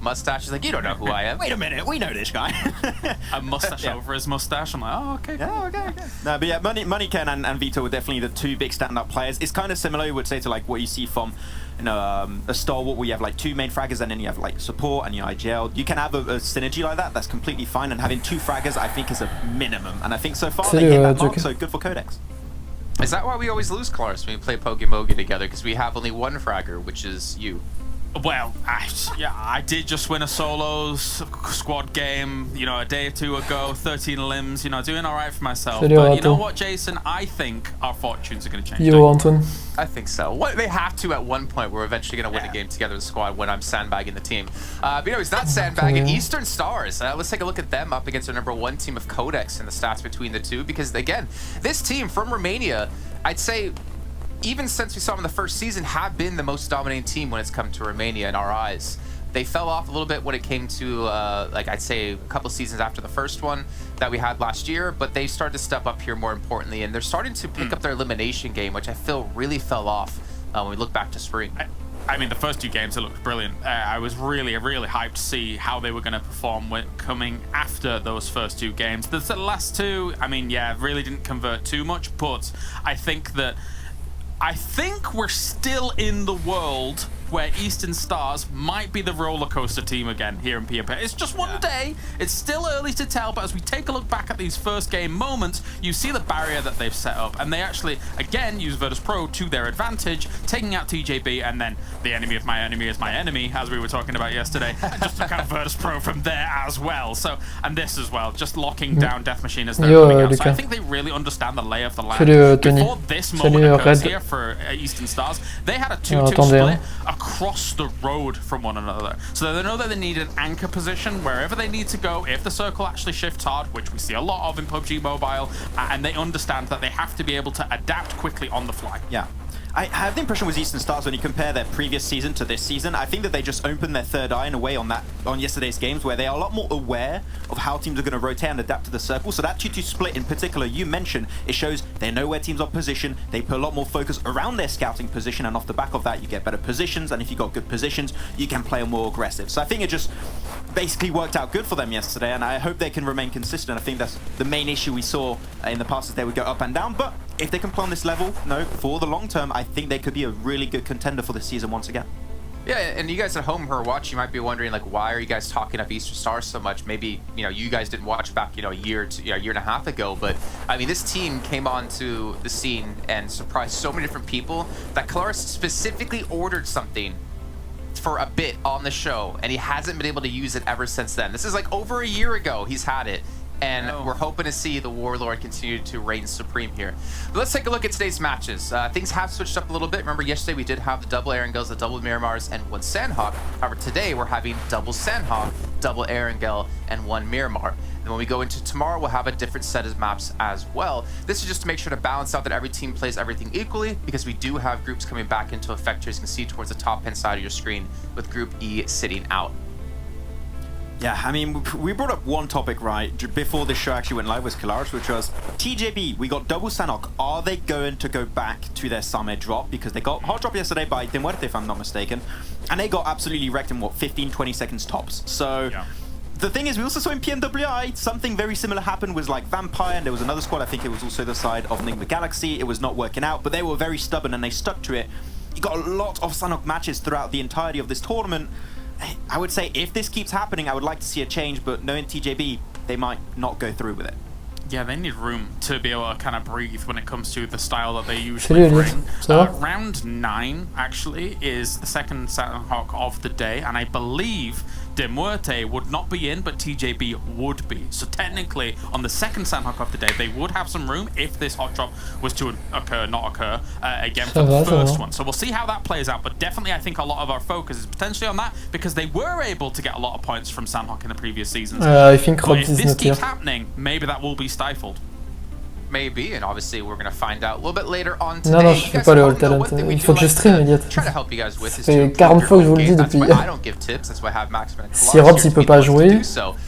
mustache. He's like, you don't know who I am. Wait a minute, we know this guy. A mustache over his mustache. I'm like, oh, okay. Yeah, okay. No, but yeah, Money Ken and Vito were definitely the two big stand-up players. It's kind of similar, I would say, to like what you see from a stalwart where you have like two main fraggers and then you have like support and IGL. You can have a synergy like that. That's completely fine. And having two fraggers, I think, is a minimum. And I think so far they hit that mark, so good for Codex. Is that why we always lose, Claris, when we play Pokemogi together? Because we have only one fragger, which is you. Well, I did just win a solos squad game, you know, a day or two ago, 13 limbs, you know, doing all right for myself. But you know what, Jason? I think our fortunes are going to change. Yo, Antoine. I think so. They have to at one point. We're eventually going to win a game together as a squad when I'm sandbagging the team. But you know, he's not sandbagging. Eastern Stars. Let's take a look at them up against our #1 team of Codex and the stats between the two. Because, again, this team from Romania, I'd say, even since we saw them in the first season, have been the most dominating team when it's come to Romania in our eyes. They fell off a little bit when it came to, like I'd say, a couple seasons after the first one that we had last year, but they started to step up here more importantly, and they're starting to pick up their elimination game, which I feel really fell off when we look back to spring. I mean, the first two games, it looked brilliant. I was really hyped to see how they were going to perform when coming after those first two games. The last two, I mean, yeah, really didn't convert too much, but I think we're still in the world where Eastern Stars might be the roller coaster team again here in PMPL. It's just one day. It's still early to tell, but as we take a look back at these first game moments, you see the barrier that they've set up, and they actually, again, use Virtus Pro to their advantage, taking out TJB, and then the enemy of my enemy is my enemy, as we were talking about yesterday, and just took out Virtus Pro from there as well. So, and this as well, just locking down Death Machine as they're coming out. So I think they really understand the lay of the land. Before this moment occurs here for Eastern Stars, they had a 2-2 split across the road from one another. So they know that they need an anchor position wherever they need to go if the circle actually shifts hard, which we see a lot of in PUBG Mobile, and they understand that they have to be able to adapt quickly on the fly. Yeah. I have the impression with Eastern Stars, when you compare their previous season to this season, I think that they just opened their third eye in a way on yesterday's games, where they are a lot more aware of how teams are going to rotate and adapt to the circle. So that 2-2 split in particular you mentioned, it shows they know where teams are positioned, they put a lot more focus around their scouting position, and off the back of that you get better positions, and if you got good positions you can play more aggressive. So I think it just basically worked out good for them yesterday, and I hope they can remain consistent. I think that's the main issue we saw in the past, is they would go up and down, but if they can play on this level, for the long term, I think they could be a really good contender for this season once again. Yeah, and you guys at home who are watching might be wondering, like, why are you guys talking up Eastern Stars so much? Maybe, you know, you guys didn't watch back, you know, a year and a half ago, but I mean, this team came onto the scene and surprised so many different people that Claris specifically ordered something for a bit on the show, and he hasn't been able to use it ever since then. This is like over a year ago he's had it. And we're hoping to see the Warlord continue to reign supreme here. But let's take a look at today's matches. Things have switched up a little bit. Remember, yesterday we did have the double Erangels, the double Miramars, and one Sandhawk. However, today we're having double Sandhawk, double Erangel, and one Miramar. And when we go into tomorrow, we'll have a different set of maps as well. This is just to make sure to balance out that every team plays everything equally, because we do have groups coming back into effect here, as you can see towards the top-hand side of your screen, with Group E sitting out. Yeah, I mean, we brought up one topic, right, before this show actually went live with Kalaris, which was TJB. We got double Sanok. Are they going to go back to their summer drop? Because they got hot drop yesterday by Demuerte, if I'm not mistaken, and they got absolutely wrecked in, what, 15, 20 seconds tops. So the thing is, we also saw in PMWI, something very similar happened with, like, Vampire, and there was another squad, I think it was also the side of Enigma Galaxy. It was not working out, but they were very stubborn and they stuck to it. You got a lot of Sanok matches throughout the entirety of this tournament. I would say if this keeps happening, I would like to see a change, but knowing TJB, they might not go through with it. Yeah, they need room to be able to kind of breathe when it comes to the style that they usually bring. Round 9, actually, is the second Sandhawk of the day, and I believe De Muerte would not be in, but TJB would be. So technically, on the second Sandhawk of the day, they would have some room if this hot drop was to not occur again for the first one. So we'll see how that plays out, but definitely I think a lot of our focus is potentially on that, because they were able to get a lot of points from Sandhawk in the previous seasons. I think but if this keeps happening, maybe that will be stifled. Maybe, and obviously we're going to find out a little bit later on today. Non, non, je fais pas le all talent. Il faut que je stream, Elliot. Ça fait 40 fois que je vous le dis depuis. Si Robs il peut pas jouer, si Robs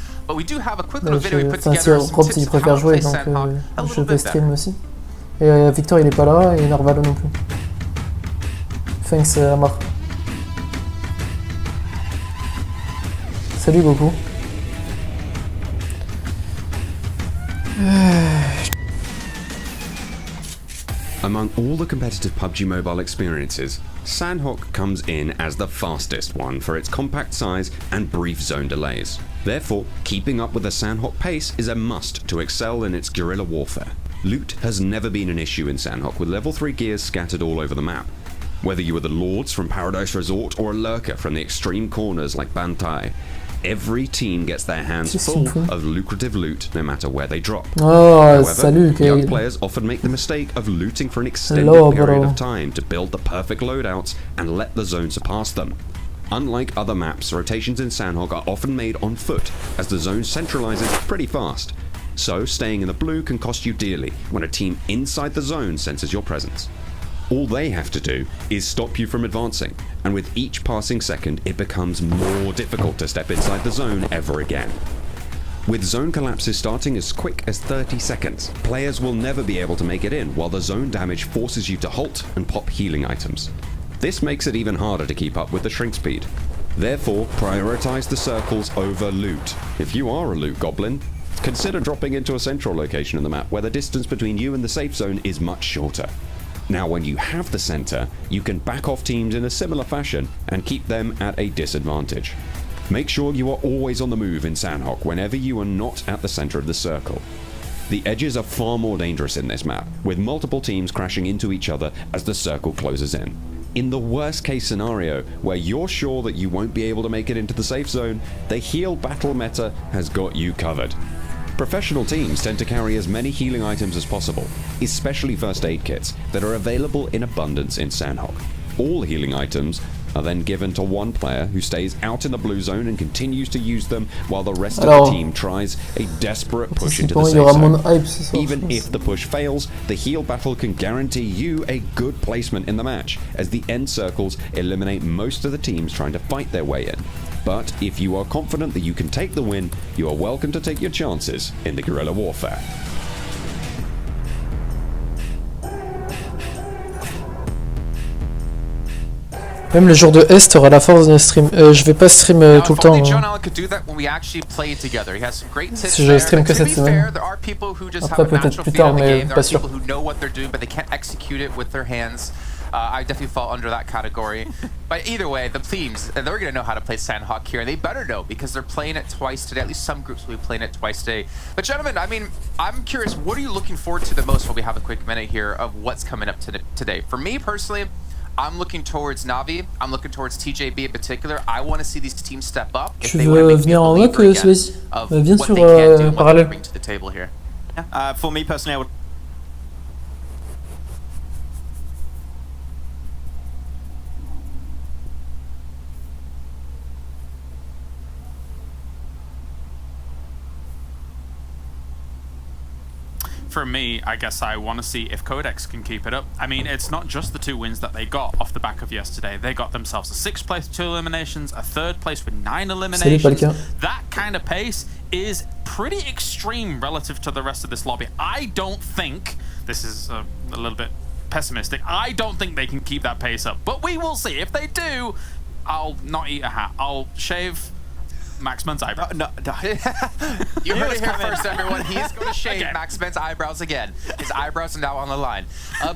il préfère jouer, donc je peux stream aussi. Et Victor il est pas là, et Narvalo non plus. Thanks Amar. Salut Goku. Among all the competitive PUBG Mobile experiences, Sandhawk comes in as the fastest one for its compact size and brief zone delays. Therefore, keeping up with the Sandhawk pace is a must to excel in its guerrilla warfare. Loot has never been an issue in Sandhawk, with level 3 gears scattered all over the map. Whether you are the Lords from Paradise Resort or a lurker from the extreme corners like Bantai, every team gets their hands full of lucrative loot no matter where they drop. Oh, However, salut, young players often make the mistake of looting for an extended period of time to build the perfect loadouts and let the zone surpass them. Unlike other maps, rotations in Sandhawk are often made on foot, as the zone centralizes pretty fast. So staying in the blue can cost you dearly when a team inside the zone senses your presence. All they have to do is stop you from advancing, and with each passing second it becomes more difficult to step inside the zone ever again. With zone collapses starting as quick as 30 seconds, players will never be able to make it in, while the zone damage forces you to halt and pop healing items. This makes it even harder to keep up with the shrink speed. Therefore, prioritize the circles over loot. If you are a loot goblin, consider dropping into a central location in the map where the distance between you and the safe zone is much shorter. Now when you have the center, you can back off teams in a similar fashion and keep them at a disadvantage. Make sure you are always on the move in Sandhawk whenever you are not at the center of the circle. The edges are far more dangerous in this map, with multiple teams crashing into each other as the circle closes in. In the worst case scenario, where you're sure that you won't be able to make it into the safe zone, the heal battle meta has got you covered. Professional teams tend to carry as many healing items as possible, especially first aid kits that are available in abundance in Sandhawk. All healing items are then given to one player who stays out in the blue zone and continues to use them while the rest of the team tries a desperate push into the safe zone. Even if the push fails, the heal battle can guarantee you a good placement in the match, as the end circles eliminate most of the teams trying to fight their way in. But if you are confident that you can take the win, you are welcome to take your chances in the guerrilla warfare. Même les jours de S, t'auras la force d'un stream. Je vais pas stream tout le temps. Si je stream que cette semaine. Après peut-être plus tard, mais pas sûr. I definitely fall under that category. But either way, the teams, they're going to know how to play Sandhawk here. They better know, because they're playing it twice today. At least some groups will be playing it twice today. But gentlemen, I mean, I'm curious, what are you looking forward to the most while we have a quick minute here of what's coming up today? For me personally, I'm looking towards Navi. I'm looking towards TJB in particular. I want to see these teams step up. Tu veux venir en loc, Swayze? Viens sur parallèle. For me personally, I would. For me, I guess I want to see if Codex can keep it up. I mean, it's not just the 2 wins that they got off the back of yesterday. They got themselves a 6th place with 2 eliminations, a 3rd place with 9 eliminations. That kind of pace is pretty extreme relative to the rest of this lobby. I don't think, this is a little bit pessimistic, I don't think they can keep that pace up. But we will see. If they do, I'll not eat a hat. I'll shave Maxman's eyebrows. No. You heard it here first, everyone. He's going to shave Maxman's eyebrows again. His eyebrows are now on the line.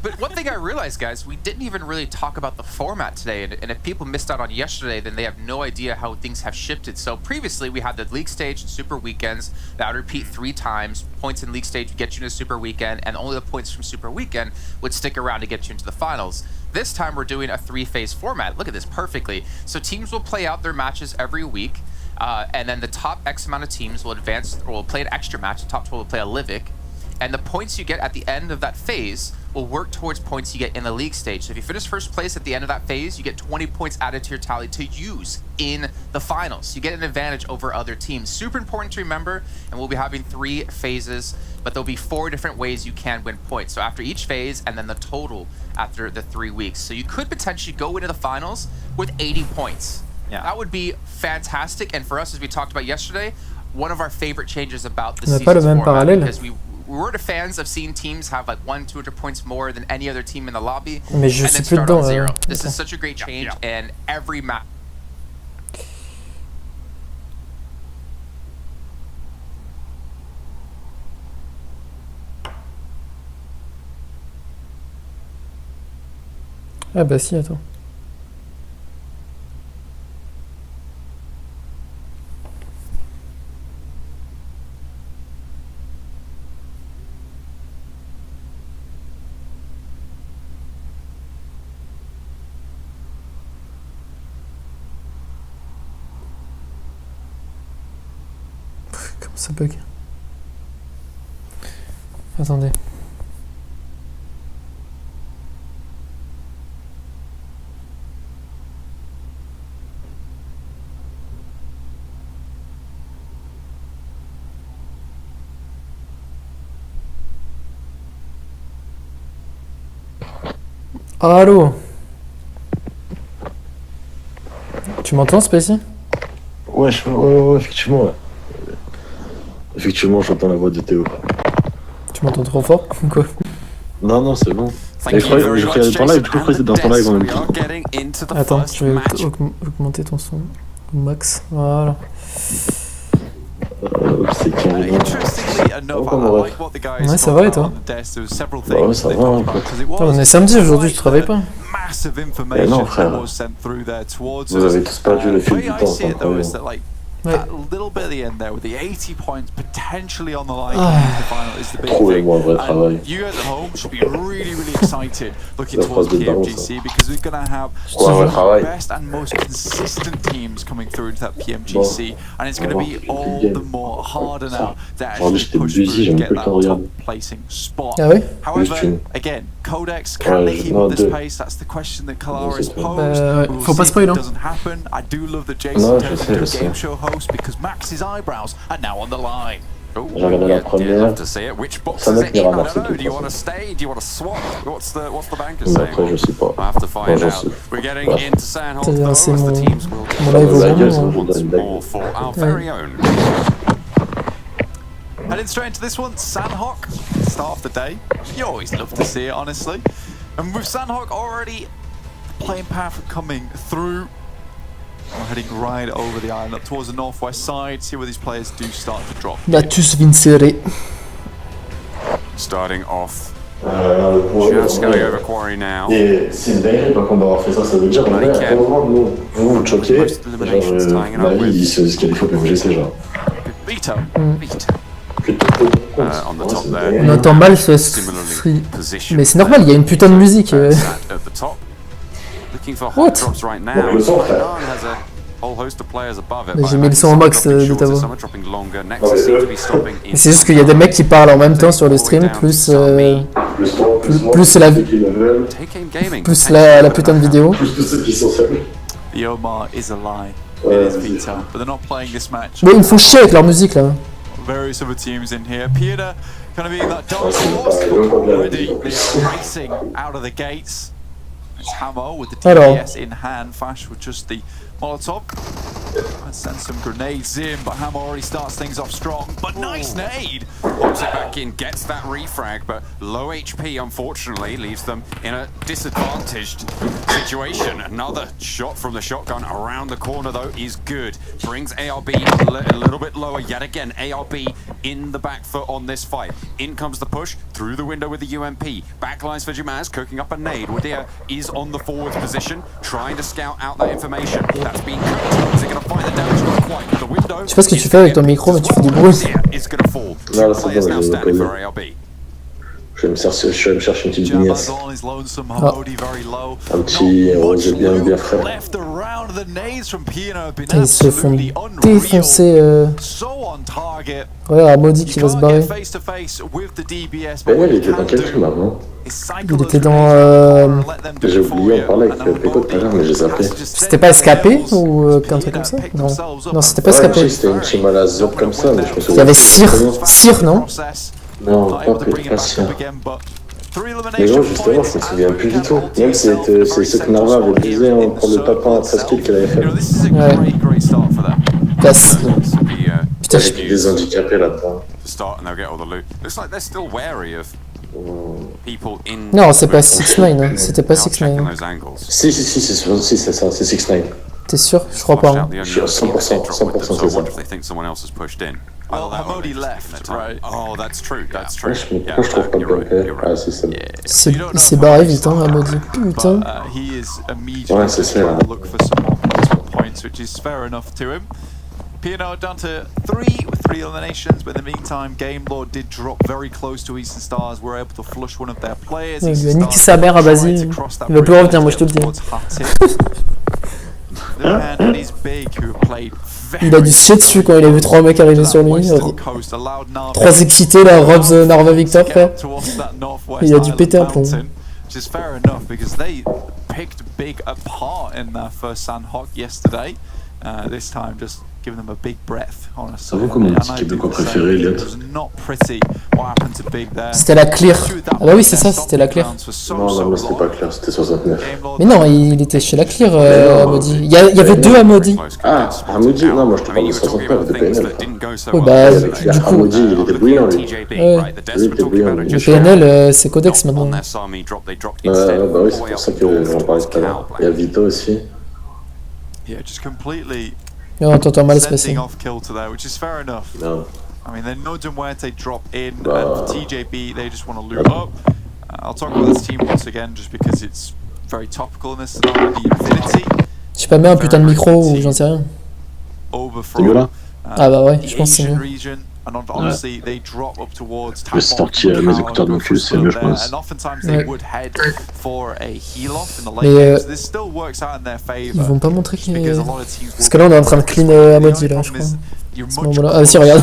But one thing I realized, guys, we didn't even really talk about the format today. And if people missed out on yesterday, then they have no idea how things have shifted. So previously, we had the league stage and super weekends. That would repeat 3 times. Points in league stage would get you into super weekend, and only the points from super weekend would stick around to get you into the finals. This time, we're doing a 3-phase format. Look at this perfectly. So teams will play out their matches every week. And then the top X amount of teams will advance, or will play an extra match. The top 12 will play a Livic. And the points you get at the end of that phase will work towards points you get in the league stage. So if you finish first place at the end of that phase, you get 20 points added to your tally to use in the finals. You get an advantage over other teams. Super important to remember, and we'll be having 3 phases, but there'll be 4 different ways you can win points. So after each phase, and then the total after the 3 weeks. So you could potentially go into the finals with 80 points. Yeah. That would be fantastic, and for us, as we talked about yesterday, one of our favorite changes about the season's format, because we were the fans of seeing teams have like 100-200 points more than any other team in the lobby, and then start on 0. This is such a great change, and every match. Ah bah si, attends. Comment ça bug? Attendez. Allô? Tu m'entends, Spacey? Ouais, effectivement, ouais. Effectivement, j'entends la voix de Théo. Tu m'entends trop fort ou quoi? Non, c'est bon. Je croyais ton live, du coup, je croyais que c'était dans ton live en même temps. Attends, je vais augmenter ton son au max. Voilà. C'est carrément... Ouais, ça va et toi? Bah ouais, ça va. On est samedi aujourd'hui, tu travailles pas? Mais non, frère. Vous avez tous perdu le fil du temps, c'est incroyable. That little bit at the end there with the 80 points potentially on the line in the final is the big thing. Trouvez-moi un vrai travail. You guys at home should be really excited looking towards PMGC because we're going to have Ouais, the best and most consistent teams coming through into that PMGC and it's going to be all the more harder now to actually push through and get that top placing spot. Ah oui? However, again, Codex, can they keep up this pace? That's the question that Kalaris posed. Faut pas spoil, hein. It doesn't happen. I do love that Jason turns into a game show host because Max's eyebrows are now on the line. J'ai regardé la première. Ça m'a fait ramasser tout Do you want to stay? Do you want to swap? What's the banker Mais saying? après, je sais pas. I have to Moi, find j'en out. sais. We're getting into Sandholt C'est-à-dire, though, c'est as the mon teams will live au La gueule, moment. je donne une more bague. for our very own. Heading straight into this one, Sandhawk, start of the day. You always love to see it, honestly. And with Sandhawk already playing path coming through, we're heading right over the island up towards the northwest side. See where these players do start to drop. Natus Vincere. Starting off, Just going over quarry now. Et c'est une dinguerie, par contre, d'avoir fait ça, ça veut dire, en vrai, à quel moment, vous vous choquez, genre, ma vie, il se qualifie au PMGC, genre. Vito. On the top there. On entend mal ce stream. Mais c'est normal, il y a une putain de musique. What? Donc le son, frère. Mais j'ai mis le son au max de ta voix. Mais c'est juste qu'il y a des mecs qui parlent en même temps sur le stream, plus la putain de vidéo. Plus tous ceux qui sont seuls. The Omar is a lie. It is Vito, but they're not playing this match. Mais ils me font chier avec leur musique là. Various other teams in here. Peter kind of being that dark horse. Already they are racing out of the gates. It's Hamo with the DPS in hand. Fash with just the Molotov. And send some grenades in, but Hamo already starts things off strong. But nice nade! Pops it back in, gets that refrag, but low HP unfortunately leaves them in a disadvantaged situation. Another shot from the shotgun around the corner though is good. Brings ARB a little bit lower yet again. ARB in the back foot on this fight. In comes the push through the window with the UMP. Backlines for Jumaz, cooking up a nade. Wadir is on the forwards position, trying to scout out that information. That's been cooked. Is it going to find the damage? Not quite. The window. Je sais pas ce que tu fais avec ton micro, mais tu fais du bruit. Is going to fall. Non, là, c'est Players bon, now je vais standing me for ARB. Je vais me chercher une petite vignasse. Jabaz on is lonesome, Hamodi very low. Un petit rosé bien frais. Left around the nades from Pino have been Ils se font absolutely unreal. défoncer. So on target. Regarde, Amodi qui va se barrer. Face to face with the DBS. Ben ouais, il était dans quel film avant? Il était dans. J'ai oublié en parler avec Péco tout à l'heure, mais j'ai zappé. C'était pas escapé ou un truc comme ça? Non, non, c'était pas escapé. Ouais, c'était une team à la zop comme ça, mais je me souviens. Il y avait Cyr, non? Non, pas Cyr. Mais non, justement, je me souviens plus du tout. Même c'est ce que Narva avait visé pour le tapin à 13 kills qu'elle avait fait. Ouais. Passe. Putain, Avec des handicapés là-dedans. Non, c'est pas 6ix9ine, hein. C'était pas 6ix9ine. Si, c'est ça, c'est 6ix9ine. T'es sûr? Je crois pas. Hein. Je suis à 100% c'est ça. Well, Hamodi left, right? Oh, that's true. That's true. Pourquoi je trouve pas PMPL? Ah, c'est ça. Il s'est barré vite, hein, Amodi. Putain. He is immediately trying to look for some more placement points, which is fair enough to him. P&O down to 3 with 3 eliminations, but in the meantime, Game Lord did drop very close to Eastern Stars. We're able to flush one of their players. Il va niquer sa mère à Basile. Il va plus revenir, moi je te le dis. Il a dû se chier dessus quand il a vu 3 mecs arriver sur lui. 3 excités là, Robs, Narva, Victor, frère. Il a dû péter un plomb. Which is fair enough because they picked big apart in their first Sandhawk yesterday. This time just giving them a big breath, honestly. Ça vaut comme mon petit québécois préféré, Elliot. C'était la clear. Ah bah oui, c'est ça, c'était la clear. Non, moi c'était pas clair, c'était 69. Mais non, il était chez la clear, Amodi. Il y avait 2 Amodi. Ah, Amodi? Non, moi je te parle de 69 de PNL. Oui, bah, du coup. Amodi, il était bouillant, lui. Ouais. Lui, il était bouillant. Le PNL, c'est Codex maintenant. Bah oui, c'est pour ça que j'en parlais tout à l'heure. Il y a Vito aussi. Yeah, just completely Non, t'entends mal se passer. off kill to there, which is fair enough. Non. I mean, they know them where they drop in, and for TJB, they just want to loot up. I'll talk about this team once again, just because it's very topical in this scenario. The Infinity. Je sais pas, mets un putain de micro ou j'en sais rien. Over C'est mieux là? Ah bah ouais, je pense que c'est mieux. And honestly, they drop up towards Je vais sortir mes écouteurs de mon cul, c'est mieux, je pense. And oftentimes they would head for a heal off in the late Mais game. This still works out in their favor. ils vont pas montrer qu'il Because est... a lot of teams Parce que là on est en train de clean Amodi là, je crois. À ce moment-là. Ah si, regarde.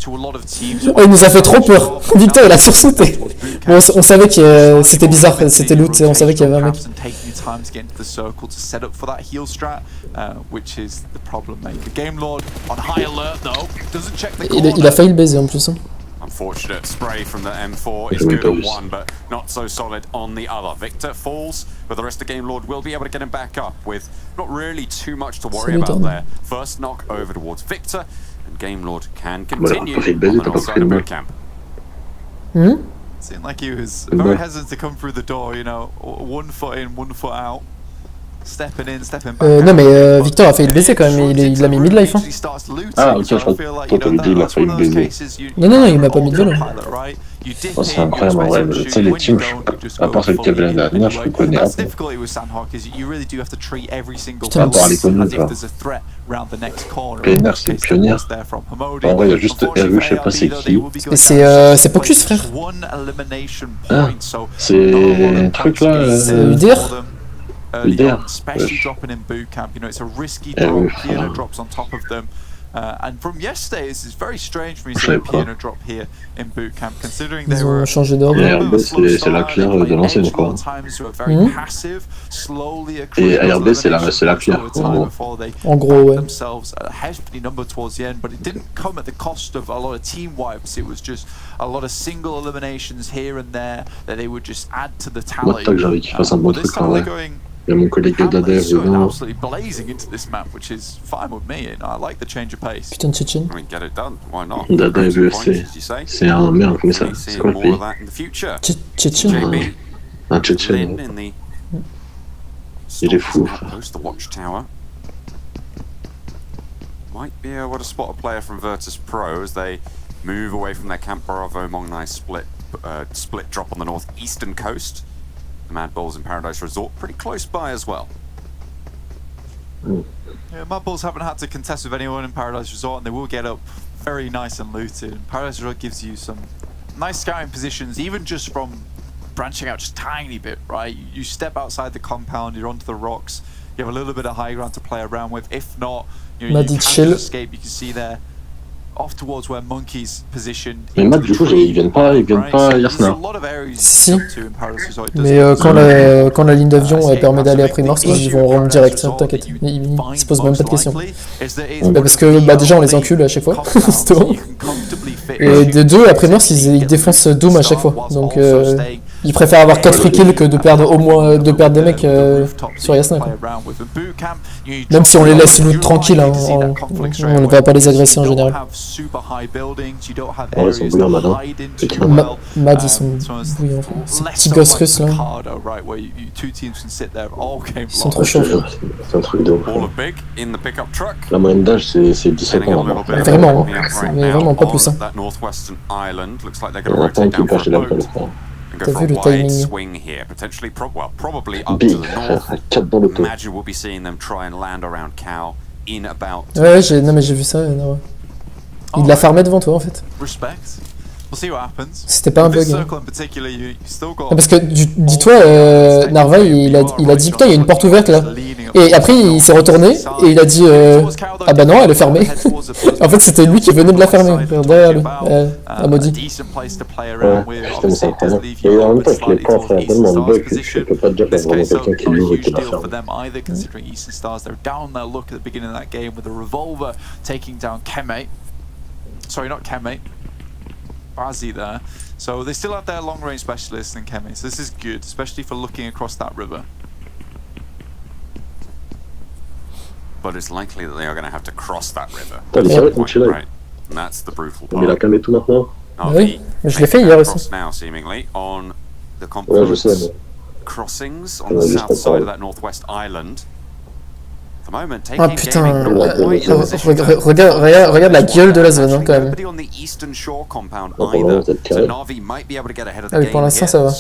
Oh, il nous a fait trop peur. Victor, il a sursauté. Bon, on savait que c'était bizarre, c'était loot, on savait qu'il y avait un mec. Il a failli le baiser en plus. Hein. Unfortunate spray from the M4 is good on one, but not so solid on the other. Victor falls, but the rest of Game Lord will be able to get him back up with not really too much to worry about there. First knock over towards Victor, and Game Lord can continue on the north side of boot camp. Seemed like he was very hesitant to come through the door, you know, 1 foot in, 1 foot out. Stepping in, stepping back. Non mais Victor a failli le baiser quand même, il l'a mis mid-life. Hein. Ah ok, je crois que t'avais dit il a failli le baiser. Non, il m'a pas mis de vélo. Oh, c'est incroyable en vrai, tu sais les teams, à part celle qu'il y avait l'année dernière, je connais à peine. Putain, pour les connus, PNR c'est pionnière. En vrai, il y a juste RU, je sais pas c'est qui. Mais c'est Pocus, frère. Ah, c'est un truc là. C'est UDR. UDR. especially dropping in boot camp. You know, it's a risky drop. Piano drops on top of them. And from yesterday, it's very strange for me seeing Piano drop here in boot camp, considering they were changé d'ordre. ARB, c'est la clear de l'ancienne quoi. Et ARB, c'est la clear. En gros, ouais. But it didn't come at the cost of a lot of team wipes. It was just a lot of single eliminations here and there that they would just add to the tally. Moi, que j'avais qu'il fasse un bon truc en vrai. Il y a mon collègue Dadev dedans. Putain de Tchétchène. Dadev UFC. C'est un merde, mais ça, c'est quoi le pays? Tchétchène. Un Tchétchène. Il est fou. Might be able to spot a player from Virtus Pro as they move away from their Camp Bravo Mong Nai split drop on the northeastern coast. The Mad Bulls in Paradise Resort pretty close by as well. Yeah, Mad Bulls haven't had to contest with anyone in Paradise Resort, and they will get up very nice and looted. Paradise Resort gives you some nice scouting positions, even just from branching out just a tiny bit, right? You step outside the compound, you're onto the rocks, you have a little bit of high ground to play around with. If not, you can just escape. You can see there off towards where Monkey's position. Mais Matt, du coup, ils viennent pas Yasna. Si. Mais quand la ligne d'avion permet d'aller à Primorsk, ils vont rendre direct, t'inquiète. Ils se posent même pas de questions. Parce que déjà on les encule à chaque fois, c'est bon. Et de deux, à Primorsk, ils défoncent Doom à chaque fois. Donc Ils préfèrent avoir 4 free kills que de perdre au moins de perdre des mecs sur Yasna. Même si on les laisse loot tranquille, hein, on ne va pas les agresser en général. Ouais, ils sont bouillants maintenant. Mad, ils sont bouillants. Ces petits gosses russes là. Ils sont trop chauds. C'est un truc de ouf. La moyenne d'âge, c'est 17 ans. Vraiment, mais vraiment pas plus. Hein. Il y en a plein qui cachent la balle. T'as vu le timing? Big, frère, 4 dans l'auto. Ouais, non mais j'ai vu ça. Non. Il l'a farmé devant toi en fait. C'était pas un bug. Hein. Parce que dis-toi, Narva il a dit putain il y a une porte ouverte là. Et après il s'est retourné et il a dit ah bah non elle est fermée. En fait c'était lui qui venait de la fermer derrière lui. À maudit. Ouais, putain mais c'est incroyable. Et en même temps je l'ai pas frère, tellement le bug que je peux pas te dire qu'il y a vraiment quelqu'un qui l'ouvre et qui la ferme. Bazzi there. So they still have their long range specialist in Kemi, so this is good, especially for looking across that river. But it's likely that they are going to have to cross that river. Putain, il est sérieux, tu l'as. Right. And that's the brutal Mais il a part. calmé tout maintenant. Oui, mais je l'ai fait hier aussi. Now, seemingly, on the Ouais, je sais, mais... crossings on the south side of that northwest island. Ah putain, regarde la gueule de la zone hein, quand même. Ah oui, pour l'instant ça va.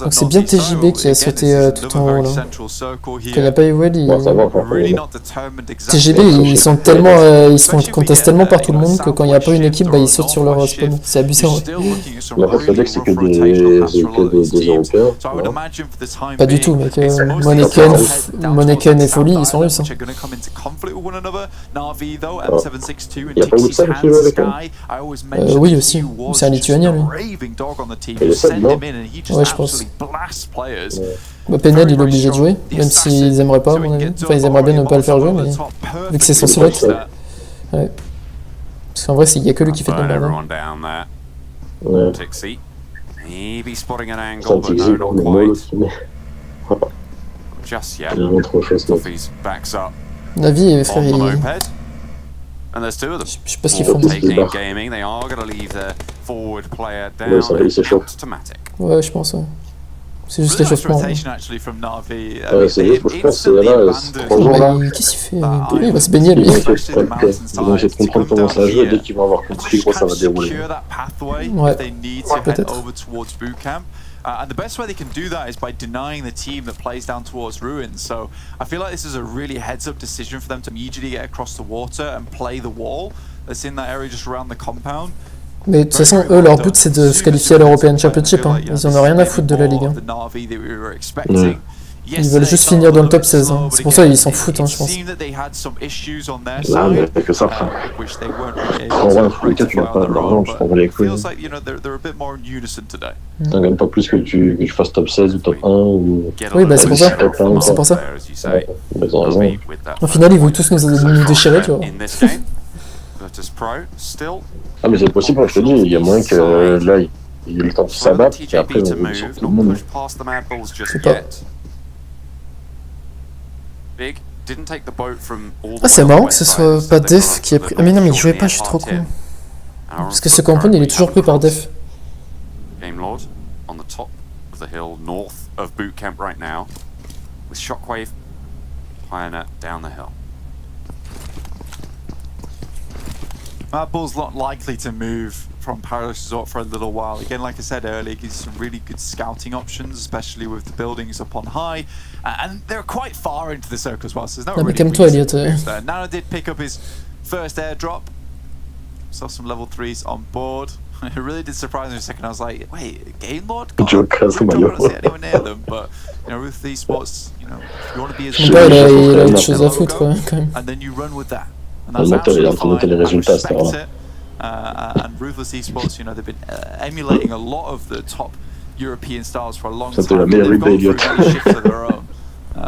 Donc c'est bien TJB qui a sauté tout en haut là. Quand il n'y a pas eu Well, TJB ils sont tellement, ils se font contester tellement par tout le monde que quand il n'y a pas une équipe, bah, ils sautent sur leur spawn. C'est abusé en vrai. Mais après, ça veut dire que c'est que des Européens. Pas du tout, mec. Moneken et Folly, ils sont russes. Hein. Il n'y a pas Woodson qui joue avec eux oui aussi, c'est un Lituanien lui. Et le 7, non? Ouais, je pense. Bah, Penel, il est obligé de jouer, même s'ils aimeraient pas, à mon avis. Enfin, ils aimeraient bien ne pas le faire jouer, mais vu que c'est son slot. Ouais. Parce qu'en vrai, il n'y a que lui qui fait de la merde. Ouais. Ça Tixi, on est molle aussi, mais... Il y a vraiment trop chaud, ce mec. Navi, frère, il... Je sais pas ce qu'ils font. Ouais, ça il s'échauffe. Ouais, je pense. Ouais. C'est juste l'échauffement. Ouais, c'est juste, je pense, c'est là, c'est 3 jours là. Qu'est-ce qu'il fait? Il va se baigner lui. Ils vont essayer de comprendre comment ça joue et dès qu'ils vont avoir compris comment ça va dérouler. Ouais, peut-être. And the best way they can do that is by denying the team that plays down towards ruins. So I feel like this is a really heads-up decision for them to immediately get across the water and play the wall that's in that area just around the compound. Mais de toute façon, eux, leur but c'est de se qualifier à l'European Championship. Hein. Ils en ont rien à foutre de la Ligue. Hein. Ils veulent juste finir dans le top 16. Hein. C'est pour ça qu'ils s'en foutent, hein, je pense. Non, mais que ça, frère. En vrai, pour les cas, tu gagnes pas d'argent, tu t'en vas les couilles. T'en gagnes pas plus que tu fasses top 16 ou top 1 ou... Oui, bah c'est pour ça. C'est pour ça. Ouais, mais ils ont raison. Au final, ils vont tous nous déchirer, tu vois. Ah, mais c'est possible, je te dis, il y a moyen que là, il y ait le temps de s'abattre et après, on va sur tout le monde. C'est pas... Ah, c'est marrant que ce soit pas Def qui ait pris... Ah mais non, mais il jouait pas, je suis trop con. Parce que ce compound, il est toujours pris par Def. Game Lord on the top of the hill north of boot camp right now with Shockwave Pioneer down the hill. Mad Bull's not likely to move from Paradise Resort for a little while. Again, like I said earlier, it gives some really good scouting options, especially with the buildings up on high. And they're quite far into the circle as well, so there's no really reason to move there. Nano did pick up his first airdrop. Saw some level 3s on board. It really did surprise me for a second. I was like, wait, Game Lord? I don't see anyone near them, but you know, with these spots, you know, if you want to be as il a autre chose à foutre, quand même. And then you run with that. And Le moteur, il est en train de noter les résultats, c'est vrai. And Ruthless Esports, you know, they've been emulating a lot of the top European styles for a long C'était la time. meilleure They've idée, gone Elliot. through many shifts of their own.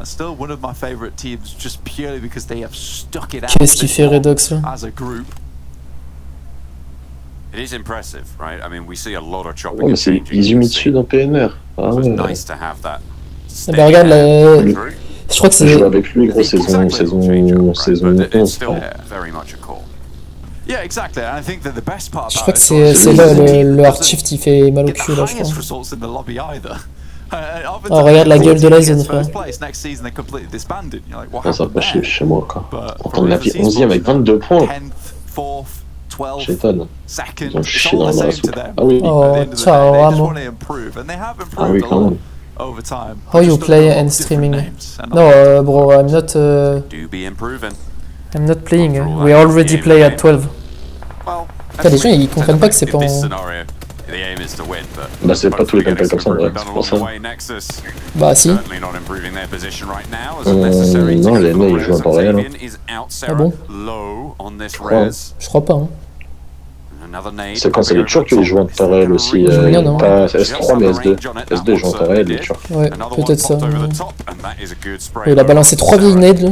Still one of my favorite teams, just purely because they have stuck it out Qu'est-ce qu'il fait Redox là? as a group. It is impressive, right? I mean, we see a lot of chopping Ouais, mais and c'est changing. Izumitsu dans PNR. Ah So it's ouais. nice to have that. Bah regarde, je crois que Je c'est... joue avec lui, gros, saison 11, Still very much a call. Yeah, exactly. And I think that the best part Je about crois it que c'est là le doesn't hard shift, il fait mal au get cul the là, je crois. highest results in the lobby either. Oh, regarde la gueule de Lyson, frère. Next season, they completely disbanded. You're like, what ça happened va pas there? chez moi, quoi. But Pourtant, on a fait 11e avec 22 points. 10th, 4th, 12th, J'étonne. second. Ils ont It's chié all dans the la same soupe. to them. Ah oui. Oh, At the end of the day, ciao, they just amo. want to improve, and they have improved Ah oui, a quand lot même. over time. How you Just play under and different streaming? names. And No, bro, I'm not Do be improving. playing. We already play at 12. Well, Putain, les gens, ils comprennent pas que c'est pas in this en... scenario, the aim is to win, but Bah, c'est pas tous les hopefully PMPL comme ça, getting ouais, some c'est improvement pour done ça. along the way. Nexus Bah si. certainly not improving their position right now as unnecessary. Non, les mecs, ils jouent en temps réel. Octavian is out, Sarah, bon low on this crois. res. Je crois pas, hein. Another nade. C'est quand c'est les Turcs qui jouent en temps réel aussi. Bien, non. Pas S3, mais SD. SD joue en temps réel, les Turcs. Ouais, Another peut-être one ça. popped over the top, and that is a good spray. Il a balancé 3 vieilles nades, là.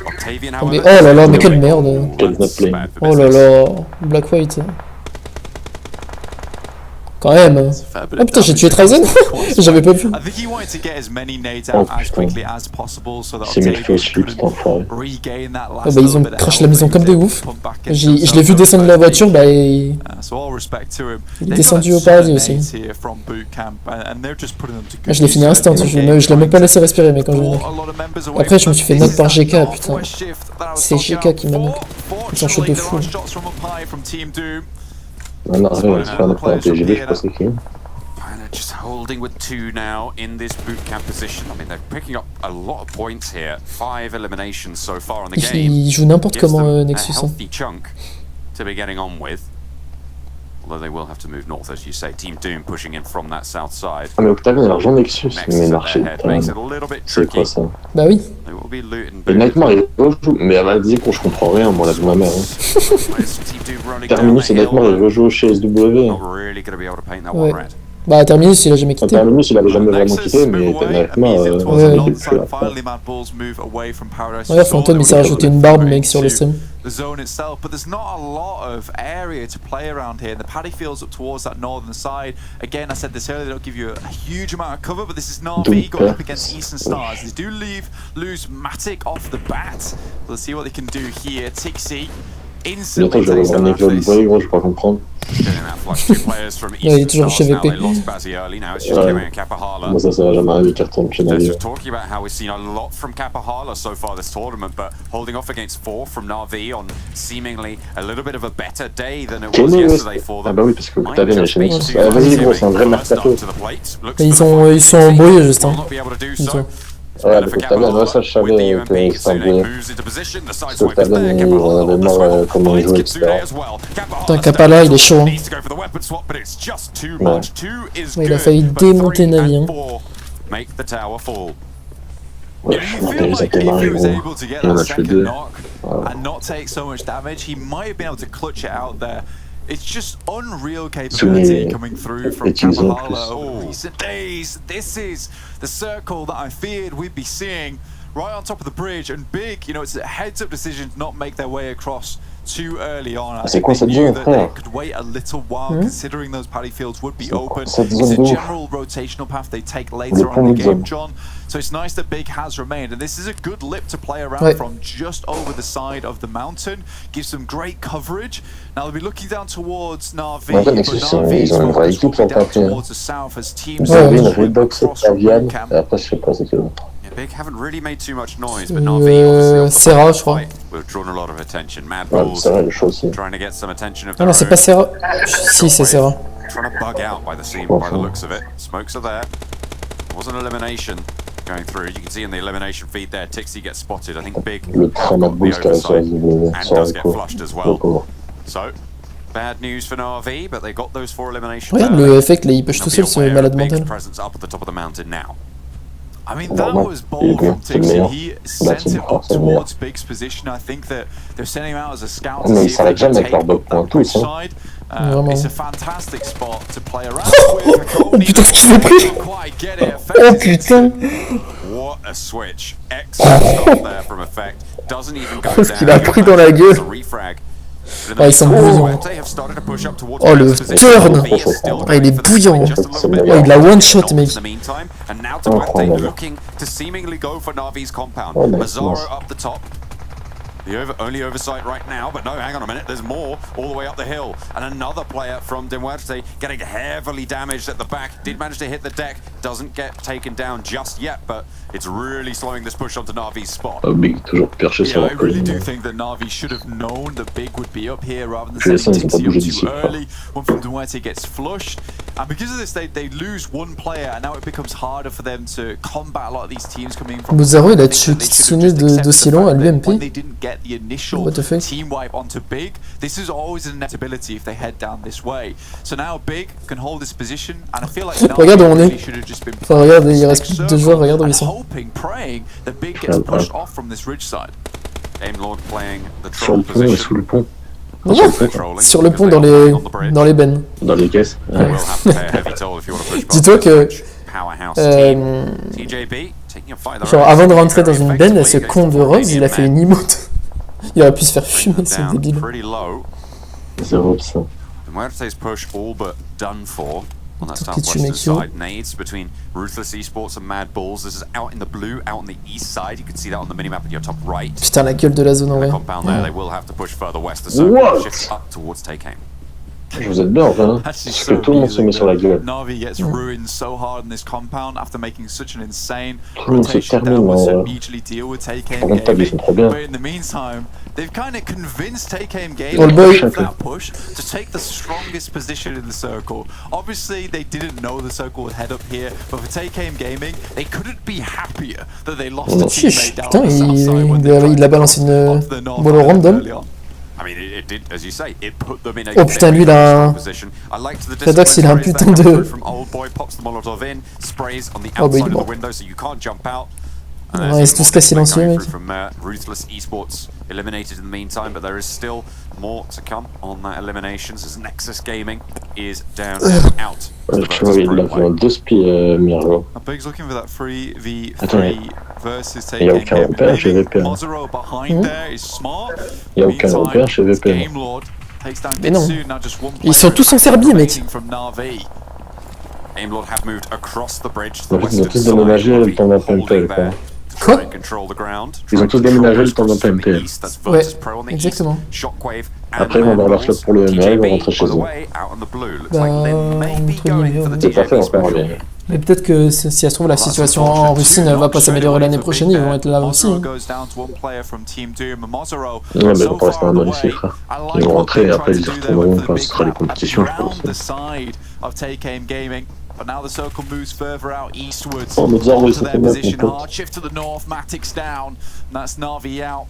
Octavian, Mais however, oh là là, mais quelle merde. Quel not play. bad for Oh là business. là, Black White. Quand même. Oh putain, j'ai tué Trazen. J'avais pas vu. I think he wanted to get as many nades out as quickly as possible so that C'est mis le feu Octavian au slip, cet enfoiré. couldn't regain that Oh last bah ils little ont bit of crash health la maison that he comme was des able oufs. to pump back Je into l'ai vu himself. descendre de la voiture, bah il... So all respect to him. Il est They've descendu got au a paradis ton aussi. nades here from boot camp, and they're just putting them to good Je l'ai fini use. instant, je l'ai même pas laissé respirer, mais quand je venais. A lot of members away Après, je from me suis them. fait knock This par is that GK, putain. northwest shift that I was C'est talking GK qui m'a about. knock. Ils sont chauds de Fortunately, fou. there are shots from up high from Team Doom. Non, non, rien, c'est pas notre TGV, je pense que c'est qui. They're just holding with 2 now in this boot camp position. I mean, they're picking up a lot of points here. 5 eliminations so far on the game. Il joue n'importe Gives comment, them Nexus. a Hein. healthy chunk to be getting on with. Although they will have to move north, as you say. Team Doom pushing in from that south side. Ah, mais Octavian a l'argent Nexus, Nexus mais at marché. their head makes it a little bit C'est tricky. quoi ça? Bah oui. They will be looting Et boot. Nightmare, il rejoue. Mais elle m'a dit qu'on je comprends rien, moi, la vie de ma mère. Hein. Where's Team Doom running down Terminus the et Nightmare, hill? il rejoue chez SW. Not really going to be able to paint that Ouais. one red. Bah Terminus, il a jamais quitté. Terminus, il avait jamais vraiment Nexus quitté, move mais away, Nightmare, immediate towards ouais. the il north est plus side. là. Finally, Mad Bulls move away from Paradise. Regarde, Phantom, il s'est rajouté une barbe, mec, sur le stream. The zone itself, but there's not a lot of area to play around here. The paddy fields up towards that northern side. Again, I said this earlier, they don't give you a huge amount of cover, but this is Na'Vi going up against Eastern Stars. They do lose Matic off the bat. Let's see what they can do here. Tixi Bientôt, instantly je vais takes voir them un out école of de this. boy, gros, je vais pas comprendre. Getting that flush. 2 players from Ouais, il est Eastern toujours Stars chez now. VP. They lost Bazzi early. Now it's just Ouais. Kimmy and Kapahala. Moi, ça va jamais arriver, carton de pied dans They're les just talking about how we've seen a lot from Kapahala so far this tournament, but holding off against 4 from Na'Vi on seemingly a little bit of a better day than it was Kenny, yesterday for ah them. bah oui, parce que Might Octavian est just chez be Nexus. too Ah, vas-y, gros, fast. c'est un vrai First mercato. up to the plate. Looks Ils for the sont embrouillés, juste. will Hein. not be able to do Ils so. sont- Ouais, avec Octavian, ouais, ça, je savais que c'était un peu. Parce qu'Octavian, il en avait marre comment il jouait, etc. Putain, Kapala, il est chaud. Hein. Ouais. Ouais, il a failli démonter Navi. Hein. Make the tower fall. Ouais, You on feel les a like if he démarrés, was gros. able to get Il en that a tué second 2. knock and not take so much damage, he might have been able to clutch it out there. It's just unreal capability coming through from Kapahala over recent days. This is the circle that I feared we'd be seeing right on top of the bridge, and big, you know, it's a heads-up decision to not make their way across too early on. I C'est think quoi they cette knew zone, that they frère? could wait a little while, considering those paddy fields would be open. cette It's zone a de ouf. general rotational path they take later on in pont the de game, zone. John. So it's nice that Big has remained, and this is a good lip to play around Ouais. from just over the side of the mountain. Gives them great coverage. Now they'll be looking down towards Na'Vi, En fait, but Nexus, Na'Vi's ils ont une vraie focus will équipe be sur le down papier. towards the south as teams Ils avaient une swim Redbox across from Octavian, boot camp. et après, je sais pas c'est qui l'autre. Yeah, Big haven't really made too much noise, but Na'Vi obviously on the Serra, je crois. fight will have drawn a lot of attention. Mad Ouais, Bulls c'est vrai, il est chaud aussi. trying to get some attention of Ah their non, c'est own. pas Serra. Si, c'est Serra. Trying to bug out by the seam, Oh, by the oh. looks of it. Smokes are there. There was an elimination going through. You can see in the elimination feed there, Tixi gets spotted. I think Big Le got format de the boost qui a réussi à oversight se and sur does un get coup. flushed as Le well. pauvre. So, bad news for Na'Vi, but they got those 4 eliminations. Regarde early. le effect là, il push They'll tout be seul, ce aware of malade Big's mental. presence up at the top of the mountain now. I mean, that Normal. was bold from C'est le Tixi. meilleur. He Là, sent c'est it le up meilleur, c'est le meilleur. towards Big's position. I think that they're sending him out as a scout Oh, to mais see ils if s'arrêtent they can jamais avec take leur up bug that point tous, bridge hein. side. Vraiment. It's a fantastic spot to play around with. Oh putain, ce qu'il s'est pris! Don't quite get it. Oh putain! What a switch. Excellent stop there from Effect. Doesn't even go Ce qu'il a down. pris dans la gueule. It's a refrag. Oh, ils sont bouillants. Oh, le turn. Oh, il est bouillant. Oh, il a one-shot, mec. The only oversight right now, but no, hang on a minute, there's more all the way up the hill. And another player from Demuerte getting heavily damaged at the back. Did manage to hit the deck, doesn't get taken down just yet, but it's really slowing this push onto Navi's spot. Big toujours perché sur Yeah, I la really do colline. think that Navi should have known that Big would be up here rather than setting Tixi up too early. One from Demuerte gets flushed. And because of this, they lose one player, and now it becomes harder for them to combat a lot of these teams coming from. Bozaro, il a continué d'aussi long à l'UMP. The initial What the fuck? team wipe onto Big. This is always an inevitability if they head down this way. So now Big can hold this position, and I feel like Regarde où on really est. should have just been Enfin, regarde, il reste plus de 2 joueurs, regarde où ils sont. hoping, praying that Big gets pushed off from this ridge side. Aim Lord playing the Sur le troll pont et position. sous le pont. Non, non, sur le pont dans les bennes. Dans les caisses. Will have to pay a heavy toll if you want to push Dis-toi past que this powerhouse team. TJB taking a fight genre avant de rentrer dans une benne, ce con de Rose, il a fait une emote. Il aurait pu se faire fumer, c'est débile. Pretty low. C'est vrai ça. Muerte's push all but done for on that Tout southwestern est sur side. Nades between Ruthless Esports and Mad Bulls. This is out in the blue, out on the east side. You can see that on the minimap in your top right. Putain, la gueule de la zone en The vrai. compound there, they will have to push further west. The zone What? shifts up towards Take Aim. Vous êtes bien, enfin. Actually, Parce que tout le monde se met sur la gueule. Navi gets ruined so hard in this compound after making such an insane Tout le monde se rotation termine downwards en... to immediately deal with Take En Aim même temps, ils sont trop bien. But in the meantime, they've kind of convinced Take Aim Oh, boy. with that push to take the strongest position in the circle. Obviously, they didn't know the circle would head up here, but for Take Aim Gaming, they couldn't be happier that they lost a Chiche, teammate down putain, on the south side when they il a balancé une balle random. early on. I mean, it did, as you say, it put them in a Oh putain, lui il a un... position. I liked the Redox, il a un putain de... from Old Boy, pops the Molotov in, sprays on the Oh, bah, il outside est of mort. the window so you can't jump out. Ouais, ils sont tous cas silencieux, mec. From Ruthless Esports eliminated in the meantime, but there is still more to come on that eliminations as Nexus Gaming is down and out. Tu vois, il a fait un 2 spi Mirlo. Big's looking for that 3v3 Attends, versus il y a Take aucun Aim. repère chez VP. Mozero behind there is smart. Il y a aucun repère chez VP. Game Lord takes down Mais non. Kitsu, now just one Ils sont player tous en Serbie, mec. remaining from Navi. Aim Lord have moved across the bridge to the En fait, ils ont western tous side. déménagé le temps d'un Holding PMPL, there quoi. to Quoi? try and control the ground. Ils ont tous déménagé le temps d'un PMPL. Ouais, exactement. Après, ils vont dans leur slot pour le ML, ils vont rentrer chez eux. Bah, entre guillemets, C'est pas fait encore, mais... Mais peut-être que si ça se trouve la situation en Russie ne va pas s'améliorer l'année prochaine, ils vont être là aussi. Ouais, mais pour l'instant, on a ici, frère. Ils vont rentrer et après, ils y retourneront quand ce sera les compétitions, je pense. But now the circle moves further out eastwards. Oh, mais Zaro, Onto il their s'est fait position. mettre, mon Hard shift to the north. Matic's down. And that's Navi out.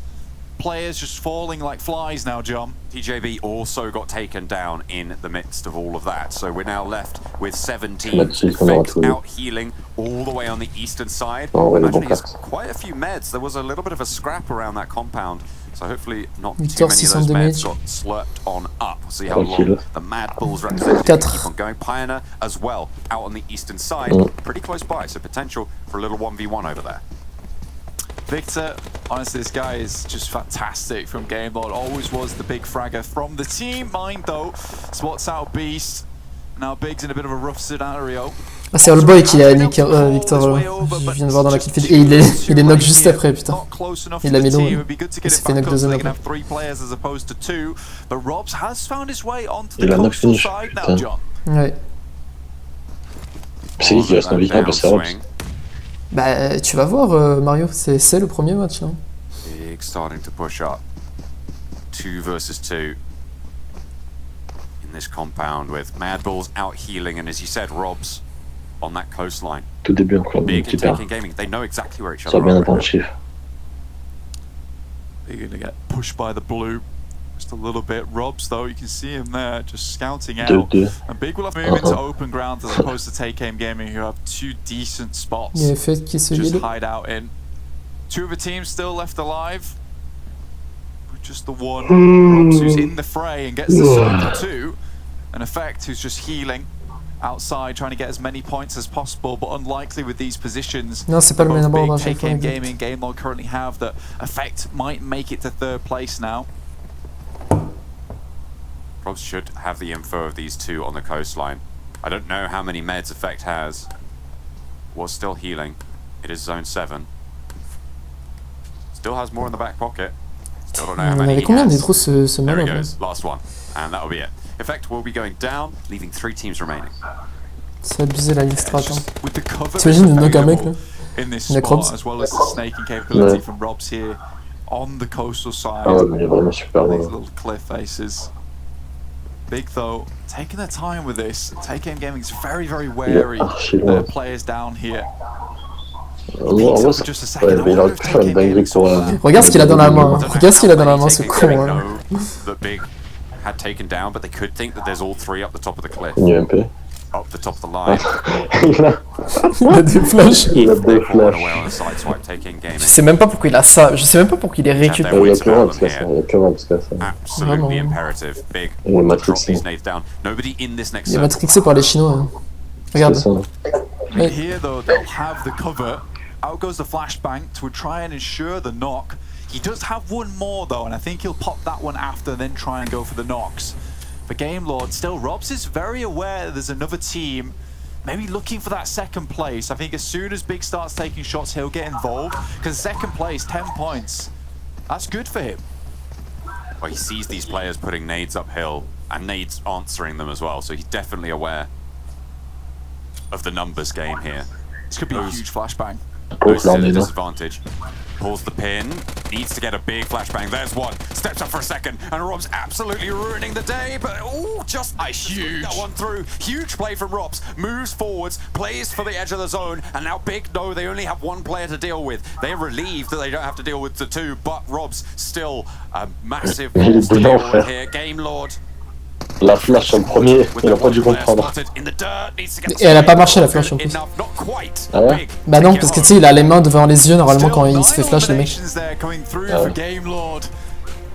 Players just falling like flies now, John. TJB also got taken down in the midst of all of that. So we're now left with 17 Fix out healing all the way on the eastern side. Imagine he has quite a few meds. There was a little bit of a scrap around that compound. So hopefully not too many of those meds got slurped on up. We'll see how long the Mad Bulls representative keep on going. Pioneer as well out on the eastern side. Pretty close by, so potential for a little 1v1 over there. Victor, honestly, this guy is just fantastic from Game Lord. Always was the big fragger from the team. Mine, though, spots out Beast. Now Big's in a bit of a rough scenario. Ah, c'est All Boy qui a nick Victor, je viens de voir dans la killfeed. Et il est knock juste après, putain. Il l'a mis low. Il s'est fait knock 2 zones après. Il a knock finish, putain. Ouais. C'est qui reste en vie? Ah, bah c'est Robs. Bah, tu vas voir, Mario, c'est le premier match, là. Big starting to push up. 2 versus 2 in this compound with Mad Bulls out healing and, as you said, Robs on that coastline. Tout début encore, un Big petit and père. Taking Gaming, they know exactly where each Ça other va bien are. attendre le chiffre. They're going to get pushed by the blue just a little bit. Robs, though, you can see him there just scouting out. 2-2. And Big will have to move into open ground as opposed to Take Aim Gaming, who have 2 decent spots Il y a Fed qui se just heal. hide out in. 2 of the teams still left alive. But just the one. Robs who's in the fray and gets the circle too. An Effect who's just healing outside, trying to get as many points as possible, but unlikely with these positions. Non, c'est pas le même abord à Big, chaque Take Aim fois. Gaming, Game Lord currently have that Effect might make it to 3rd place now. Robs should have the info of these two on the coastline. I don't know how many meds Effect has. Was still healing. It is zone 7. Still has more in the back pocket. Still don't know how On many avait he combien has. des trous ce There he malin là? goes, last one. And that'll be it. Effect will be going down, leaving 3 teams remaining. C'est abusé la ligue strat. Hein. With the cover T'imagines de knock un mec là? in this Knock spot, Robs. as well as the snaking capability from Robs here on the coastal side. Ah ouais, mais il est vraiment super These bon. little cliff faces. Big though, taking their time with this. Take Aim Gaming is very, very wary their players down here. En vrai, ouais, mais il aurait pu faire une dinguerie pour... Regarde ce qu'il a dans la main. Hein. Regarde ce qu'il a dans la main, ce con. Hein. That Big had taken down, but they could think that there's all 3 up the top of the cliff. Une UMP. Up the top of the line. Il a des flashs. Il a des flashs. Je sais même pas pourquoi il a ça. Je sais même pas pourquoi il est récupéré. Il y a que Robs qui a ça. Il y a que Robs qui a ça. Absolutely imperative. Big. Il est matrixé. Nobody in this next Il est matrixé par les Chinois. Hein. Regarde. And here though, they'll have the cover. Out goes the flashbang to try and ensure the knock. He does have one more though, and I think he'll pop that one after, then try and go for the knocks. But Game Lord still, Robs is very aware there's another team maybe looking for that second place. I think as soon as Big starts taking shots, he'll get involved, because second place, 10 points. That's good for him. Well, he sees these players putting nades uphill and nades answering them as well, so he's definitely aware of the numbers game here. This could be a huge flashbang. Goes to the disadvantage. Pulls the pin. Needs to get a big flashbang. There's one. Steps up for a second. And Robs absolutely ruining the day. But, oh, just huge. That one through. Huge play from Robs. Moves forwards. Plays for the edge of the zone. And now Big know they only have 1 player to deal with. They're relieved that they don't have to deal with the 2. But Robs still a massive loss to deal with here. Game Lord. La flash sur le premier, il a pas dû comprendre. Et elle a pas marché la flash en plus. Ah ouais? Bah non, parce que tu sais, il a les mains devant les yeux normalement quand il se fait flash le mec.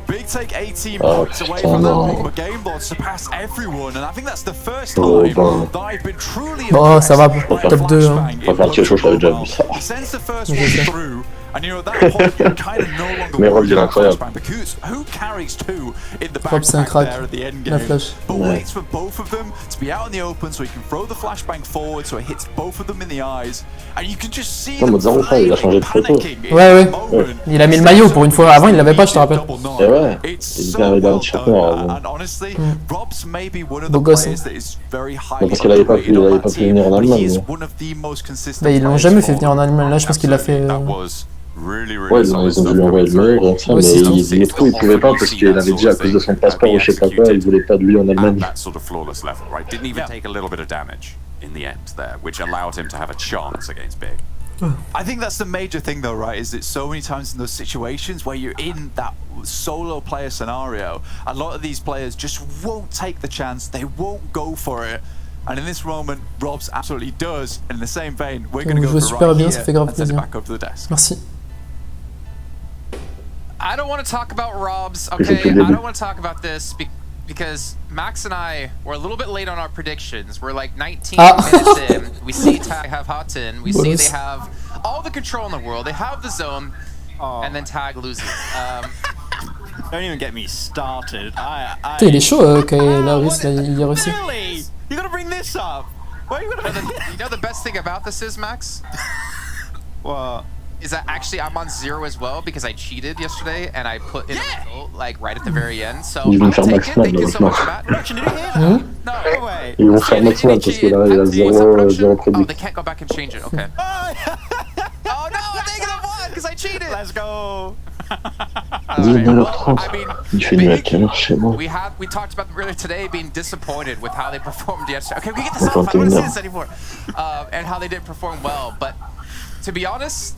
Big take 18 points away from that one, but Game Lord surpassed everyone, and I think that's the first time that I've been truly Oh, ça va, top 2. Hein. Pas partir chaud, je l'avais déjà vu ça. He sends the first one through, and you know, at that point, you're kind of no longer Mais Rob, il est incroyable. because who carries 2 in the Rob, c'est un backpack crack. there at the end La game, flash. but waits for both of them to be out in the open so he can throw the flashbang forward so it hits both of them in the eyes, and you can just see them il a changé de photo. Ouais. Il a mis le maillot pour une fois. Avant, il l'avait pas, je te rappelle. Et ouais, il avait un t-shirt noir. And honestly, Rob's maybe one of Beau the gosse, players that is very high. Parce qu'il avait pas pu venir en Allemagne. Bah, ils l'ont jamais fait venir en Allemagne. Là, je pense qu'il l'a fait. Ouais, ils ont dû lui envoyer le mail, comme ça, mais il est trop, il pouvait pas parce qu'il avait dit à cause de son passeport ou je sais pas quoi, il voulait pas de lui en Allemagne. Didn't even take a little bit of damage in the end there, which allowed him to have a chance against Big. I think that's the major thing though, right, is that so many times in those situations where you're in that solo player scenario, a lot of these players just won't take the chance, they won't go for it. And in this moment, Robs absolutely does. And in the same vein, we're going to go for right here and send it back over to the desk. Merci. I don't want to talk about Robs, okay? I don't want to talk about this because Max and I were a little bit late on our predictions. We're like 19 minutes in. We see Tag have Hot 10. We see they have all the control in the world. They have the zone, and then Tag loses. Don't even get me started. Putain, il est chaud quand il a réussi. Really? You gotta bring this up. Why are you gonna? You know the best thing about this is, Max? What? Is that actually I'm on 0 as well because I cheated yesterday and I put in a result like right at the very end. So I'll take it. Thank you so much, Matt. Production, did you hear that? No way. Ils vont faire maximum parce que là, il y a zéro produit. Oh, they can't go back and change it. Okay. Oh no, I'm -1 because I cheated. Let's go. 19h30. Il fait nuit à quelle heure chez moi? We talked about them earlier today being disappointed with how they performed yesterday. Okay, we get this off. I don't want to see this anymore. And how they didn't perform well. But to be honest,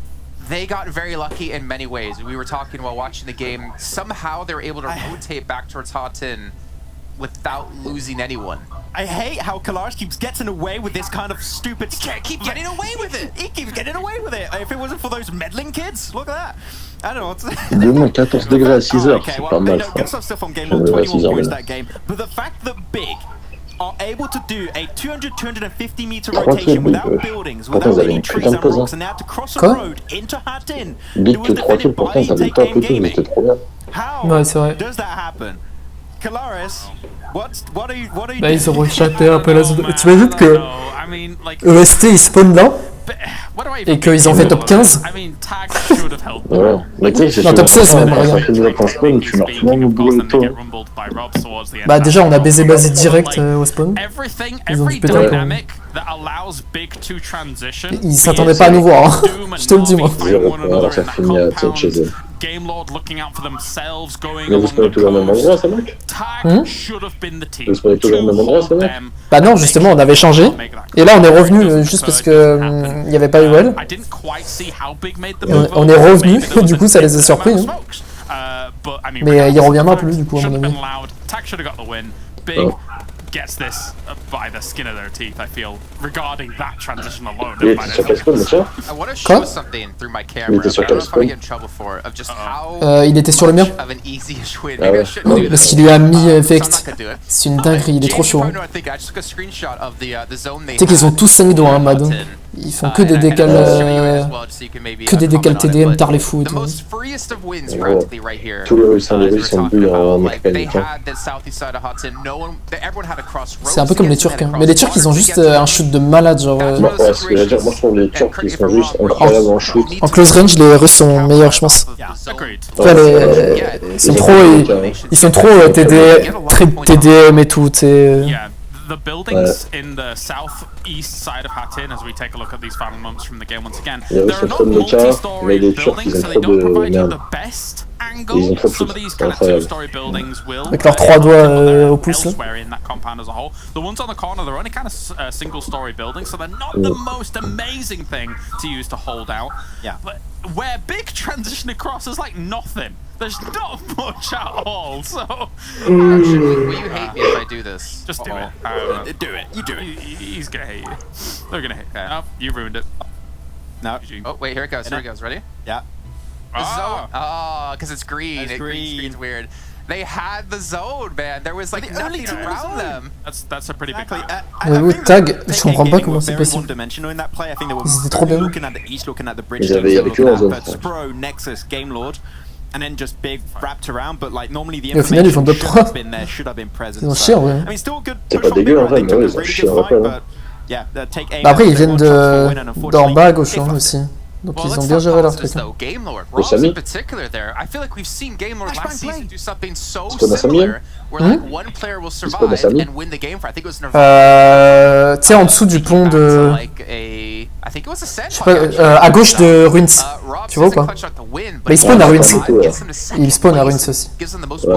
they got very lucky in many ways. We were talking while watching the game. Somehow they were able to rotate back towards Hot 10 without losing anyone. I hate how Kalash keeps getting away with this kind of stupid stuff. He can't keep getting away with it. He keeps getting away with it. If it wasn't for those meddling kids, look at that. I don't know what to say. Demain, 14 degrés à 6 heures, Okay, c'est well, pas mal. good stuff still from Game Lord, 21 points that game. But the fact that Big are able to do a 200-250 meter rotation without buildings, without any trees and rocks, and they have to cross a road into Hatin. Big que 3 kills, pourtant, ça avait pas à côté, mais c'était trop bien. How Ouais, c'est vrai. does that happen? Kalaris, what are you Bah ils ont rechaté un peu la zone. T'imagines que I mean, like, EST ils spawnent là what do I et even qu'ils ont fait top 15? I mean, Tag should have helped them. Ouais, mais tu sais, c'est Non, top 16 même, ça regarde. fait des vacances spawn, tu leur fais même boulot et tout. Bah déjà on a baisé basé direct au spawn. Everything, Ils ont every dû péter un plomb. dynamic that allows big to transition. Ils s'attendaient pas à nous voir, hein. Je te le dis moi. Alors ça finit à tête chez eux. Game Lord looking out for themselves, going Mais vous spawnez toujours au même endroit, ça mec? Tag should have been the team. Vous spawnez toujours au même endroit, ça mec? Bah non justement on avait changé. Et là on est revenu juste parce que il y avait pas UL. I didn't quite see how big made the Et move on est over. revenu Maybe there et du was coup a ça les a decent surpris. amount Hein. of smokes. But, I mean, Mais il reviendra plus du coup à shouldn't mon have avis. been loud. Tag should have got the win. Big gets this by the skin of their teeth, I feel, regarding that transition alone. Il était sur quel spawn, monsieur? I want to show Quoi? something through my Il camera, était but sur I don't quel know if I'm gonna spawn? get in trouble for it, of just how Il était sur le mien. of an easy-ish win. Ah Maybe I ouais. shouldn't do Parce this. qu'il lui a mis So I'm not effect. gonna do it. C'est une dinguerie, il est trop chaud. Hein. I think I just took a screenshot of the zone they Tu sais qu'ils ont had tous 5 doigts, hein, Mad. button. Ils font que des And I décals, can show you as well, just so you can maybe, que des décals comment on it, TDM, but tard les fous et the tout. most freest of wins Ouais. practically right here. Tous les Russes as we were sont talking buts about. en Like, they mécanique. had that southeast side of Hudson. Everyone had to cross roads C'est un peu comme les to get Turcs. to Hein. that, Mais les Turcs ils ont juste un shoot de malade. Genre, Moi, ouais, ce que je veux dire, moi je trouve les Turcs ils sont juste incroyables en shoot. en close range, les Russes sont meilleurs, je pense. Agreed. Enfin, ils sont trop TDM et tout. Yeah, the buildings in the southeast side of Hattin, as we take a look at these final moments from the game once again, Les Russes there sont are trop not de méca, mais multi-story les Turcs buildings, ils so ont they trop don't de provide you merde. the best Ils ont angle. trop de Some shoot, of these c'est kind of incroyable. two-story buildings will. Avec leurs 3 doigts au pouce. Elsewhere in that compound as a whole, the ones on the corner, they're only kind of single-story buildings, so they're not the most amazing thing to use to hold out. Yeah. But where big transition across is like nothing. There's not much at all. So Actually, will you hate me if I do this? just do it. Do it. You do it. He's gonna hate you. They're gonna hate. Oh, you ruined it. No. Oh, wait, here it goes. Here it goes. Ready? Yeah. The zone. Oh, because it's green. It's Green screen's green. weird. They had the zone, man. There was like But the only nothing two around zone. them. That's a pretty Exactly. big. Mais oui, tag, je comprends pas comment c'est possible. One-dimensional in that play. I think they were Ils étaient trop bien. looking at the east, looking at the bridge, Ils avaient looking que en at zone, but je crois. Spro, Nexus, Game Lord, and then just big wrapped around. But like normally the Et au final, ils font information top should 3. have been there, should have been present. Ils ont So, chié en vrai. I mean, still good. C'est push pas from dégueu, Big en Red. vrai, They mais took ouais, a ils ont really chié good en fight, vrai, hein. but yeah, take aim. Bah après ils they viennent were trying to win, and d'en unfortunately, bas à gauche they hein, fucked. aussi. Donc Well, ils ont let's bien talk géré leur positives, truc. though. Game Lord, Le Robs Samy. in particular there. I feel like we've seen Game Lord Flashbang last season play. do something so Spawn à Samy, similar, where like Hmm? one player will Spawn à survive Samy. and win the game for. I think it was Nirvana. Tu sais en dessous du pont de... Like a, I think it was a Je sais pas, à gauche de Ruins. Tu vois ou pas? Bah il spawn à Ruins. Il spawn à Ruins aussi. Ouais,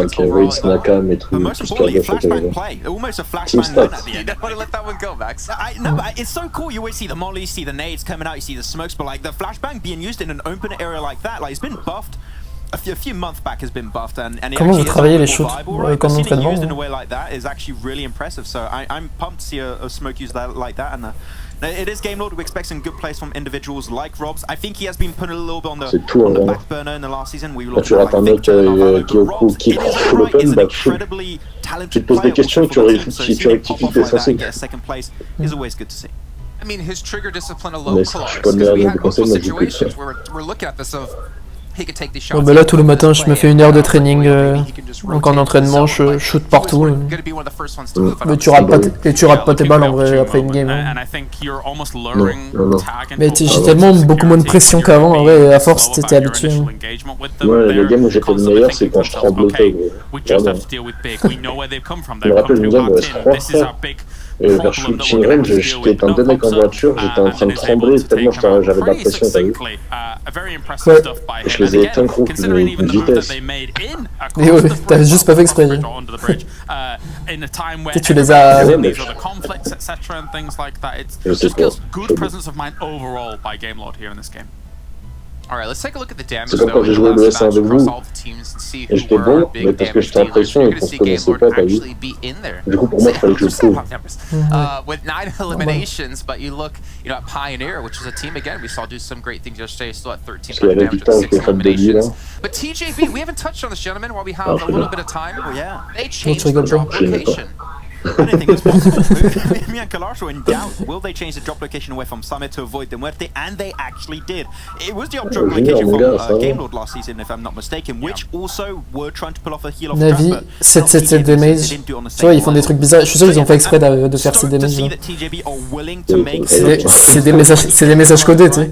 ok, Ruins, Nakam et But tout, most tout ce qu'il y a importantly, à gauche, flashbang ok. play. Almost a Team flashbang win stats. at the You end. don't want to let that one go, Max. No, but it's so cool. You always see the mollies, see the nades coming out, you see the smokes, but like the flashbang being used in an open area like that, like it's been buffed. A few months back has been buffed, and it Comment vous actually is travaillez a les little shoots viable, right? comme But seeing it entraînement, used in hein. a way like that is actually really impressive. So I'm pumped to see a smoke used like that, and it is Game Lord. We expect some good plays from individuals like Robs. I think he has been put a little bit on C'est tout, the hein. back burner in the last season. We Quand tu rates un mec qui est full open, bah tu te poses des questions, tu rectifies tes sensibles. Second place is always good to see. I mean, his trigger discipline Mais alone si collapsed je suis pas le because we meilleur had des conseils, multiple moi je dis plus. situations where we're looking at this of he could take these shots. Bon bah là tous les matins je me fais 1 heure de training. Donc en entraînement je shoot partout. Mais tu rates pas tes balles en vrai après une game. Hein. And I think you're almost luring non. Tag into Mais a j'ai tellement beaucoup moins de pression qu'avant, en vrai, et à force t'étais habitué. Ouais, les games où j'étais le meilleur, c'est quand je tremblotais, gros. Vraiment. Je me rappelle une game où il reste 3 vers shooting range, j'étais en 2 mecs en voiture, j'étais en train de trembler tellement j'avais de la pression, t'as vu? Je les ai éteints gros, de vitesse. Mais ouais, t'as juste pas fait exprès. Tu les as... Ouais, mais je sais pas. Alright, let's take a look at the damage. C'est comme quand j'ai joué le S1 avec vous, et j'étais bon, mais parce que j'étais en pression et qu'on se connaissait pas, t'as vu? Du coup, pour moi, il fallait que je le prouve. With 9 eliminations, but you look, at Pioneer, which is a team again we saw do some great things yesterday, still at 13 Parce qu'il y avait damage Victor with qui 6 est fan de lui, là. eliminations. But TJB, we haven't touched on this, gentlemen, while we have a little bit of time. They changed rigole the pas. drop location. I don't think it's possible. Me and Kalash were in doubt. Will they change the drop location away from Summit to avoid the Muerte? And they actually did. It was the drop location from Game Lord last season, if I'm not mistaken, which also were trying to pull off a heal off Navi, trap. 7 damage. Tu vois, ils font des trucs bizarres. Je suis sûr qu'ils ont fait exprès de faire ces damages. C'est des messages codés, tu sais.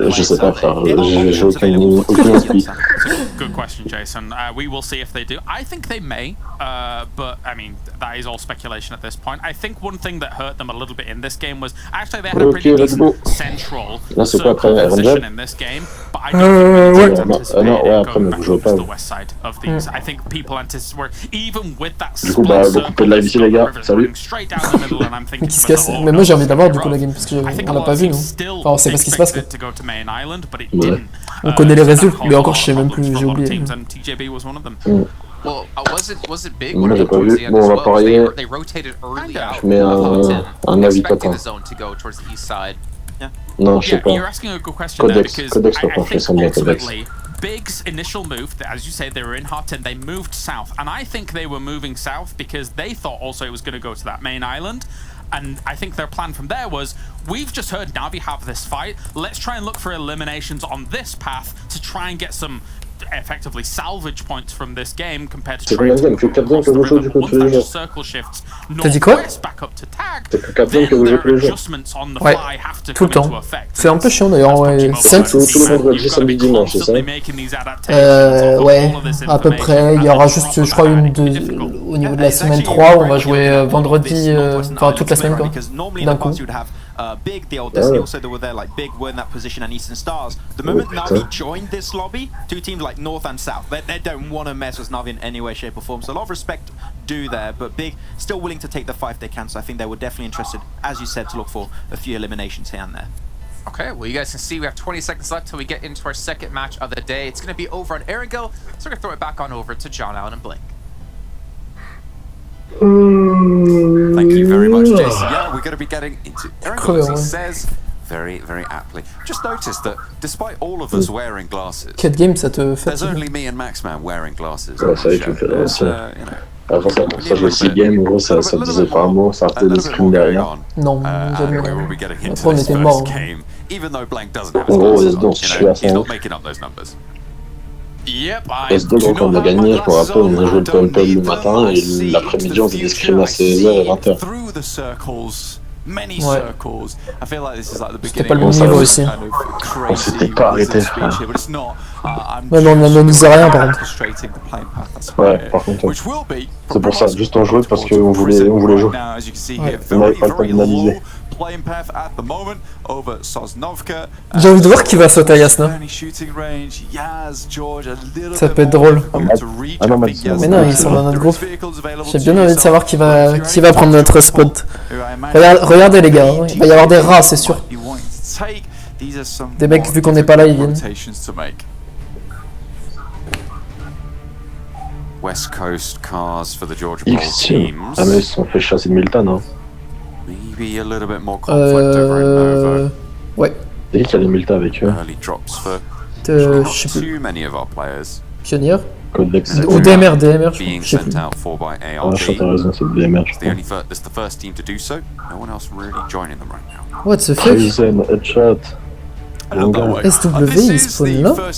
Je sais pas, frère. J'ai aucune idée. Good question, Jason. We will see if they do. I think they may, but I mean, that is all speculation at this point. I think one thing that hurt them a little bit in this game was actually they had a pretty decent central position in this game, but I don't think anticipated going back towards the west side of these. I think people were even with that split circle running straight down the middle, and I'm thinking Qui se casse. Mais moi j'ai envie d'avoir du coup la game parce qu'on l'a pas vu, nous. Enfin, on sait pas ce qui se passe quoi. On connaît les résultats, mais encore je sais même plus, j'ai oublié. Well, was it big? Moi j'ai pas vu. Bon, on va parier. They rotated early out. Je mets un avis total. Non, je sais pas. Codex doit pas faire semblant Codex. Big's initial move, as you say, they were in hot 10, they moved south, and I think they were moving south because they thought also it was going to go to that main island. And I think their plan from there was, we've just heard Navi have this fight, let's try and look for eliminations on this path to try and get some effectively salvage points from this game compared to trying to cross the river. Once that circle shifts northwest back up to tag, then their adjustments on the fly have to come into effect. C'est un peu chiant d'ailleurs, ouais. Ouais, à peu près. Il y aura juste, je crois, au niveau de la semaine 3, on va jouer vendredi, enfin toute la semaine quoi, d'un coup. Big, the old Destiny also, they were there, like Big were in that position and Eastern Stars. The moment Navi joined this lobby, two teams like North and South, they don't want to mess with Navi in any way, shape or form. So a lot of respect due there, but Big still willing to take the fight if they can. So I think they were definitely interested, as you said, to look for a few eliminations here and there. Okay, well you guys can see we have 20 seconds left till we get into our second match of the day. It's going to be over on Erangel, so we're going to throw it back on over to John Allen and Blink. Thank you very much, Jason. Yeah, we're going to be getting into Erangel, as he says very, very aptly. Just noticed that despite all of us wearing glasses, there's only me and Maxman wearing glasses. Avant ça jouait 6 games, en gros ça disait pas un mot, ça arrêtait de screen derrière. Non, jamais. Après on était morts. En gros, S2 je suis à 5. S2 donc on a gagné, je me rappelle, on a joué le PMPL le matin et l'après-midi on faisait des scrims à 16h et 20h. Ouais. C'était pas le bon niveau aussi. On s'était pas arrêté, frère. Ouais, mais on n'analysait rien par contre. Ouais, par contre, c'est pour ça, juste on jouait parce qu'on voulait jouer. Ouais. On n'avait pas le temps d'analyser. J'ai envie de voir qui va sauter à Yasna. Ça peut être drôle. Ah non, mais non, ils sont dans notre groupe. J'ai bien envie de savoir qui va prendre notre spot. Regardez les gars, il va y avoir des rats, c'est sûr. Des mecs, vu qu'on n'est pas là, ils viennent. West Coast cars for the Georgia Bowl teams. Ah mais ils se sont fait chasser de Milton, hein. Maybe a little bit more conflict over in Nova. Ouais. C'est qui a les Milton avec eux? Early drops for je sais plus. too many of our players. Pionnier. Codex. Ou DMR, Being je sais sent plus. out for by Ah, t'as raison, c'est le DMR, je crois. It's the first team to do so. No one else really joining them right now. What the fuck? Crazen, headshot. SW, ils spawnent là? What?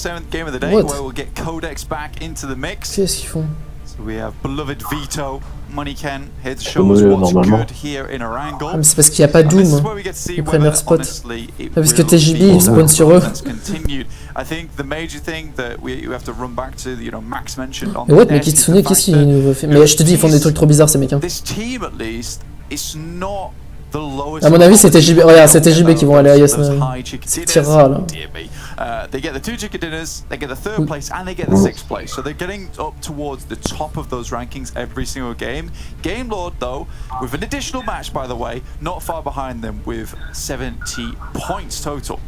Qu'est-ce qu'ils font? We have beloved Vito, Moneyken, here to show us what's good here in Erangel. Ah, mais c'est parce qu'il n'y a pas Doom. Ils prennent leur spot. Parce que TJB, ils spawnent sur eux. I think the major thing that we have to run back to, you know, Max mentioned on mais ouais, mais Kitsune, qu'est-ce qu'il nous fait? Mais je te dis, ils font des trucs trop bizarres ces mecs. Hein. This team at least is not the lowest. À mon avis, c'était JB. Regarde, c'est TJB qui vont aller à Yasna. C'est tirera là. They get the 2 chicken dinners, they get the 3rd place, and they get the 6th place. So they're getting up towards the top of those rankings every single game. Game Lord, though, with an additional match, by the way, not far behind them with 70 points total.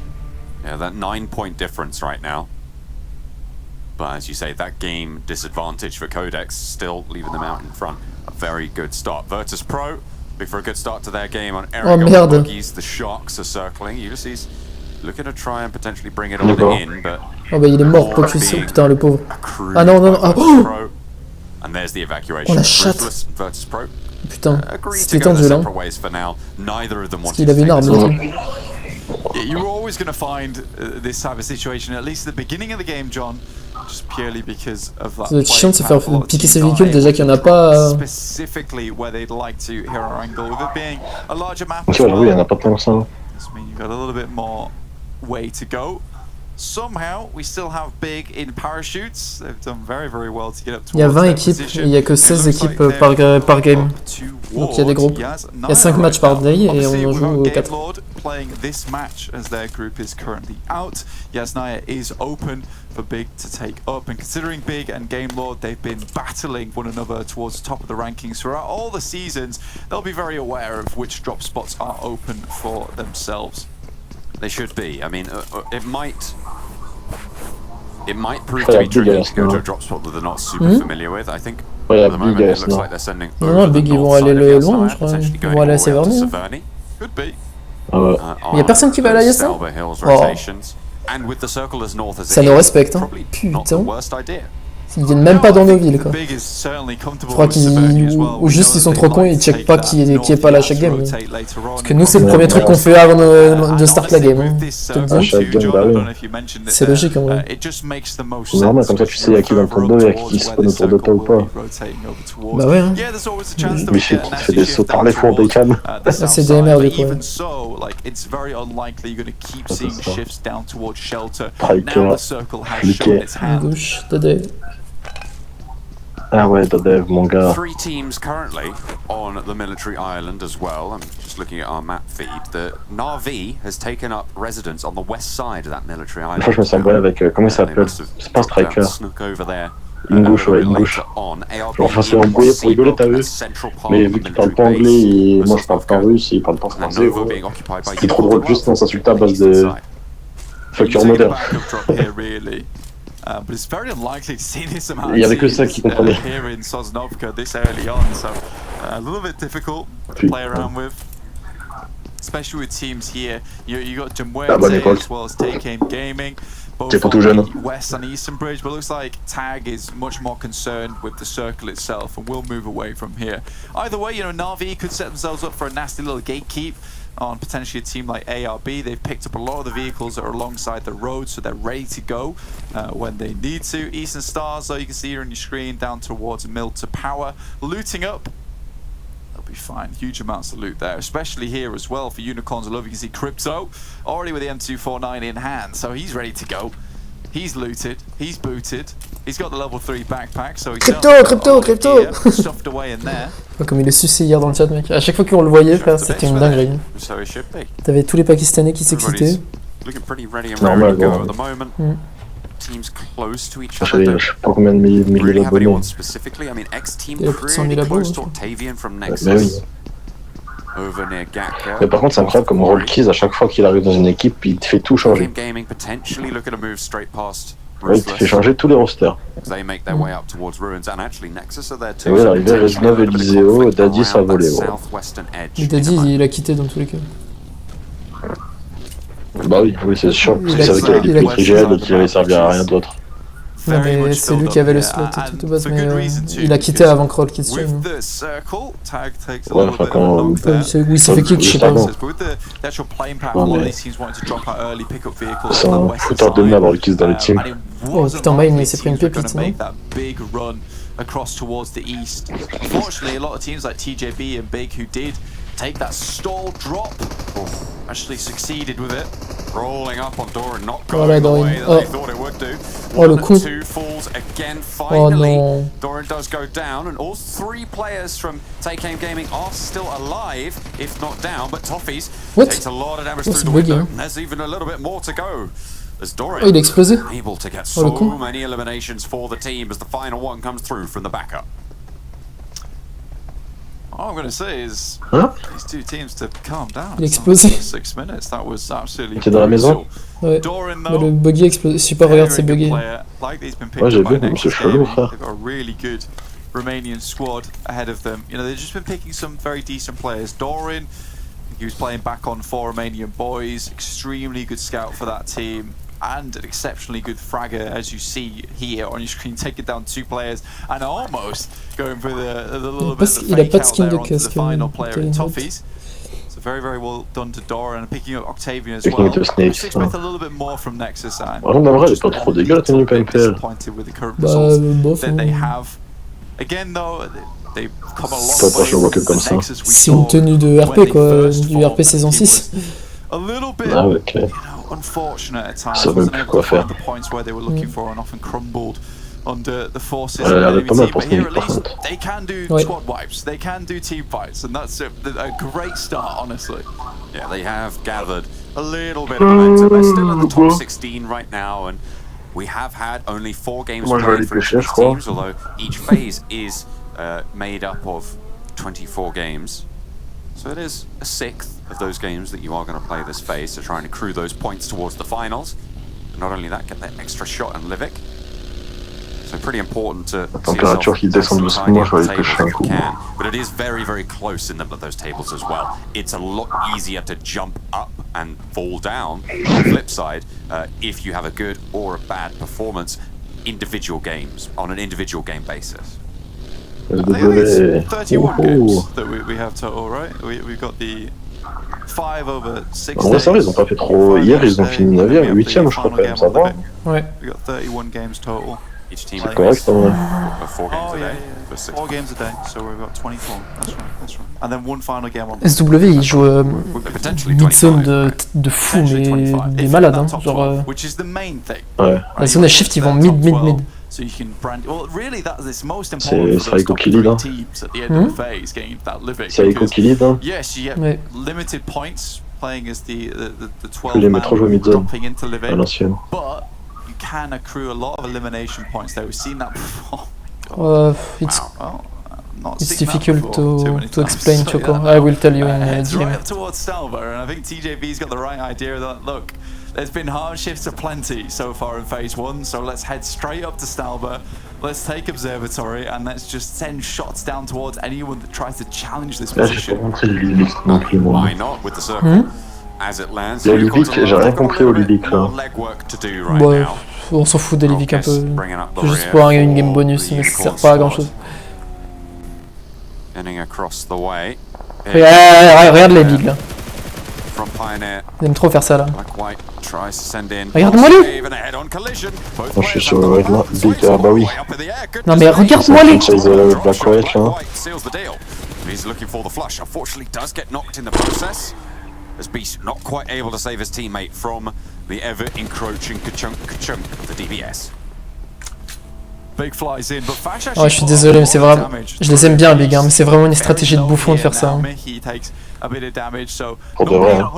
Yeah, that 9-point difference right now. But as you say, that game disadvantage for Codex still leaving them out in front. A very good start. Virtus Pro, look for a good start to their game on Erangel. Oh merde. The Shocks are circling. Ulysses Looking to try and potentially bring it all in, but Oh bah il est mort, Pocus, oh, putain le pauvre. Ah non, non, non, ah, oh, and there's the evacuation. Oh la chatte. Putain, c'était tendu là. Parce qu'il avait une arme là. You're always going to find this type of situation, at least at the beginning of the game, John, just purely because of that. C'est chiant de se faire piquer ses véhicules déjà qu'il n'y en a pas. Specifically where they'd like to hit our angle, with it being a larger map. Ok, oui, il y en a pas tant que ça. This means you've got a little bit more way to go. Somehow, we still have Big in parachutes. They've done very, very well to get up towards. Il y a 20 équipes et il n'y a que 16 équipes par game. Donc il y a des groupes. Il y a 5 matchs par day et on en joue 4. Playing this match as their group is currently out. Yasnaya is open for Big to take up, and considering Big and Game Lord, they've been battling one another towards the top of the rankings throughout all the seasons, they'll be very aware of which drop spots are open for themselves. They should be. I mean, it might prove to be tricky to go to a drop spot that they're not super familiar with. I think at the moment it looks like they're sending. Non, Big ils vont aller loin, je crois. Ils vont aller à Severny. Could be. Il y a personne qui va aller à Yasna. Oh. Ça nous respecte, hein. Putain. Ils viennent même pas dans nos villes, quoi. Je crois qu'ils... Ou juste ils sont trop cons et ils checkent pas qui est pas là à chaque game. Parce que nous c'est le premier truc qu'on fait avant de start la game. Hein. C'est logique en vrai. C'est normal, comme ça tu sais à qui va le prendre et à qui se prend autour de toi ou pas. Bah ouais. Hein. Mais shit, tu fais des sauts par les fonds des cams. Ça c'est DMR du coup. Gauche, Dodé. Ah ouais, Dodé, mon gars. 3 teams currently on the military island as well. I'm just looking at our map feed. The Na'vi has taken up residence on the west side of that military island. Franchement, je me sens bien avec, comment il s'appelle? C'est pas un striker. Une gauche, ouais, une gauche. Genre, enfin, c'est embrouillé pour rigoler, t'as vu? Mais vu qu'il parle pas anglais et moi je parle pas russe et il parle pas français, c'est trop drôle juste dans s'insulter à base de fucker moderne. But it's very unlikely to see this amount Il y avait que ça qui comprenait. here in Sosnovka this early on, so a little bit difficult to play around with, especially with teams here. You got Jumwete as well as TakeAim Gaming, both on the west and eastern bridge, but it looks like Tag is much more concerned with the circle itself and will move away from here. Either way, you know, Na'Vi could set themselves up for a nasty little gatekeep on potentially a team like ARB. They've picked up a lot of the vehicles that are alongside the road, so they're ready to go when they need to. Eastern Stars, though, you can see here on your screen, down towards Mill to Power. Looting up, they'll be fine. Huge amounts of loot there, especially here as well for Unicorns. I love you can see Crypto already with the M249 in hand, so he's ready to go. He's looted, he's booted, he's got the level 3 backpack, so he's stuffed away in there. Comme il est sucé hier dans le chat, mec. À chaque fois qu'on le voyait, frère, c'était une dinguerie. T'avais tous les Pakistanais qui s'excitaient. Normal, bon. Teams close to each Je sais pas combien de milliers d'abonnés. Il a plus de 100 000 abonnés. Mais oui. Mais par contre, c'est incroyable comme Rollkeys, à chaque fois qu'il arrive dans une équipe, il te fait tout changer. Ouais, il te fait changer tous les rosters. Et oui, l'arrivée Reznov, Eliseo, Daddy, ça a volé. Et Daddy, il a quitté dans tous les cas. Bah oui, c'est sûr, parce qu'il savait qu'il avait pris Trigel et qu'il avait servi à rien d'autre. Non mais c'est lui qui avait le slot et tout de base, mais il a quitté avant que Roll quitte stream. Ouais, enfin quand... Oui, il s'est fait kick, je sais pas. C'est un fouteur de merde Rollkeys dans les teams. Oh putain, Mine, il s'est pris une pépite. Across towards the east. Unfortunately, a lot of teams like TJB and Big who did take that stall drop actually succeeded with it. Rolling up on Doran, not going the way that they thought it would do. Oh, le coup. 2 falls again, finally. Oh, non. Doran does go down, and all 3 players from TakeAim Gaming are still alive, if not down, but Toffees takes a lot of damage through the window. And there's even a little bit more to go. As Doran il a explosé. Able to get so many eliminations for the team as the final one comes through from the backup. All I'm going to say is these two teams to calm down. Il a explosé. 6 minutes, that was absolutely T'es dans la maison? Ouais. Mais le buggy explosé. Super, regarde, c'est bugué. Ouais, j'ai vu, mais c'est chelou, frère. They've got a really good Romanian squad ahead of them. You know, they've just been picking some very decent players. Doran He was playing back on 4 Romanian boys, extremely good scout for that team, and an exceptionally good fragger, as you see here on your screen, taking down 2 players and almost going for the little bit of the fake out there onto the final player in Toffees. So very, very well done to Dora, and picking up Octavian as well. I expect a little bit more from Nexus. En vrai, elle est pas trop dégueu la tenue PMPL. Disappointed with the current results that they have. Again, though, they've come a long way from the Nexus we C'est une saw tenue de when RP they quoi, first du RP formed. saison It 6. was a little bit, Ah, ok. you know, unfortunate at times. Ça veut Wasn't plus able quoi to find faire. the points where they were looking for, and often crumbled under the forces Ouais, of elle the avait enemy pas mal team. pour But ce here mec at par least contre. they can do Ouais. squad wipes, they can do team fights, and that's a great start, honestly. Yeah, they have gathered a little bit of momentum. They're still in the top 16 right now, and we have had only 4 games Moi, je vais aller played for each pêcher, of je these crois. teams, although each phase is made up of 24 games. So it is a 6th of those games that you are going to play this phase, so trying to accrue those points towards the finals. And not only that, get that extra shot in Livik. So pretty important to see Température qui descend doucement, je vais aller pêcher un coup. but it is very, very close in those tables as well. It's a lot easier to jump up and fall down on the flip side if you have a good or a bad performance individual games, on an individual game basis. I think it's 31 games that we have total, right? We've got the 5 over 6 En vrai, ça va, ils ont pas fait trop. Hier, ils ont fini 9ème, 8ème, je crois quand même, ça va. Ouais. We got 31 games total. Each team C'est correct, en vrai. 4 games Oh a yeah, day. yeah, for 6 4 games a day, so we've got 24. That's right. And then one final game on. SW il joue Potentially mid-zone 25. de fou, Potentially mais 25. des If malades, you're in hein. that top Genre, 12, which is the main thing. Ouais. la zone à shift, ils vont mid. So you can brand. Well, really, that's most C'est important for those Aiko top qui lead, 3 hein. teams at the end of the phase, getting that Livik. C'est Aiko qui lead, hein. Yes, you get Ouais. limited points playing as the Je les mets 12 trop jouer man mid-zone, dumping into à Livik, l'ancienne. but you can accrue a lot of elimination points there. We've seen that before. It's Well, not It's seen that difficult before too many to times. explain, So, Choco. yeah, I will tell you in heads DM. right up towards Stalva, and I think TJB's got the right idea that, look, there's been hardships aplenty so far in phase 1, so let's head straight up to Stalva, let's take Observatory, and let's just send shots down towards anyone that tries to challenge this Là, j'ai pas position. compris le Lilic non plus, moi. Why not with the circle as it lands? Le Lilic, j'ai rien compris au Lilic, là. Legwork to do right Ouais, now. on s'en fout des Livik un peu. Bringing up the C'est juste rear pour une game for bonus, the mais ça sert Unicorn pas à squad. grand chose. Heading across the way. Regarde les bigs là. From Pioneer. Ils aiment trop faire ça là. Black White tries to send in. Regarde-moi lui. Save and a head-on collision. Both Moi, je suis players sur have le the red là. ball. Big, ah bah oui. Way up in the air. Good Non mais regarde-moi lui. Franchise Black White là. White seals the deal. He's looking for the flush. Unfortunately, does get knocked in the process. As Beast not quite able to save his teammate from the ever-encroaching ka-chunk of the DBS. Big flies in, but Fash Ouais, je suis désolé, mais c'est vraiment. Je les aime bien, Big, hein, mais c'est vraiment une stratégie de bouffon de faire ça. Hein. Pour de vrai. Hein.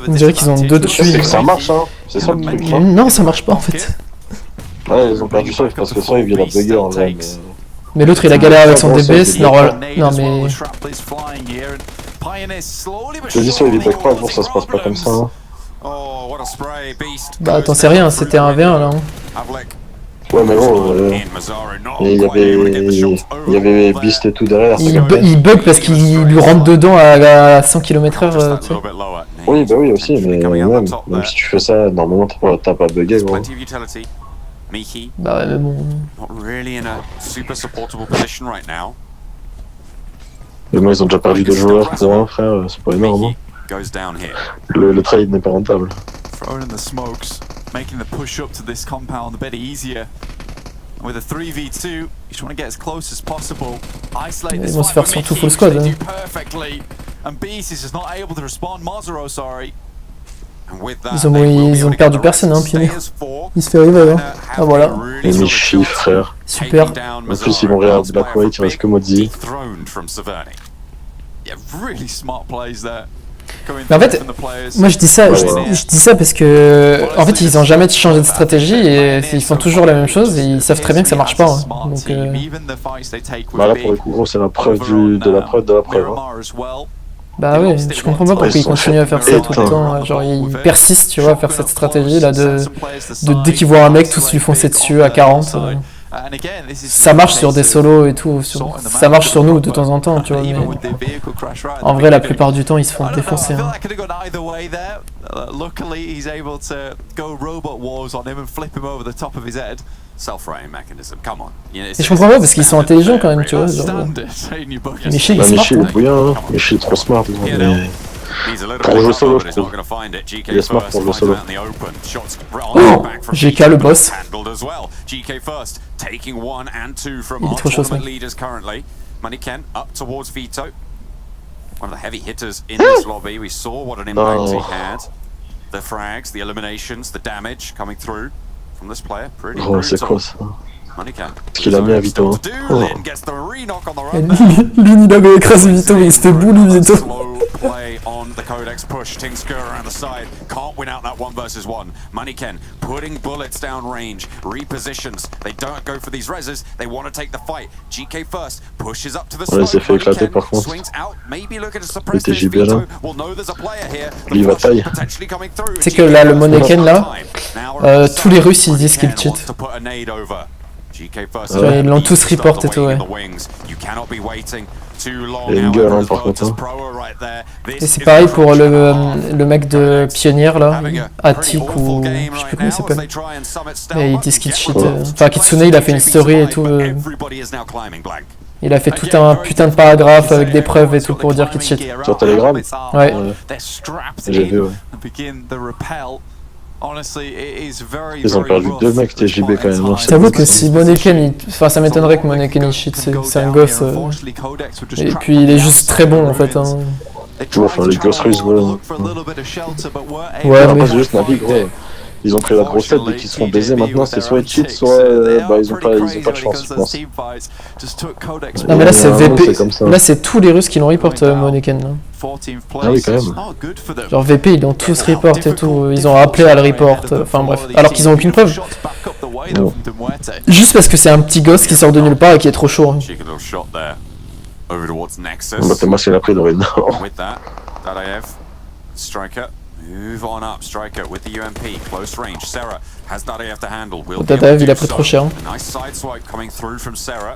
On dirait qu'ils ont deux dessus. C'est que ça marche, hein. C'est ça le truc. Hein. Non, ça marche pas en fait. Ouais, ils ont perdu ça parce que ça, il vient la bugger en vrai. Mais l'autre, il a galéré avec son DB, c'est normal. Non, mais. Je dis ça, il bug pas, pour ça se passe pas comme ça. Hein. Oh, what a spray, Beast. Bah, t'en sais rien, c'était un V1 là. Hein. Ouais, mais bon, il y avait Beast et tout derrière. Il bug parce qu'il lui rentre dedans à 100 km/h. Tu sais. Oui, bah oui, aussi, mais même si tu fais ça, normalement t'as pas bugué, gros. Bah ouais, mais bon. Mais moi, ils ont déjà perdu 2 joueurs pour 1, frère, c'est pas énorme. Hein. Le trade n'est pas rentable. Making the push up to this compound a bit easier. With a 3v2, you just want to get as close as possible. Isolate this Ils vont se faire surtout full squad. Hein. And Beast is just not able to respond. Mazaro, sorry. Ils ont perdu personne, hein, Pionnier. Il se fait arriver, hein. Ah voilà. Et Michi, frère. Super. En plus, ils vont regarder Black White, il reste que Modzi. Yeah, really smart plays there. Mais en fait, moi je dis ça parce que en fait ils ont jamais changé de stratégie et ils font toujours la même chose et ils savent très bien que ça marche pas. Hein. Donc bah là pour le coup gros c'est la preuve de la preuve. Hein. Bah ouais, je comprends pas pourquoi ils continuent à faire ça tout le temps. Genre ils persistent tu vois à faire cette stratégie là de dès qu'ils voient un mec tous lui foncer dessus à 40. Ça marche sur des solos et tout, ça marche sur nous de temps en temps, tu vois, mais en vrai la plupart du temps ils se font défoncer. Hein. Et je comprends pas parce qu'ils sont intelligents quand même, tu vois. Michel est bouillant, hein. Michel est trop smart. Pour jouer solo, je trouve. Il est smart pour jouer solo. Oh, GK le boss. Il est trop chaud, ça. One of the heavy hitters in this lobby. We saw what an impact he had. The frags, the eliminations, the damage coming through from this player. Pretty brutal. C'est quoi ça? Ce qu'il a mis à Vito. Lune il avait écrasé Vito, mais il se fait boule Vito. Play on the Codex push. Ting skirt around the side. Can't win out that 1 versus 1. Moneyken putting bullets down range. Repositions. They don't go for these reses. They want to take the fight. GK first. Pushes up to the smoke. Il s'est fait éclater par contre. Swings out. Maybe looking to suppress this Vito. We'll know there's a player here. Il va taille. C'est que là, le Moneyken là, tous les Russes ils disent qu'ils cheat. Ils l'ont tous report et tout, ouais. Il y a une gueule hein, par contre. Hein. Et c'est pareil pour le mec de Pionnière là, Attic ou je sais plus comment il s'appelle. Et ils disent qu'il cheat. Enfin Kitsune il a fait une story et tout. Il a fait tout un putain de paragraphe avec des preuves et tout pour dire qu'il cheat. Sur Telegram? Ouais. J'ai vu, ouais. Ils ont perdu 2 mecs TJB quand même. J'avoue que si Moneyken, enfin ça m'étonnerait que Moneyken il cheat, c'est un gosse. Et puis il est juste très bon en fait. Hein. Enfin les gosses russes, ouais. Ouais, mais c'est juste Navi, gros. Ils ont pris la grosse tête dès qu'ils se font baiser maintenant, c'est soit ils cheat, soit bah, ils ont pas de chance, je pense. Non mais là c'est VP, là c'est tous les Russes qui l'ont report Moneyken. Ah oui quand même. Genre VP ils l'ont tous report et tout, ils ont appelé à le report, enfin bref, alors qu'ils ont aucune preuve. Non. Juste parce que c'est un petit gosse qui sort de nulle part et qui est trop chaud. Hein. Bah t'es masqué après Dorine. Move on up, Striker with the UMP, close range. Sarah has Dadaev to handle. Dadaev, il a pris trop cher. Nice side swipe coming through from Sarah.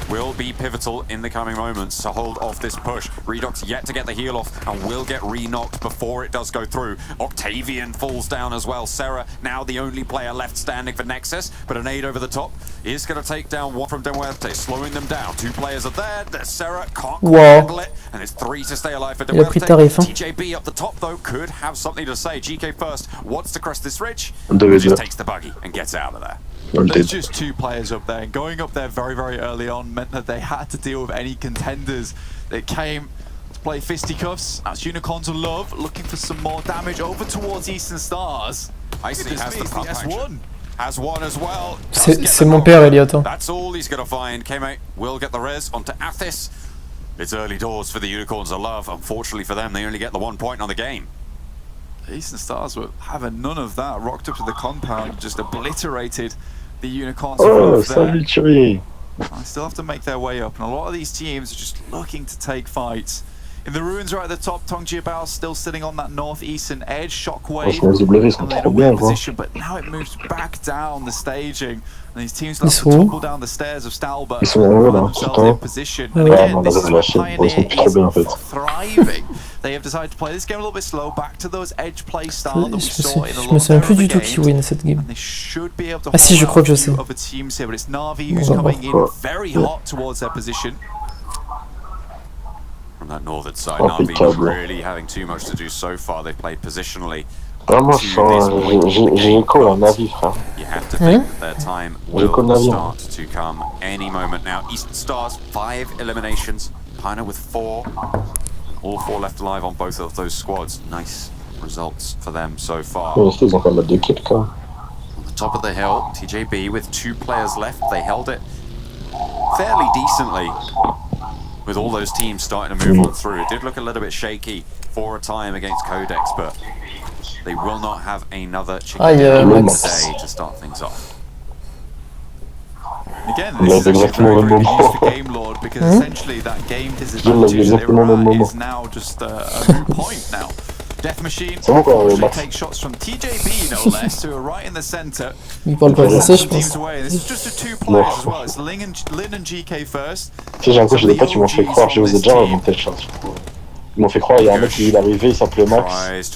Will be pivotal in the coming moments to hold off this push. Redox yet to get the heal off and will get re-knocked before it does go through. Octavian falls down as well. Sarah now the only player left standing for Nexus, but a nade over the top is going to take down one from Demuerte, slowing them down. 2 players are there. Sarah can't handle it, and it's 3 to stay alive for Demuerte. TJB up the top though could have something to say. GK first wants to crest this ridge, just takes the buggy and gets out of there. There's just 2 players up there, and going up there very, very early on meant that they had to deal with any contenders that came to play fisticuffs. That's Unicorns of Love looking for some more damage over towards Eastern Stars. Icy has the pump action. Has one as well. C'est mon père, Elliot. Hein. That's all he's going to find. K-Mate will get the res onto Athis. It's early doors for the Unicorns of Love. Unfortunately for them, they only get the 1 point on the game. Eastern Stars were having none of that. Rocked up to the compound, just obliterated the Unicorns. Oh, salut Thierry. I still have to make their way up, and a lot of these teams are just looking to take fights. In the ruins right at the top, Tongjiabao still sitting on that northeastern edge. Shockwave in a position, but now it moves back down the staging. And these teams have to tumble down the stairs of Stalbert to find themselves in position. And again, this is where Pioneer is thriving. They have decided to play this game a little bit slow, back to those edge play style that we saw in a lot of plus du tout qui win cette game. They should be able to ah si, je crois que je sais. other teams here, but it's Na'Vi who's coming in very hot towards their position. From that northern side, Na'Vi not really having too much to do so far. They've played positionally. Vraiment, j'ai écho la Navi, frère. You have to think that their time will start to come any moment now. Eastern Stars, 5 eliminations. Pioneer with 4. All 4 left alive on both of those squads. Nice results for them so far. Ils ont quand même 2 kills, quoi. On the top of the hill, TJB with 2 players left. They held it fairly decently with all those teams starting to move on through. It did look a little bit shaky for a time against Codex, but they will not have another chicken today to start things off. Again, this is actually very good news for Game Lord, because essentially that game disadvantage they were at is now just a moot point now. Death Machine take shots from TJB no less, who are right in the center. Il parle pas français, je pense. This is just the two players as well. It's Lin and GK first. Tu sais, j'ai l'impression que j'ai des potes qui m'ont fait croire, je vous ai déjà raconté le chat. Ils m'ont fait croire, il y a un mec qui est arrivé, il s'appelait Max.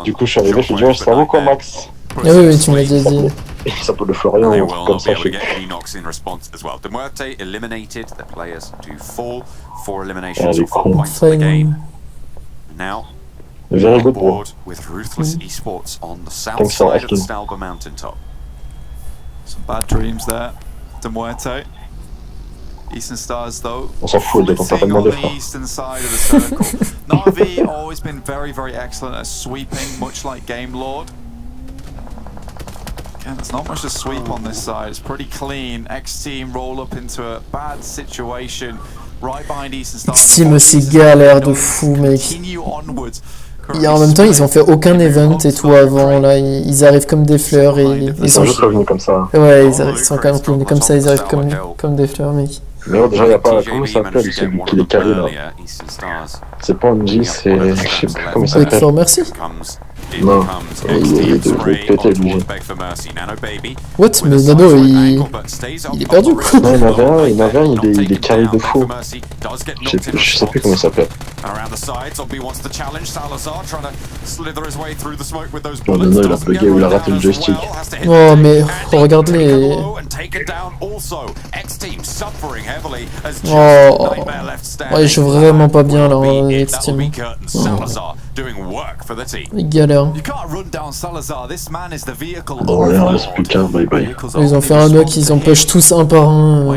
Du coup, je suis arrivé, je lui ai dit, ouais, ça va quoi, Max? Ah oui, tu m'as déjà dit. Il s'appelle le Florian, un truc comme ça, je sais pas. Very good, bro. Thanks for asking. Some bad dreams there, Demuerte. Eastern Stars though. On s'en fout, il doit certainement on de the faire. eastern side of the circle. Na'Vi always been very, very excellent at sweeping, much like Game Lord. Again, there's not much to sweep on this side. It's pretty clean. X-Team roll up into a bad situation right behind Eastern Stars. X-Team aussi galère de fou, mec. Continue onwards. Et en même temps, ils ont fait aucun event et tout avant, là, ils arrivent comme des fleurs et ils sont juste revenus comme ça. Ouais, ils sont quand même revenus comme ça, ils arrivent comme des fleurs, mec. Mais déjà, il n'y a pas, comment il s'appelle, celui qui les carré là. C'est pas MJ, c'est, je sais pas comment il s'appelle. Merci. Non, il est pété lui. What? Mais Nano, il est perdu. Non, il y en avait un, il est carré de fou. Je sais plus comment il s'appelle. Oh, Nano, il a bugué ou il a raté le joystick. Oh, mais regarde les... Oh, ouais, je suis vraiment pas bien là, X-Team. Il galère. Oh, il en reste plus qu'un, bye bye. Ils ont fait un knock, ils en push tous un par un. Wow.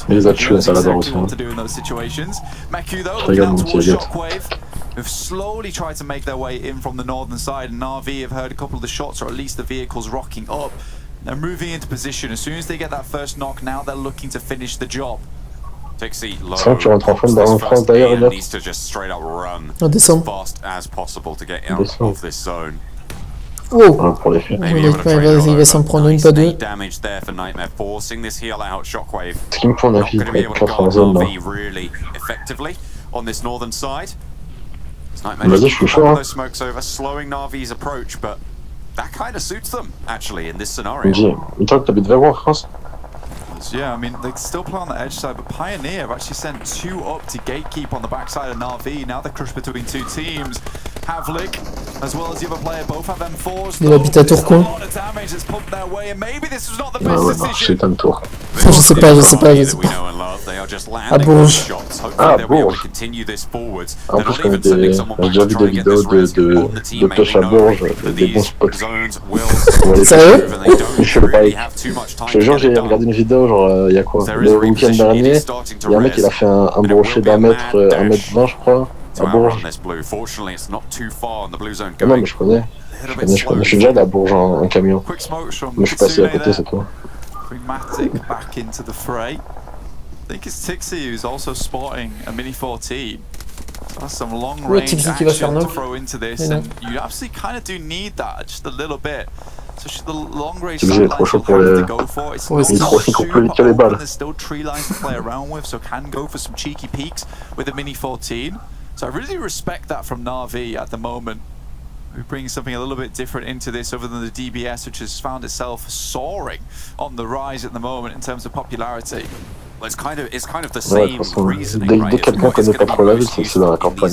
Il les a tués, Salazar aussi. Regarde mon petit Elliot. Who've slowly tried to make their way in from the northern side, and Na'Vi have heard a couple of the shots, or at least the vehicles rocking up. They're moving into position. As soon as they get that first knock, now they're looking to finish the job. C'est vrai que tu rentres en France d'ailleurs, Elliot. On descend. Oh, pour les filles. Il va s'en prendre une, pas deux. Ce qui me prend un avis pour être en zone là. Vas-y, je suis chaud, hein. Il me dit, toi que t'habites vers où en France? Yeah, I mean, they still play on the edge side, but Pioneer have actually sent two up to gatekeep on the backside of Na'Vi. Now they're crushed between two teams. Havlik, as well as the other player, both have M4s. Il habite à Tourcoing. Ah ouais, non, c'est un tour. Je sais pas. À Bourges. Ah, Bourges. En plus, j'ai déjà vu des vidéos de pêche à Bourges, des bons spots. Sérieux? Je sais pas. Je te jure, j'ai regardé une vidéo, genre, il y a quoi? Le week-end dernier, il y a un mec qui a fait un brochet d'1 mètre, 1m20, je crois, à Bourges. Ah non, mais je connais. Je suis déjà allé à Bourges en camion. Mais je suis passé à côté, c'est tout. Back into the fray. I think it's Tixie who's also spotting a Mini 14. That's some long range action to throw into this, and you absolutely kind of do need that just a little bit. Especially the long range sidelines you have to go for. It's not super open, there's still tree lines to play around with, so can go for some cheeky peeks with the Mini 14. So I really respect that from Na'Vi at the moment. We're bringing something a little bit different into this other than the DBS, which has found itself soaring on the rise at the moment in terms of popularity. Well, it's kind of the same reasoning, right? Dès que quelqu'un connaît pas trop la ville, c'est que c'est dans la campagne.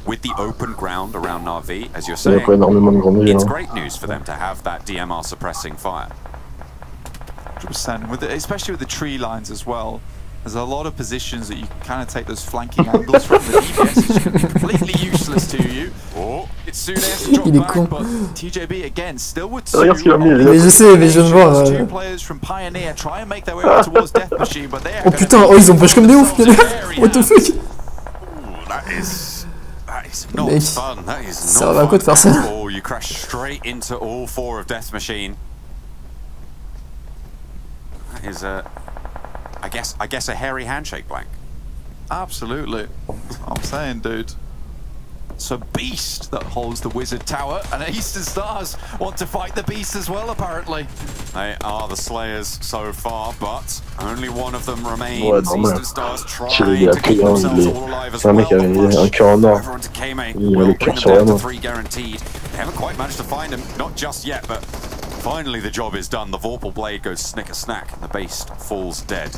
With the open ground around Na'Vi, as you're saying, it's great news for them to have that DMR suppressing fire. 100%, especially with the tree lines as well. There's a lot of positions that you can kind of take those flanking angles from the DBS, which can be completely useless to you. It's soon to drop back, but TJB again still with two. Mais je sais, mais je viens de voir. Two players from Pioneer try and make their way up towards Death Machine, but they are. Oh putain, oh ils ont push comme des ouf. What the fuck? That is not fun. That is not ça va à quoi de faire ça? Oh, you crash straight into all four of Death Machine. That is I guess a hairy handshake, Blank. Absolutely. I'm saying, dude. It's a beast that holds the Wizard Tower, and Eastern Stars want to fight the beast as well, apparently. They are the Slayers so far, but only one of them remains. Eastern Stars trying to keep themselves all alive as well. Everyone to Kame will bring them down to 3 guaranteed. They haven't quite managed to find him, not just yet, but finally the job is done. The Vorpal Blade goes snicker-snack, and the beast falls dead.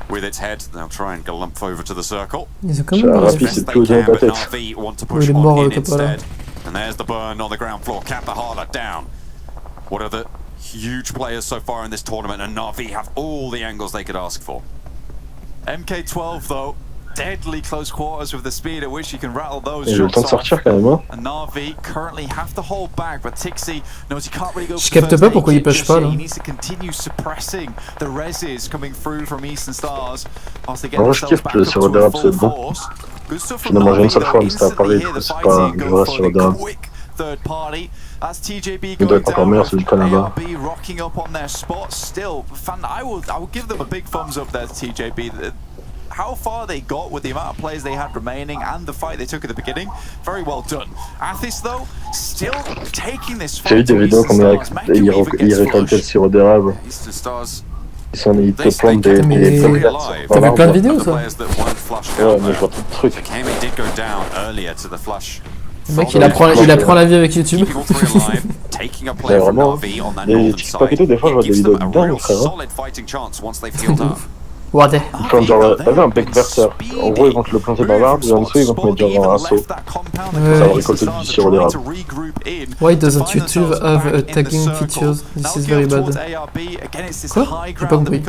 With its head, they'll try and galump over to the circle. Ils ont quand même rapide, c'est plus dans ta tête. Navi want to push Il est on mort, in le top, là. instead. And there's the burn on the ground floor. Kapahala down. What are the huge players so far in this tournament? And Navi have all the angles they could ask for. MK12 though, deadly close quarters with the speed at which he can rattle those Il a eu le temps de shots sortir off. quand même, hein. And Navi currently have to hold back, but Tixi knows he can't really go Je for the capte first pas aid pourquoi il kit push just pas, yet. là. He needs to continue suppressing the reses coming through from Eastern Stars whilst they get En vrai, je themselves kiffe back le up to sirop a d'érable, full c'est bon. force. Good stuff Je from l'ai mangé une Navi, seule though. fois, mais c'était à Instantly Paris, here, the c'est fight pas team du go vrai for sirop the d'érable. quick third party. That's TJB Il doit going être encore down meilleur with celui du Canada. ARB rocking up on their spot still. I will give them a big thumbs up there to TJB. How far they got with the amount of players they had remaining and the fight they took at the beginning, very well done. Athis though, still taking this J'ai vu fight des to vidéos Eastern comme Stars. ils récoltaient le sirop d'érable. Eastern Stars. Ils te plantent des Mais plaquettes. t'as vu plein de vidéos, The toi? players that weren't flushed Ouais, out mais je there. vois trop de trucs. Kame did go down earlier to the flush. Le mec, il apprend la vie avec YouTube. Keeping all three alive, taking a player from vraiment, Navi on that les northern TikTok et side. tout, des fois, je vois It des gives vidéos them de a dingue, real frère. solid fighting chance once they've healed up. What the? Comme genre, t'as vu un bec verteur. En gros, ils vont te le planter dans l'arbre, et en dessous, ils vont te mettre genre un seau. Ça va récolter du sirop d'érable. Why doesn't YouTube have a tagging features? This is very bad. Quoi? J'ai pas compris.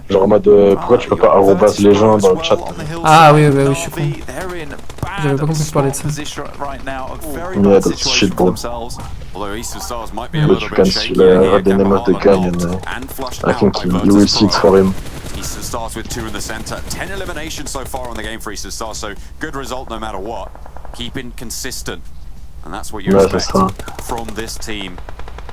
Genre en mode, pourquoi tu peux pas arrobas les gens dans le chat? Ah oui, oui, oui, je suis con. J'avais pas compris que tu parlais de ça. Yeah, that's shit, bro. Although Eastern Stars might be a But little you bit can shaky see the here. name of the guy, and flushed I out think by you will see it for him. Eastern Stars with 2 in the center. 10 eliminations so far on the game for Eastern Stars, so good result no matter what. Keeping consistent. And that's what you Ouais, expect c'est ça. from this team.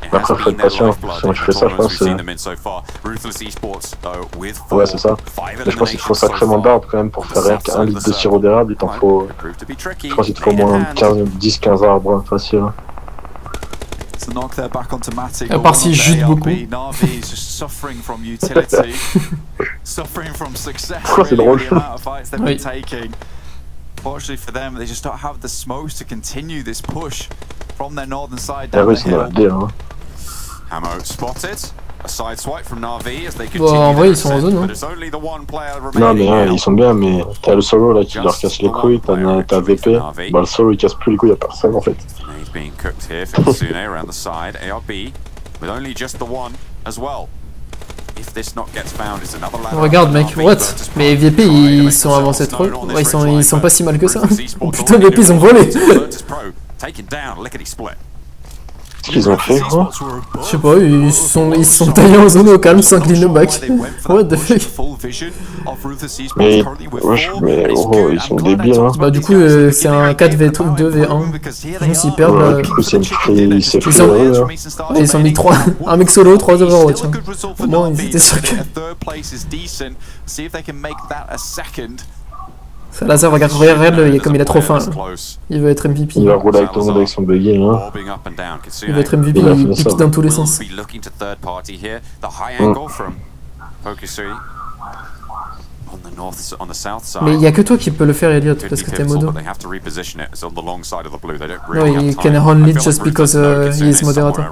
It Après, has faut been être their patient. lifeblood Si in tu the fais ça, je tournaments pense. we've seen them in so far. Ruthless Esports, though, with 4, Ouais, c'est ça. 5 Mais je pense qu'il faut eliminations so sacrément far. d'arbres quand même pour faire rien qu'un litre de sirop d'érable, il t'en faut. Proved to be tricky. Je pense qu'il te faut au moins 10-15 arbres, hein, facile. To knock their back onto Matic. À part s'il jute beaucoup. Navi is just suffering from utility, suffering from success. Oh, c'est Really, drôle. with the amount of fights they've been Oui. taking. Fortunately for them, they just don't have the smokes to continue this push from their northern side Les down the Russes, on va le hill. dire. Hein. Hamo spotted. A side swipe from Navi as they Bon, continue en vrai, their ils sont en ascent, zone, hein. but it's only the one player Non, remaining mais now. ils sont bien, mais t'as le solo là qui leur casse les couilles, t'as VP. Bah, le solo il casse plus les couilles à personne en fait. And he's being cooked here for Kitsune around the side. ARB with only just the one as well. If this not gets found, it's another ladder. Regarde mec, what? Mais VP ils sont avancés trop. Ouais, ils sont pas si mal que ça. Putain, VP ils ont volé. Taken down, lickety split. Qu'est-ce qu'ils ont fait, gros? Je sais pas, ils sont taillés en zone au calme, 5 lignes de back. What the fuck? Mais, wesh, mais oh, ils sont débiles, hein. Bah du coup c'est un 4v2v1. Franchement s'ils perdent Ouais, là... du coup, c'est free, Ils sont... hein. Ouais, ils ont mis 3, un mec solo, 3 overwatch. Tiens. Bon, ils étaient sûrs que... Salazar, regarde, regarde, comme il a trop faim. Là. Il veut être MVP. Il va rouler avec tout le monde avec son buggy, hein. Il veut être MVP, il pique dans tous les sens. Mais il y a que toi qui peux le faire, Elliot, parce que t'es modo. No, he can only just because he is moderator.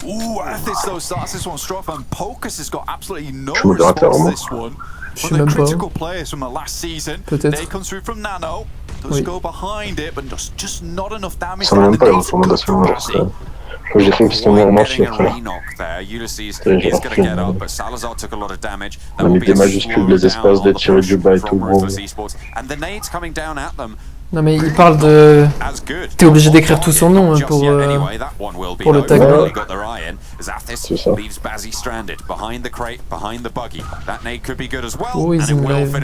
Ooh, Athis though starts this one strong, and Pocus has got absolutely no Je suis modérateur, response moi. this one. Je One of the sais même critical pas. players from the last season. Peut-être. They comes through from Nano. Does Oui. go behind it, but just not enough damage. Ça n'a même pas la recommandation, genre, c'est... J'ai fait parce que moi, on marche, frère. On a mis des majuscules, des espaces, des tirs du bas et tout, gros. Non mais il parle de... T'es obligé d'écrire tout son nom hein, pour le tag. Ouais. C'est ça. Oh, ils ont live.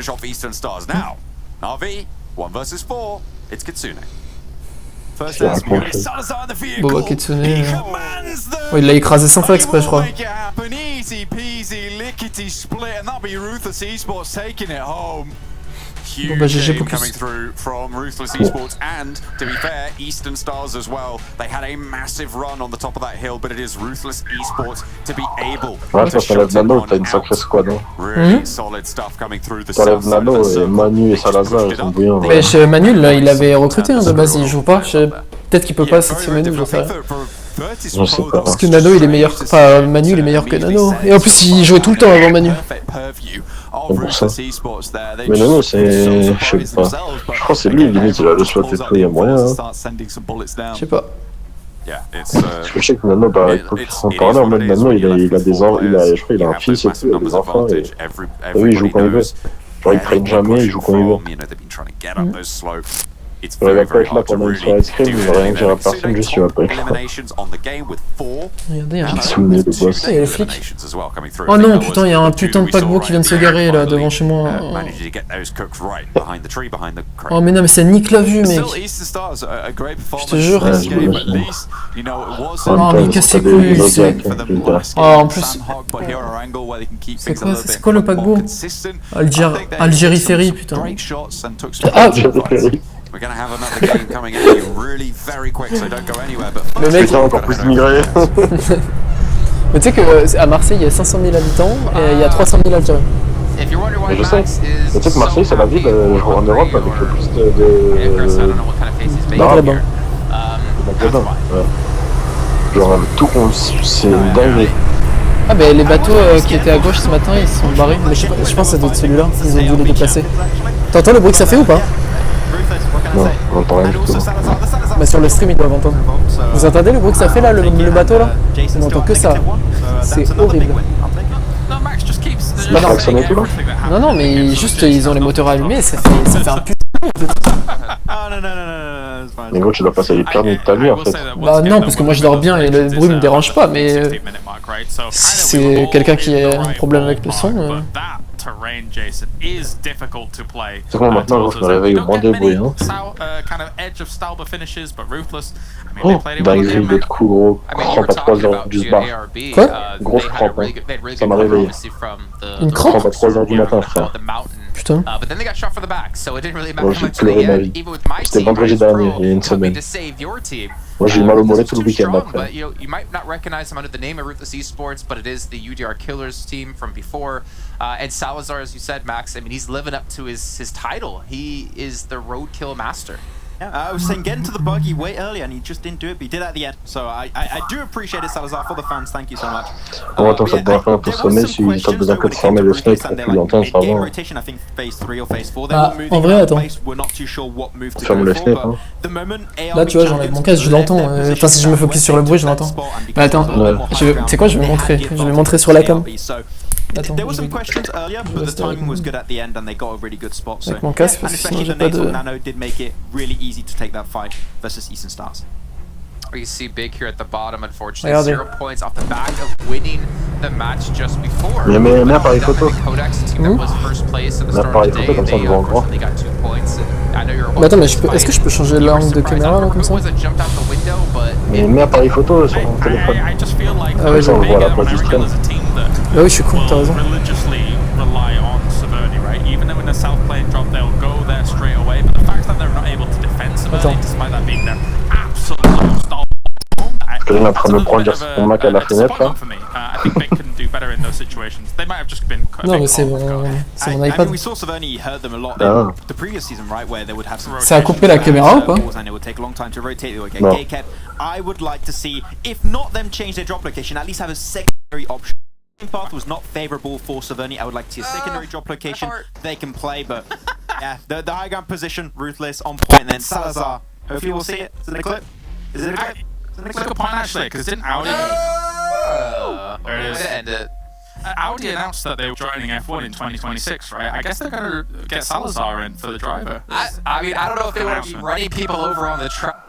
First C'est air speed. incroyable. Salazar in the vehicle. Boba Kitsune. He commands them. Oh, il l'a écrasé 100 fois exprès, je crois. Make it happen. Easy peasy, lickety split, and that'll be Ruthless Esports taking it home. Bon bah GG Huge game Pocus. coming through from Ruthless Esports, and to be fair, Eastern Stars as well. They had a massive run on the top of that hill, but it is Ruthless Esports to be able Ouais, to ça t'enlève shut Nano, t'as everyone une sacrée out. squad. Hein. Really solid stuff coming through the T'enlèves south side of Nano the et circle. Manu et They just Salazar, pushed ils it sont up. bouillants. Mais chez Manul, là, il avait recruté de base, il joue pas. Peut-être qu'il peut pas cette semaine, je sais pas. Je sais pas. Parce que Nano il est meilleur, enfin Manu il est meilleur que Nano. Et en plus il jouait tout le temps avant Manu. Pour ça. Mais Nano, c'est. Je sais pas. Je crois que c'est lui, limite, il a le slot et tout, il y a moyen. Hein. Je sais pas. Parce que je sais que Nano, bah, en parlant, même Nano, il a des enfants, je crois qu'il a un fils et tout, il a des enfants. Et oui, il joue quand il veut. Genre, il traîne jamais, il joue quand il veut. Il va pas être là pendant une soirée de scrim, il va rien dire à personne, juste il va pas être là. Regardez, hein. Kitsune, le boss. Il y a les flics. Oh non, putain, il y a un putain de paquebot qui vient de se garer là devant chez moi. Oh mais non, mais ça nique la vue, mec. Je te jure. Oh, mais cassez couilles. Oh, en plus. C'est quoi le paquebot? Algérie Ferry, putain. Ah, We're gonna have another game coming at you really very quick, so don't go anywhere. But le mec. Putain, encore plus d'immigrés. Mais tu sais qu'à Marseille, il y a 500 000 habitants et il y a 300 000 Algériens. Mais je sais. Mais tu sais que Marseille, c'est la ville en Europe avec le plus de Maghrébins. Maghrébins. Ouais. Genre, tout, c'est dingue. Ah bah les bateaux qui étaient à gauche ce matin, ils sont barrés. Mais je pense que ça doit être celui-là, ils ont dû les déplacer. T'entends le bruit que ça fait ou pas? Non, on entend rien du tout. Bah sur le stream ils doivent entendre. Vous entendez le bruit que ça fait là, le bateau là? On n'entend que ça. C'est horrible. Bah non, ça tout là. Non non mais juste ils ont les moteurs allumés, ça fait un putain. Mais gros, tu dois passer les pires nuits de ta vie en fait. Bah non parce que moi je dors bien et le bruit me dérange pas, mais si c'est quelqu'un qui a un problème avec le son. C'est bon, maintenant je me réveille au moins de bruit. Hein. Oh, dinguerie, d'autres coups gros. Crampe à 3h du bar. Quoi? Grosse crampe, hein. Ça m'a réveillé. Une crampe à 3h du matin, frère. Putain. Moi j'ai pleuré ma vie. C'était vendredi dernier, il y a une semaine. Moi j'ai eu mal au mollet tout le week-end après. You might not recognize him under the name of Ruthless Esports, but it is the UDR Killers team from before. And Salazar, as you said, Max, I mean, he's living up to his title. He is the roadkill master. Yeah, I was saying get into the buggy way earlier and he just didn't do it, but he did at the end. So I do appreciate it, Salazar, for the fans. Thank you so much. On attend ça devrait faire un peu sommet si t'as besoin que de fermer le snipe pour plus longtemps, ça va. Ah, en vrai, attends. Ferme le snipe, hein. Là, tu vois, j'enlève mon casque, je l'entends. Enfin, si je me focus sur le bruit, je l'entends. Mais attends, tu sais quoi, je vais montrer sur la cam. Attends, There were some questions earlier, but the timing was good at the end and they got a really good spot. So, avec mon casque, parce que sinon j'ai pas de... Nano did make it really easy to take that fight versus Eastern Stars. You see Big here at the bottom, unfortunately. Regardez. 0 points off the back of winning the match just before. Mais appareil photo. Codex, the team that was first place at the start Appareil of the photo day, comme ça on they le voit encore. unfortunately got 2 points. And I know you're Mais attends, mais est-ce que je peux changer l'angle de caméra là comme ça? Mais mets appareil photo sur ton téléphone. Ah ouais, Ça on le voit à la place du stream. Ah oui, je suis con, t'as raison. Rely on Severny, right? Even though in the south plane drop, they'll go there straight away. But the fact that they're not able to defend Severny, despite that being their absolute stall. Je suis en train de me prendre son Mac à la fenêtre là. I think Big can do better in those situations. They might have just been. Non, mais c'est mon iPad. We saw Severny hurt them a lot Ah. the previous season, right, where they would have some. Ça a coupé la caméra ou pas? And it would take a long time to rotate. They would get Non. K-kept. I would like to see, if not them change their drop location, at least have a secondary option. Path was not favorable for Severny. I would like to see a secondary drop location they can play, but yeah, the high ground position, Ruthless on point, and then Salazar. Hopefully we'll see it. Is it a clip? Is it a clip? It's like a point actually, because didn't Audi? There it is. And Audi announced that they were joining F1 in 2026, right? I guess they're going to get Salazar in for the driver. I mean, I don't know if they want to be running people over on the track.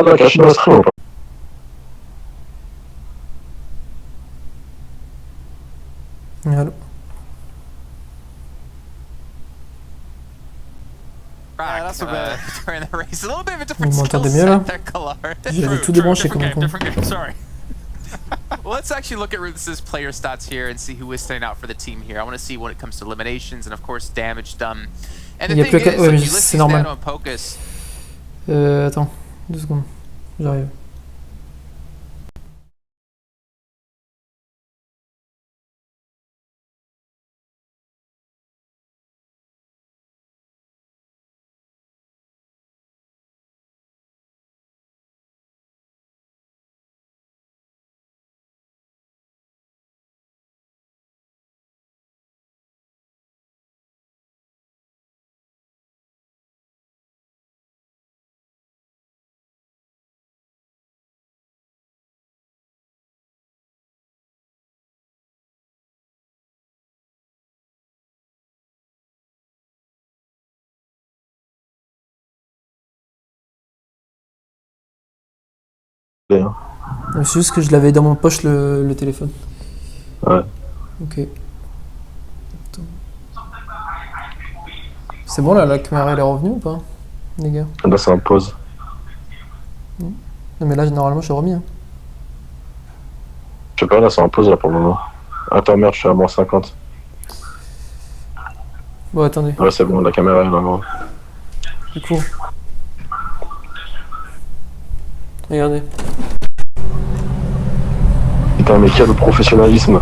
la cache dans le stream ou pas? Allô. Vous m'entendez mieux là? J'avais tout débranché comme un con. Well, let's actually look at Ruthless's player stats here and see who is standing out for the team here. I want to see when it comes to eliminations and of course damage done. And the thing is, like, c'est normal. Pocus. Attends, 2 secondes. J'arrive. C'est juste que je l'avais dans mon poche le téléphone. Ouais. Ok. C'est bon là, la caméra elle est revenue ou pas, les gars? Là c'est en pause. Non mais là normalement je suis remis. Hein. Je sais pas, là c'est en pause là pour le moment. Attends merde, je suis à moins 50. Bon attendez. Ouais c'est bon, la caméra est là gros. Du coup. Regardez. Putain mais quel professionnalisme.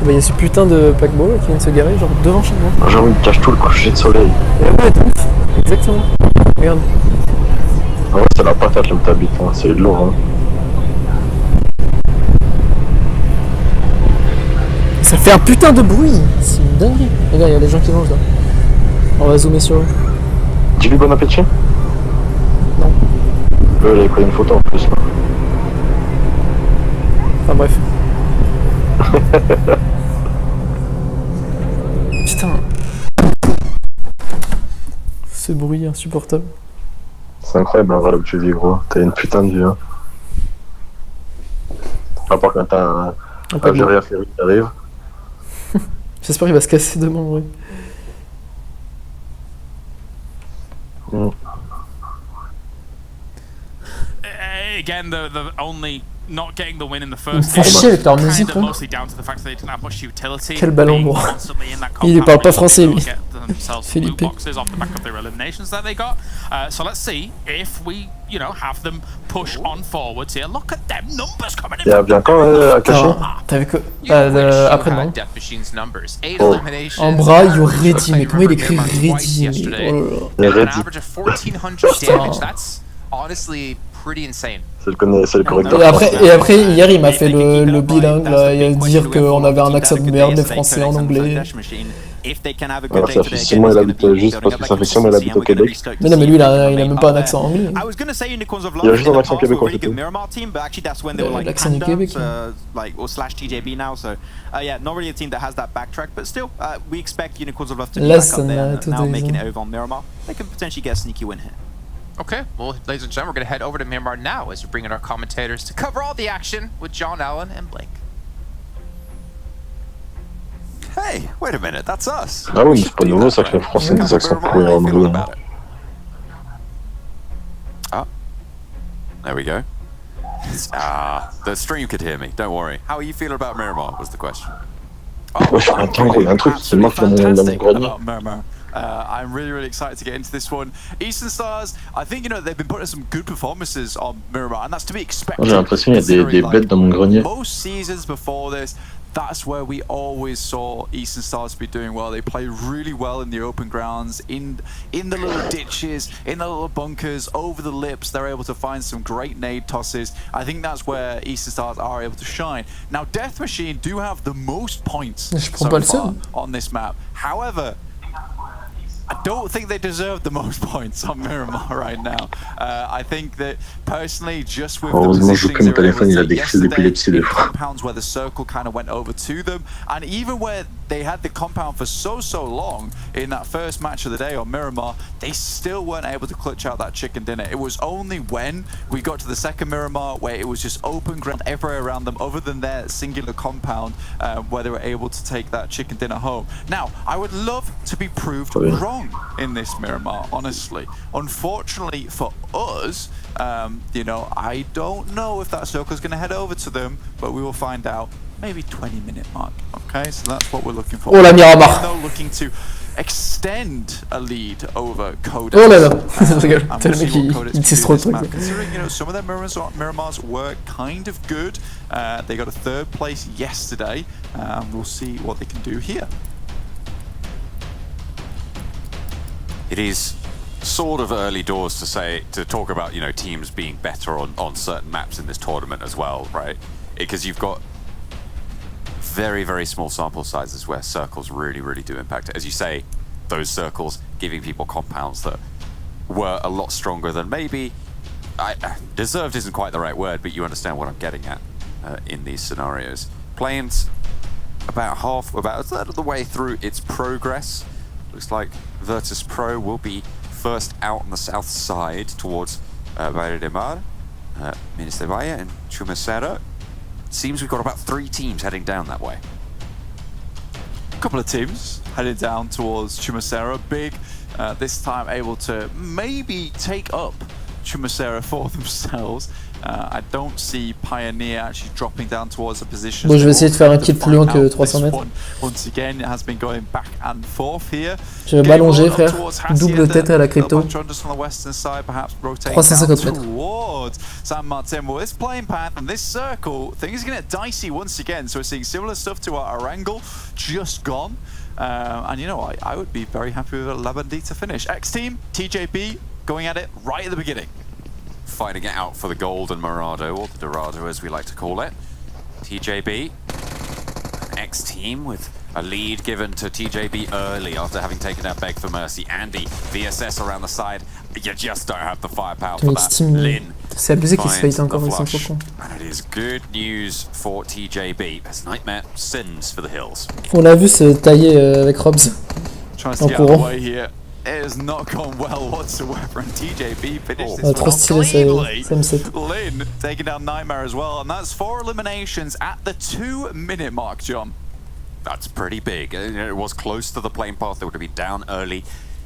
Bah y'a ce putain de paquebot là, qui vient de se garer genre devant chez moi. Genre il cache tout le coucher de soleil. Ouais de ouf. Exactement. Regarde. Ah ouais c'est la patate là où t'habites, hein. C'est lourd hein. Ça fait un putain de bruit. C'est une dinguerie. Regarde, y'a des gens qui mangent là. On va zoomer sur eux. Dis-lui bon appétit. Non. Eux j'avais pris une photo en plus là. Enfin bref. Putain. Ce bruit insupportable. C'est incroyable en vrai là où tu vis gros. T'as une putain de vue hein. À part quand t'as un Algérien ferry qui arrive. J'espère qu'il va se casser demain en vrai. Again, the only not getting the win in the Ils me first font chier avec leur musique là. Quel ballon droit. Il parle pas français lui. Philippe. So let's see if we, have them push on forwards here. Look at them numbers coming in. Il y a bien quand Akashi. T'as vu que après non. En bras, il y aurait Reddy, mais comment il écrit Reddy? Oh là là. C'est le correcteur. Et après, hier, il m'a fait le bilingue, là, et dire qu'on avait un accent de merde, les français en anglais. Alors, ça fait 6 mois, il habite juste parce que ça fait 6 mois, il habite au Québec. Mais non, mais lui, il a même pas un accent anglais. Il a juste un accent québécois, c'est tout. L'accent du Québec. Okay, well, ladies and gentlemen, we're going to head over to Myanmar now as we bring in our commentators to cover all the action with John Allen and Blake. Hey, wait a minute, that's us. Ah oui, mais c'est pas nouveau ça que les Français ont des accents pourris en anglais. Ah, there we go. The stream could hear me, don't worry. How are you feeling about Miramar was the question. Wesh, attends, gros, il y a un truc, c'est moi qui dans mon grenier. I'm really excited to get into this one. Eastern Stars, I think they've been putting some good performances on Miramar, and that's to be expected. J'ai l'impression qu'il y a des bêtes dans mon grenier. Most seasons before this, that's where we always saw Eastern Stars be doing well. They play really well in the open grounds, in the little ditches, in the little bunkers, over the lips. They're able to find some great nade tosses. I think that's where Eastern Stars are able to shine. Now, Death Machine do have the most points so far on this map. However, I don't think they deserve the most points on Miramar right now. I think that personally, just with the positioning they were able to take yesterday, in compounds where the circle kind of went over to them, and even where they had the compound for so long in that first match of the day on Miramar, they still weren't able to clutch out that chicken dinner. It was only when we got to the second Miramar where it was just open ground everywhere around them other than their singular compound where they were able to take that chicken dinner home. Now, I would love to be proved wrong in this Miramar, honestly. Unfortunately for us, you know, I don't know if that circle's going to head over to them, but we will find out maybe 20-minute mark. Okay, so that's what we're looking for. Oh la Miramar. Though looking to extend a lead over Codex. Oh là là, je rigole. Le mec il sait trop le truc. Considering, you know, some of their Miramars were kind of good. They got a third place yesterday. We'll see what they can do here. It is sort of early doors to talk about, you know, teams being better on certain maps in this tournament as well, right? Because you've got very, very small sample sizes where circles really do impact it. As you say, those circles giving people compounds that were a lot stronger than maybe deserved isn't quite the right word, but you understand what I'm getting at in these scenarios. Plains about a third of the way through its progress. Looks like Virtus Pro will be first out on the south side towards Valle de Mar, Minas de Valle and Chumacero. Seems we've got about 3 teams heading down that way. A couple of teams headed down towards Chumacero. Big, this time able to maybe take up Chumacero for themselves. I don't see Pioneer actually dropping down towards a position. Bon, je vais essayer de faire un kill plus loin que 300 mètres. Once again, it has been going back and forth here. Je vais m'allonger, frère. Double tête à la crypto. 350 mètres. Towards San Martin. Well, this playing path and this circle, things are going to get dicey once again. So we're seeing similar stuff to our angle, just gone. And you know what? I would be very happy with a La Bandita finish. X team, TJB, going at it right at the beginning. Fighting it out for the Golden Morado, or the Dorado as we like to call it. TJB, an X-team with a lead given to TJB early after having taken out Beg for Mercy. Andy, VSS around the side, you just don't have the firepower for that. Lin, c'est abusé qu'il se faille encore, ils sont trop cons. And it is good news for TJB, as Nightmare sends for the hills. On l'a vu se tailler avec Robs en courant. It has not gone well whatsoever, and TJB finished this trop stylé, cleanly. ça Lin taking down Nightmare as well, and that's 4 eliminations at the 2-minute mark, John. That's pretty big. It was close to the plane path. They would have been down early.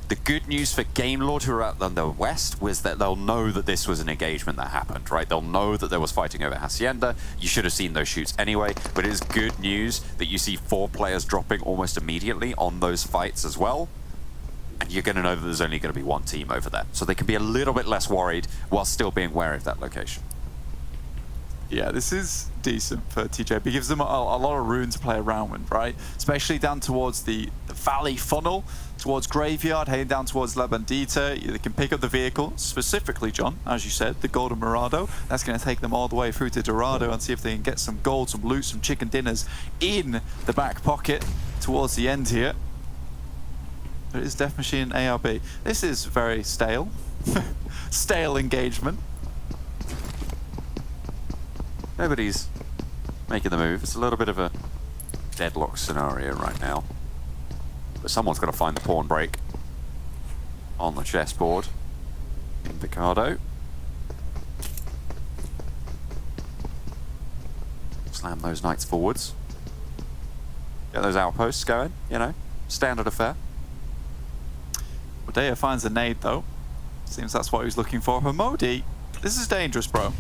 The good news for Game Lord, who are out on the west, was that they'll know that this was an engagement that happened, right? They'll know that there was fighting over Hacienda. You should have seen those shoots anyway, but it is good news that you see 4 players dropping almost immediately on those fights as well. And you're going to know that there's only going to be 1 team over there. So they can be a little bit less worried while still being wary of that location. Yeah, this is decent for TJB. It gives them a lot of room to play around with, right? Especially down towards the valley funnel, towards Graveyard, heading down towards La Bandita. They can pick up the vehicle, specifically, John, as you said, the Golden Morado. That's going to take them all the way through to Dorado and see if they can get some gold, some loot, some chicken dinners in the back pocket towards the end here. It is Death Machine ARB. This is very stale. Stale engagement. Nobody's making the move. It's a little bit of a deadlock scenario right now. But someone's got to find the pawn break on the chessboard. In Picardo. Slam those knights forwards. Get those outposts going, you know. Standard affair. Dea finds a nade though. Seems that's what he's looking for. Modi, this is dangerous, bro.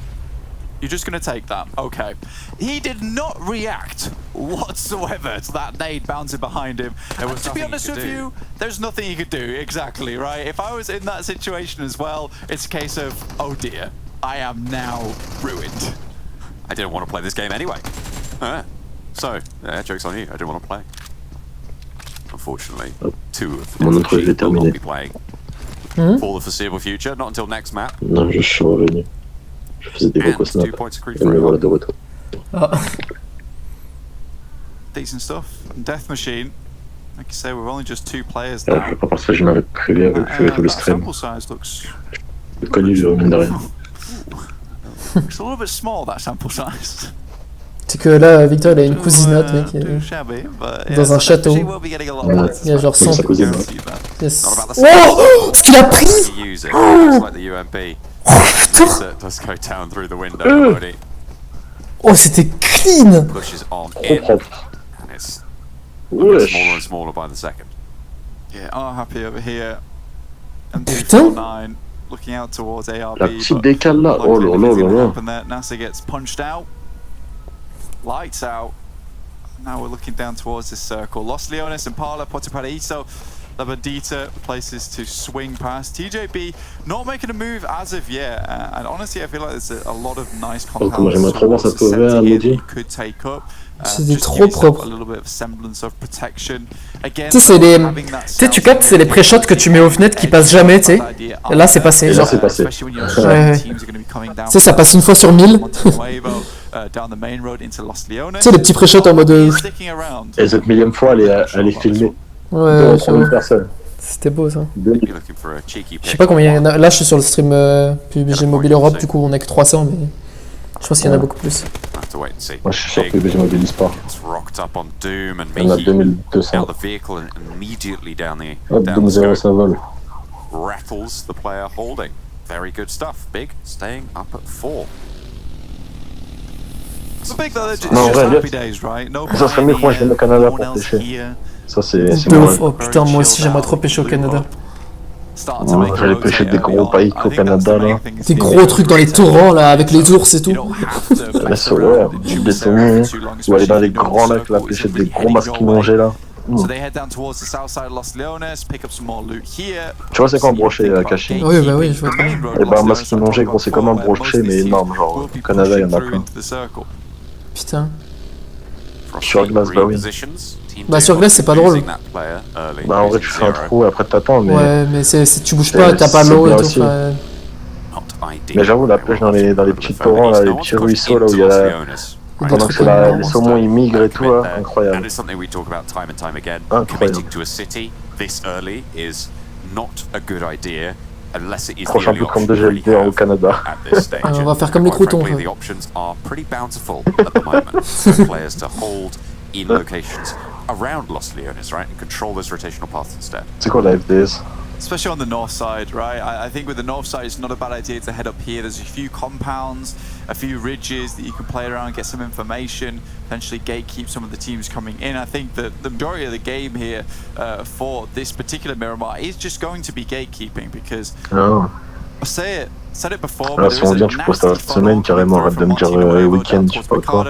You're just going to take that. Okay. He did not react whatsoever to that nade bouncing behind him. And to be honest with you, there's nothing you could do. Exactly, right? If I was in that situation as well, it's a case of, oh dear, I am now ruined. I didn't want to play this game anyway. So, yeah, joke's on you. I didn't want to play. Unfortunately, 2 of the teams will not be playing for the foreseeable future, not until next map. Non, je suis revenu. Je faisais des vocaux snap. Et me voilà de retour. Decent stuff. And Death Machine, like you say, we're only just 2 players now. Je pas parce que je m'avais prévu avec tout le stream. Sample size looks Connu, mine de rien. It's a little bit small, that sample size. C'est que là, Victor, il a une cousinate, mec, dans un château. Il y a genre 100... Yes. Oh, ce qu'il a pris. Oh, c'était clean. Putain. La petite décale là, oh là là là là. NASA gets punched out. Lights out. Now we're looking down towards this circle. Los Leones, Impala, Puerto Paraíso, La Bandita, places to swing past. TJB not making a move as of yet. And honestly, I feel like there's a lot of nice compounds towards the center here that you could take up. C'était trop propre. Tu sais, tu captes, c'est les pré-shots que tu mets aux fenêtres qui passent jamais, tu sais. Et là, c'est passé. Là, c'est passé. Ouais. Tu sais, ça passe une fois sur 1000. Tu sais, les petits pré-shots en mode. Et cette millième fois, elle est filmée. Ouais, personne. C'était beau ça. Je sais pas combien il y en a. Là, je suis sur le stream PUBG Mobile Europe, du coup, on est que 300, mais. Je pense qu'il y en a beaucoup plus. Moi je suis sur PUBG Mobile Sport. Il y en a 2200. Hop, Doom 0 ça vole. Rattles the player holding. Very good stuff. Big staying up at 4. Non, en vrai, ça serait mieux que moi je vienne au Canada pour pêcher. Ça c'est de ouf. Oh putain, moi aussi j'aimerais trop pêcher au Canada. J'allais pêcher des gros pailles au Canada là. Des gros trucs dans les torrents là, avec les ours et tout. La solaire, des saumons, ou aller dans les grands lacs là, pêcher des gros masquinongés là. Tu vois c'est quoi un brochet caché? Oui bah oui, je vois très bien. Et bah un masquinongé gros c'est comme un brochet mais énorme, genre au Canada il y en a plein. Putain. Sur glace bah oui. Bah sur glace c'est pas drôle. Bah en vrai tu fais un trou et après t'attends mais... Ouais mais tu bouges pas, t'as pas l'eau et tout. Mais j'avoue la pêche dans les petits torrents là, les petits ruisseaux là où il y a la... Pendant que les saumons ils migrent et tout là, incroyable. Incroyable. Prochain bootcamp de GLD au Canada. On va faire comme les croutons. In locations around Los Leones, right, and control those rotational paths instead. C'est quoi la FDS? Especially on the north side, right? I think with the north side, it's not a bad idea to head up here. There's a few compounds, a few ridges that you can play around, get some information, potentially gatekeep some of the teams coming in. I think that the majority of the game here for this particular Miramar is just going to be gatekeeping because I'll say it. Là, si on vient, tu postes cette semaine carrément, arrête de me dire week-end, je sais pas quoi.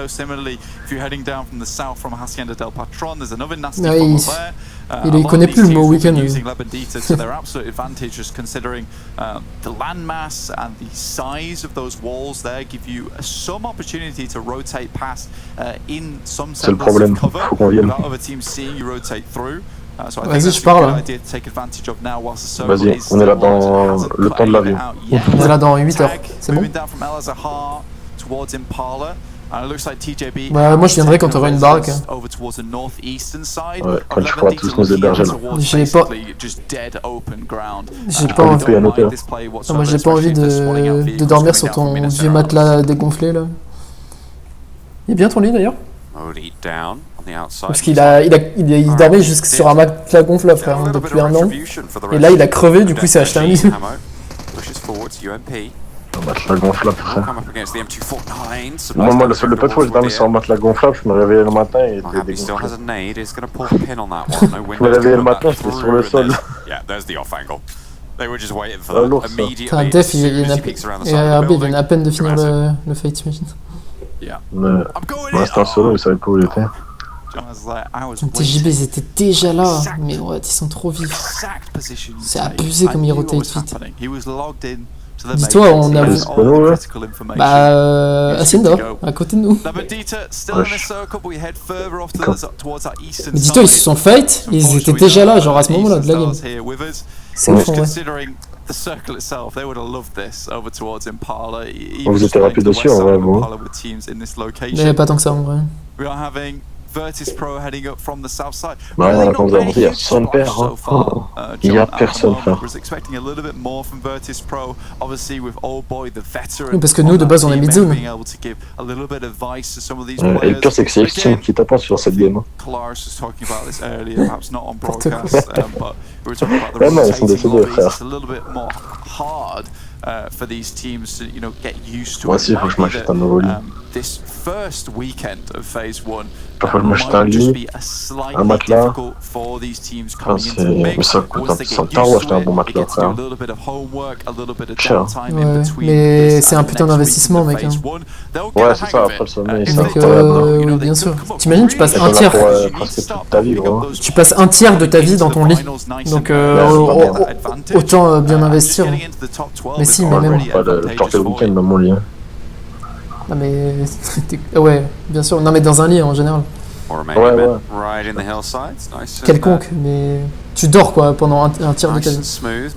Il connaît plus le mot week-end. C'est le problème, faut qu'on vienne. Vas-y, je parle. Vas-y, on est là dans le temps de l'avion. On est là dans 8 heures, c'est bon? Bah, moi je viendrai quand t'auras une baraque. Ouais, quand tu feras tous nos héberger là. J'ai pas envie. Moi j'ai pas envie de dormir sur ton vieux matelas dégonflé là. Il est bien ton lit d'ailleurs? Parce qu'il dormait juste sur un matelas gonflable frère depuis un an. Et là il a crevé, du coup il s'est acheté un lit. Un matelas gonflable frère. Moi le peu de fois que j'ai dormi sur un matelas gonflable, je me réveillais le matin et il était dégonflé. Je me réveillais le matin, c'était sur le sol. Putain, Def il vient à peine de finir le fight, t'imagines? Ouais, c'était un solo, il savait pas où il était. TJB ils étaient déjà là, mais ouais, ils sont trop vifs. C'est abusé comme ils rotate vite. Dis-toi, on a vu. Bah, Hacienda, à côté de nous. Mais dis-toi, ils se sont fight, ils étaient déjà là, genre à ce moment-là de la game. C'est ouf, ouais. Vous étiez rapide dessus en vrai, vous. Mais pas tant que ça en vrai. Virtus Pro heading up from the south side. Bah, comme vous avez dit, il y a 100 paires. Il y a personne, frère. Was expecting a little bit more from Virtus Pro, obviously with Old Boy, the veteran. Oui, parce que nous, de base, on est mid-zone. Being able to give a little bit of advice to some of these Et le players. pire, c'est que c'est Extreme qui tape sur cette game. Clark was talking about this earlier, perhaps not on broadcast, but we were talking about the Ouais, non, ils sont rotating décédés, lobbies. frère. It's a little bit more hard for these teams to, get used to Moi it. aussi, il faut que je m'achète un nouveau lit. This first weekend of Phase 1 Il faut que je m'achète un lit, un matelas. Mais ça coûte un tarot acheter un bon matelas, frère. Cher. Ouais, mais c'est un putain d'investissement, mec. Hein. Ouais, c'est ça, après le sommeil. Mec, oui, bien sûr. T'imagines, tu passes un tiers. Presque toute ta vie, gros. Tu passes un tiers de ta vie dans ton lit. Donc, autant bien investir. Mais si, mais même. Je sortais le week-end dans mon lit. Non, mais. Ouais, bien sûr. Non, mais dans un lit en général. Quelconque, mais. Tu dors quoi pendant un tiers de ta vie. Ouais,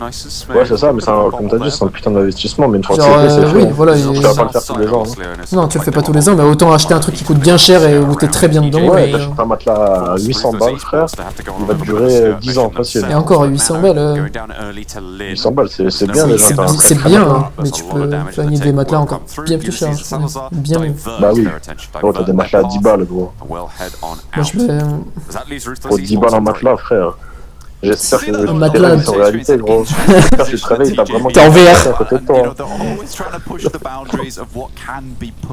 c'est ça, mais comme t'as dit, c'est un putain d'investissement. Mais une fois que Genre, c'est fait, c'est oui, fait. voilà, Tu vas pas le faire tous les ans. Non, tu le fais pas tous les ans, mais autant acheter un truc qui coûte bien cher et où t'es très bien dedans. Ouais, t'achètes un matelas à 800 balles, frère. Il va te durer 10 ans facile. Et encore, 800 balles. 800 balles, c'est bien déjà. C'est bien, hein, mais tu peux gagner des matelas encore bien plus chers. Bien mieux. Bah oui. Gros, t'as des matelas à 10 balles, gros. Moi, je vais. Pour 10 balles en matelas, frère. J'espère que le matelas c'est en réalité, gros. J'espère que tu te réveilles, t'as vraiment t'es en VR. à côté de toi.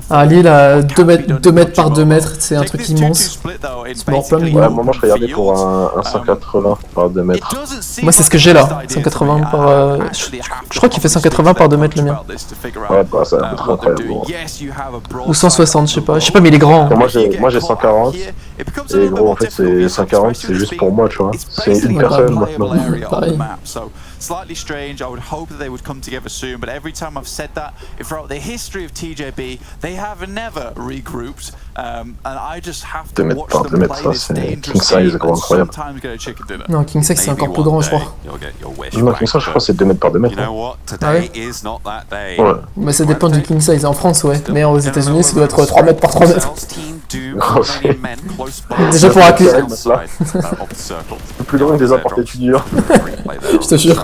Ah, lui, là, 2 mètres par 2 mètres, c'est un truc immense. C'est mort plein de Ouais, moi, je regardais pour un 180 par 2 mètres. Moi, c'est ce que j'ai là. 180 par. Je crois qu'il fait 180 par 2 mètres le mien. Ouais, bah, ça va être incroyable, gros. Ou 160, je sais pas. Je sais pas, mais il est grand. Moi, j'ai 140. Et gros, en fait, c'est 140, c'est juste pour moi, tu vois. C'est une personne maintenant. Pareil. Slightly strange. I would hope that they would come together soon, but every time I've said that, throughout the history of TJB, they have never regrouped, and I just have to watch them play this dangerous game and sometimes get a chicken dinner. Non, King Sex c'est encore plus grand, je crois. Non, King Size, je crois que c'est 2 mètres par 2 mètres. Ah ouais. Ouais. Mais ça dépend du King Size. En France, ouais. Mais aux États-Unis, ça doit être 3 mètres par 3 mètres. Déjà pour accueillir. C'est plus grand que des apports étudiants. Je te jure.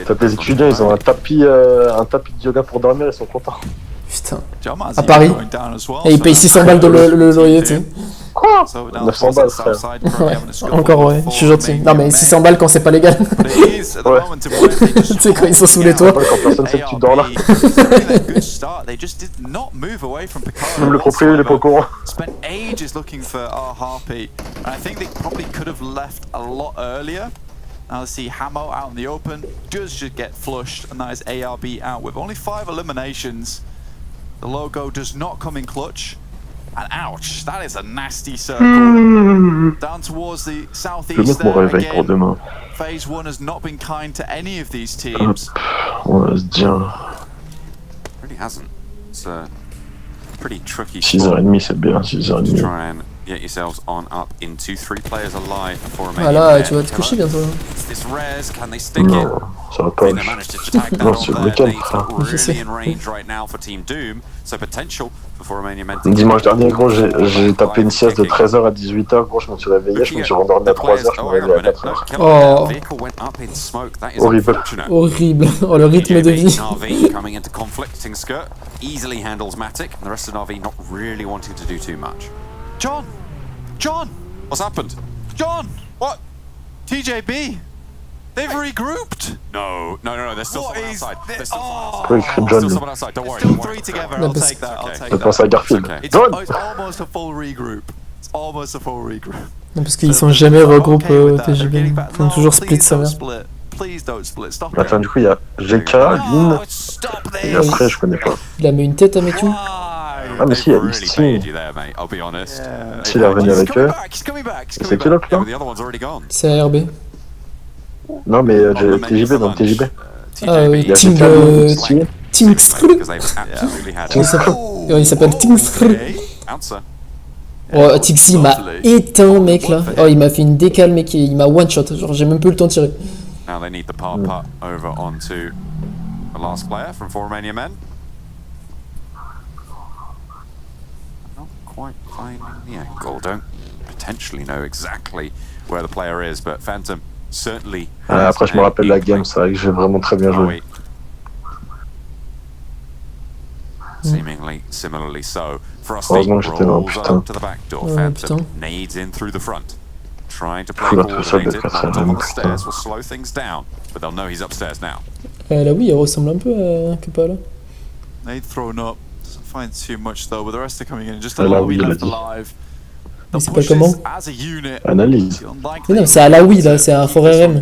T'as des étudiants, ils ont un tapis de yoga pour dormir, ils sont contents. Putain. À Paris. Et ils payent 600 balles de le loyer, tu sais. Quoi 900 balles, frère. Ouais, encore ouais, je suis gentil. Non mais 600 balles quand c'est pas légal. Ouais. Tu sais quand ils sont sous les toits. Quand personne sait que tu dors là. Même le propriétaire, il est pas au courant. Spent ages looking for our Harpy, and I think they probably could have left a lot earlier. Now let's see Hamo out in the open. Does just get flushed, and that is ARB out with only 5 eliminations. The logo does not come in clutch. And ouch, that is a nasty circle. Down towards the southeast there again. Phase 1 has not been kind to any of these teams. Ouais, c'est bien. Really hasn't. It's a pretty tricky 6h30, c'est bien, 6h30. try and get yourselves on up into 3 players alive before Ah là, tu vas te coucher bientôt. This rares, can they stick it? Non, ça va pas. They managed to tag that Non, on c'est le there. week-end, Nate's frère. not really in range right now for Team Doom, so potential for Romania men. Dimanche dernier, gros, j'ai tapé une sieste de 13h à 18h, gros, je me suis réveillé, je me suis rendormi à 3h, je me réveille à 4h. Oh. Horrible. Horrible. Oh, le rythme de vie. RV coming into conflicting skirt easily handles Matic, and the rest of RV not really wanting to do too much. John! What's happened? John! What? TJB! They've regrouped! No, there's still someone outside. There's still Pourquoi il crie John? someone outside, don't worry. Still 3 together, I'll take that, I'll take Je pense à Garfield. Okay. John! It's almost a full regroup. It's almost a full regroup. Non, parce qu'ils sont jamais regroupés TGB. Ils font toujours split sa mère. Please don't split, stop it. Attends, du coup, il y a GK, Lynn, et après, je connais pas. Il a mis une tête à Meku. Ah, mais si, il y a X-Team. S'il est revenu avec eux. C'est qui l'autre là? C'est ARB. Non, mais TJB, dans TJB. Ah oui, Il y a Ting. GK, Tingstr. Il s'appelle Tingstr. Oh, Tixi m'a éteint, mec là. Oh, il m'a fait une décale, mec. Il m'a one shot. Genre, j'ai même plus le temps de tirer. Now they need the par putt over onto the last player from 4 Romania men. quite finding the angle. Don't potentially know exactly where the player is, but Phantom certainly. Après, je me rappelle la game, c'est vrai que j'ai vraiment très bien joué. Seemingly similarly so. Heureusement que j'étais là, putain. To the back door. Phantom nades in through the front. Trying to play coordinated, not on the stairs will slow things down, but they'll know he's upstairs now. Là oui, elle ressemble un peu à Kepa là. Nade thrown up. Doesn't find too much though, but the rest are coming in. Just a lot left alive. Il s'appelle comment? Analyse. Mais non, c'est à la Wii là, c'est un fort RM.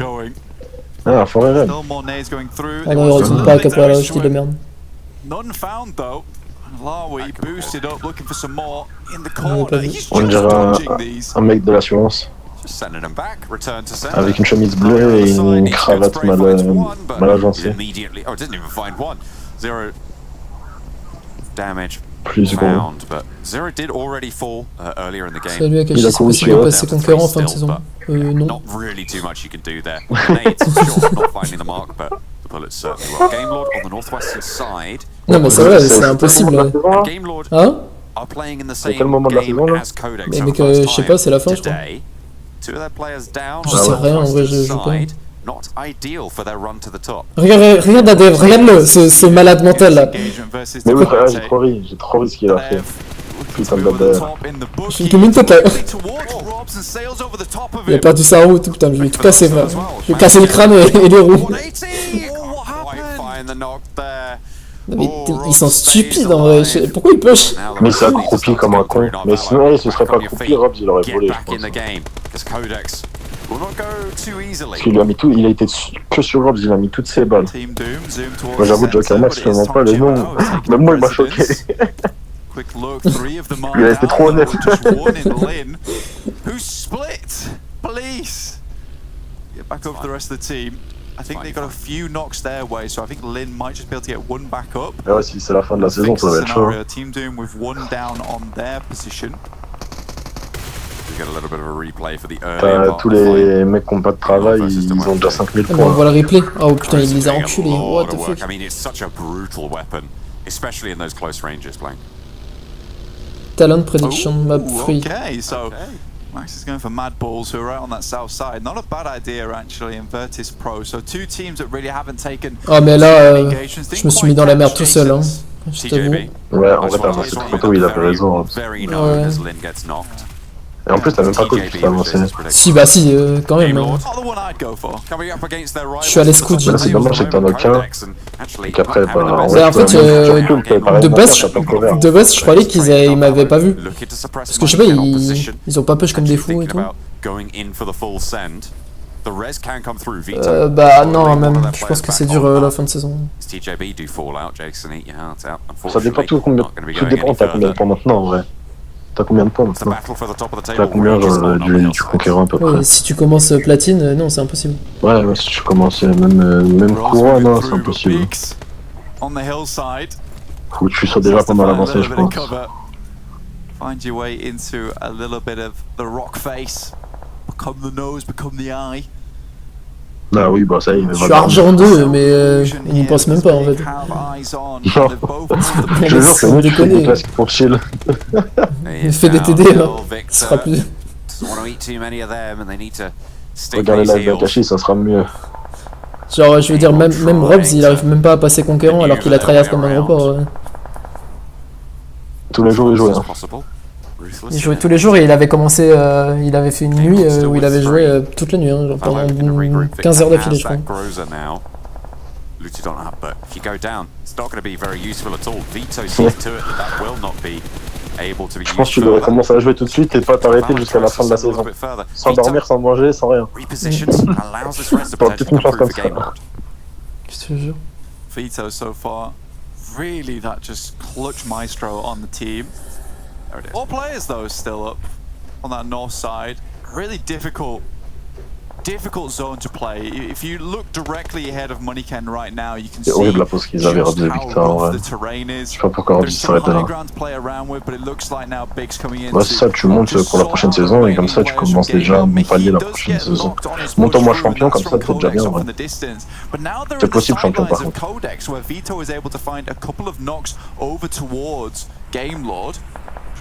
Ah, un fort RM. Ah non, il ressemble pas à Kepa là, je dis de la merde. None found though. Lawi boosted up, looking for some more in the corner. He's On just dirait dodging these. un mec de l'assurance. Just sending them back, return to center. Avec une chemise bleue et une cravate mal agencée. Immediately, oh, didn't even find one. 0 damage Plus gros. found, but 0 did already fall earlier in the game. Salut à Kashi, c'est possible de passer conquérant en fin de saison. Non. Not really too much you can do there. Nades, sure, not finding the mark, but the bullets certainly well. Game Lord on the northwestern side. Non mais c'est vrai, c'est impossible. Game Lord are playing in the same game as Codex. Mais mec, je sais pas, c'est la fin je crois. Je sais rien en vrai, je joue pas. Not ideal for their run to the top. Regarde Adev, regarde-le, ce malade mental là. Mais oui, j'ai trop ri ce qu'il a fait. Putain de Adev. Je suis comme une tête là. Il a perdu sa roue, putain, je vais tout casser frère. Je vais casser le crâne et les roues. Non mais ils sont stupides en vrai, pourquoi ils push? Mais il s'est accroupi comme un con. Mais sinon il se serait pas accroupi, Robs il aurait volé je pense. Parce qu'il lui a mis tout, il a été que sur Robs, il a mis toutes ses balles. Moi j'avoue Joker Max, je ne mens pas les noms. Même moi il m'a choqué. Il a été trop honnête. I think they got a few knocks their way, so I think Lin might just be able to get one back up. Ouais, si c'est la fin de la saison, ça va être chaud. Team Doom with one down on their position. We get a little bit of a replay for the early. Tous les mecs qui n'ont pas de travail, ils ont déjà 5000 points. On voit le replay. Oh putain, il les a enculés. What the fuck. I mean, it's such a brutal weapon, especially in those close ranges, Blank. Talent prediction map free. Okay, so Max is going for Mad Balls, who are right on that south side. Not a bad idea, actually, in Virtus Pro. So two teams that really haven't taken. Ah mais là, je me suis mis dans la merde tout seul, hein. Je t'avoue. Ouais, en vrai, t'as avancé trop tôt, il avait raison. Ouais. Et en plus, t'as même pas coach qui t'a avancé. Si, bah si, quand même. Je suis à l'escout, j'ai dit. C'est dommage, c'est que t'en as qu'un. Et qu'après, bah. En fait, de base, je croyais qu'ils m'avaient pas vu. Parce que je sais pas, ils ont pas push comme des fous et tout. Bah non, même. Je pense que c'est dur la fin de saison. Ça dépend tout combien. Tout dépend, t'as combien de points maintenant en vrai. T'as combien de points maintenant? T'as combien du conquérant à peu près? Si tu commences platine, non, c'est impossible. Ouais, si tu commences même courant, non, c'est impossible. Faut que tu sois déjà pas mal avancé, je pense. Find your way into a little bit of the rock face. Become the nose, become the eye. Ah oui, bah ça y est, je suis argent 2, mais il n'y pense même pas en fait. Non, je jure, c'est mieux, tu fais des classes pour chill. Fais des TD là, ce sera plus. Regardez la Akashi, ça sera mieux. Genre, je veux dire, même Robs, il arrive même pas à passer conquérant alors qu'il a tryhard comme un report. Tous les jours, il jouait. Il jouait tous les jours et il avait commencé, il avait fait une nuit où il avait joué toute la nuit, hein, genre pendant 15 heures d'affilée, je crois. Je pense que tu devrais commencer à jouer tout de suite et pas t'arrêter jusqu'à la fin de la saison. Sans dormir, sans manger, sans rien. T'auras peut-être une chance comme ça. Je te jure. Vito so far, really that just clutch maestro on the team. All players though still up on that north side. Really difficult zone to play. If you look directly ahead of Moneyken right now, you can see horrible la pause qu'ils avaient Robs et Victor en vrai. Je sais pas pourquoi Robs s'arrêtait là. Ouais, c'est ça, tu montes pour la prochaine saison et comme ça tu commences déjà à palier la prochaine saison. Monte-moi champion, comme ça t'es déjà bien en vrai. C'est possible champion par contre.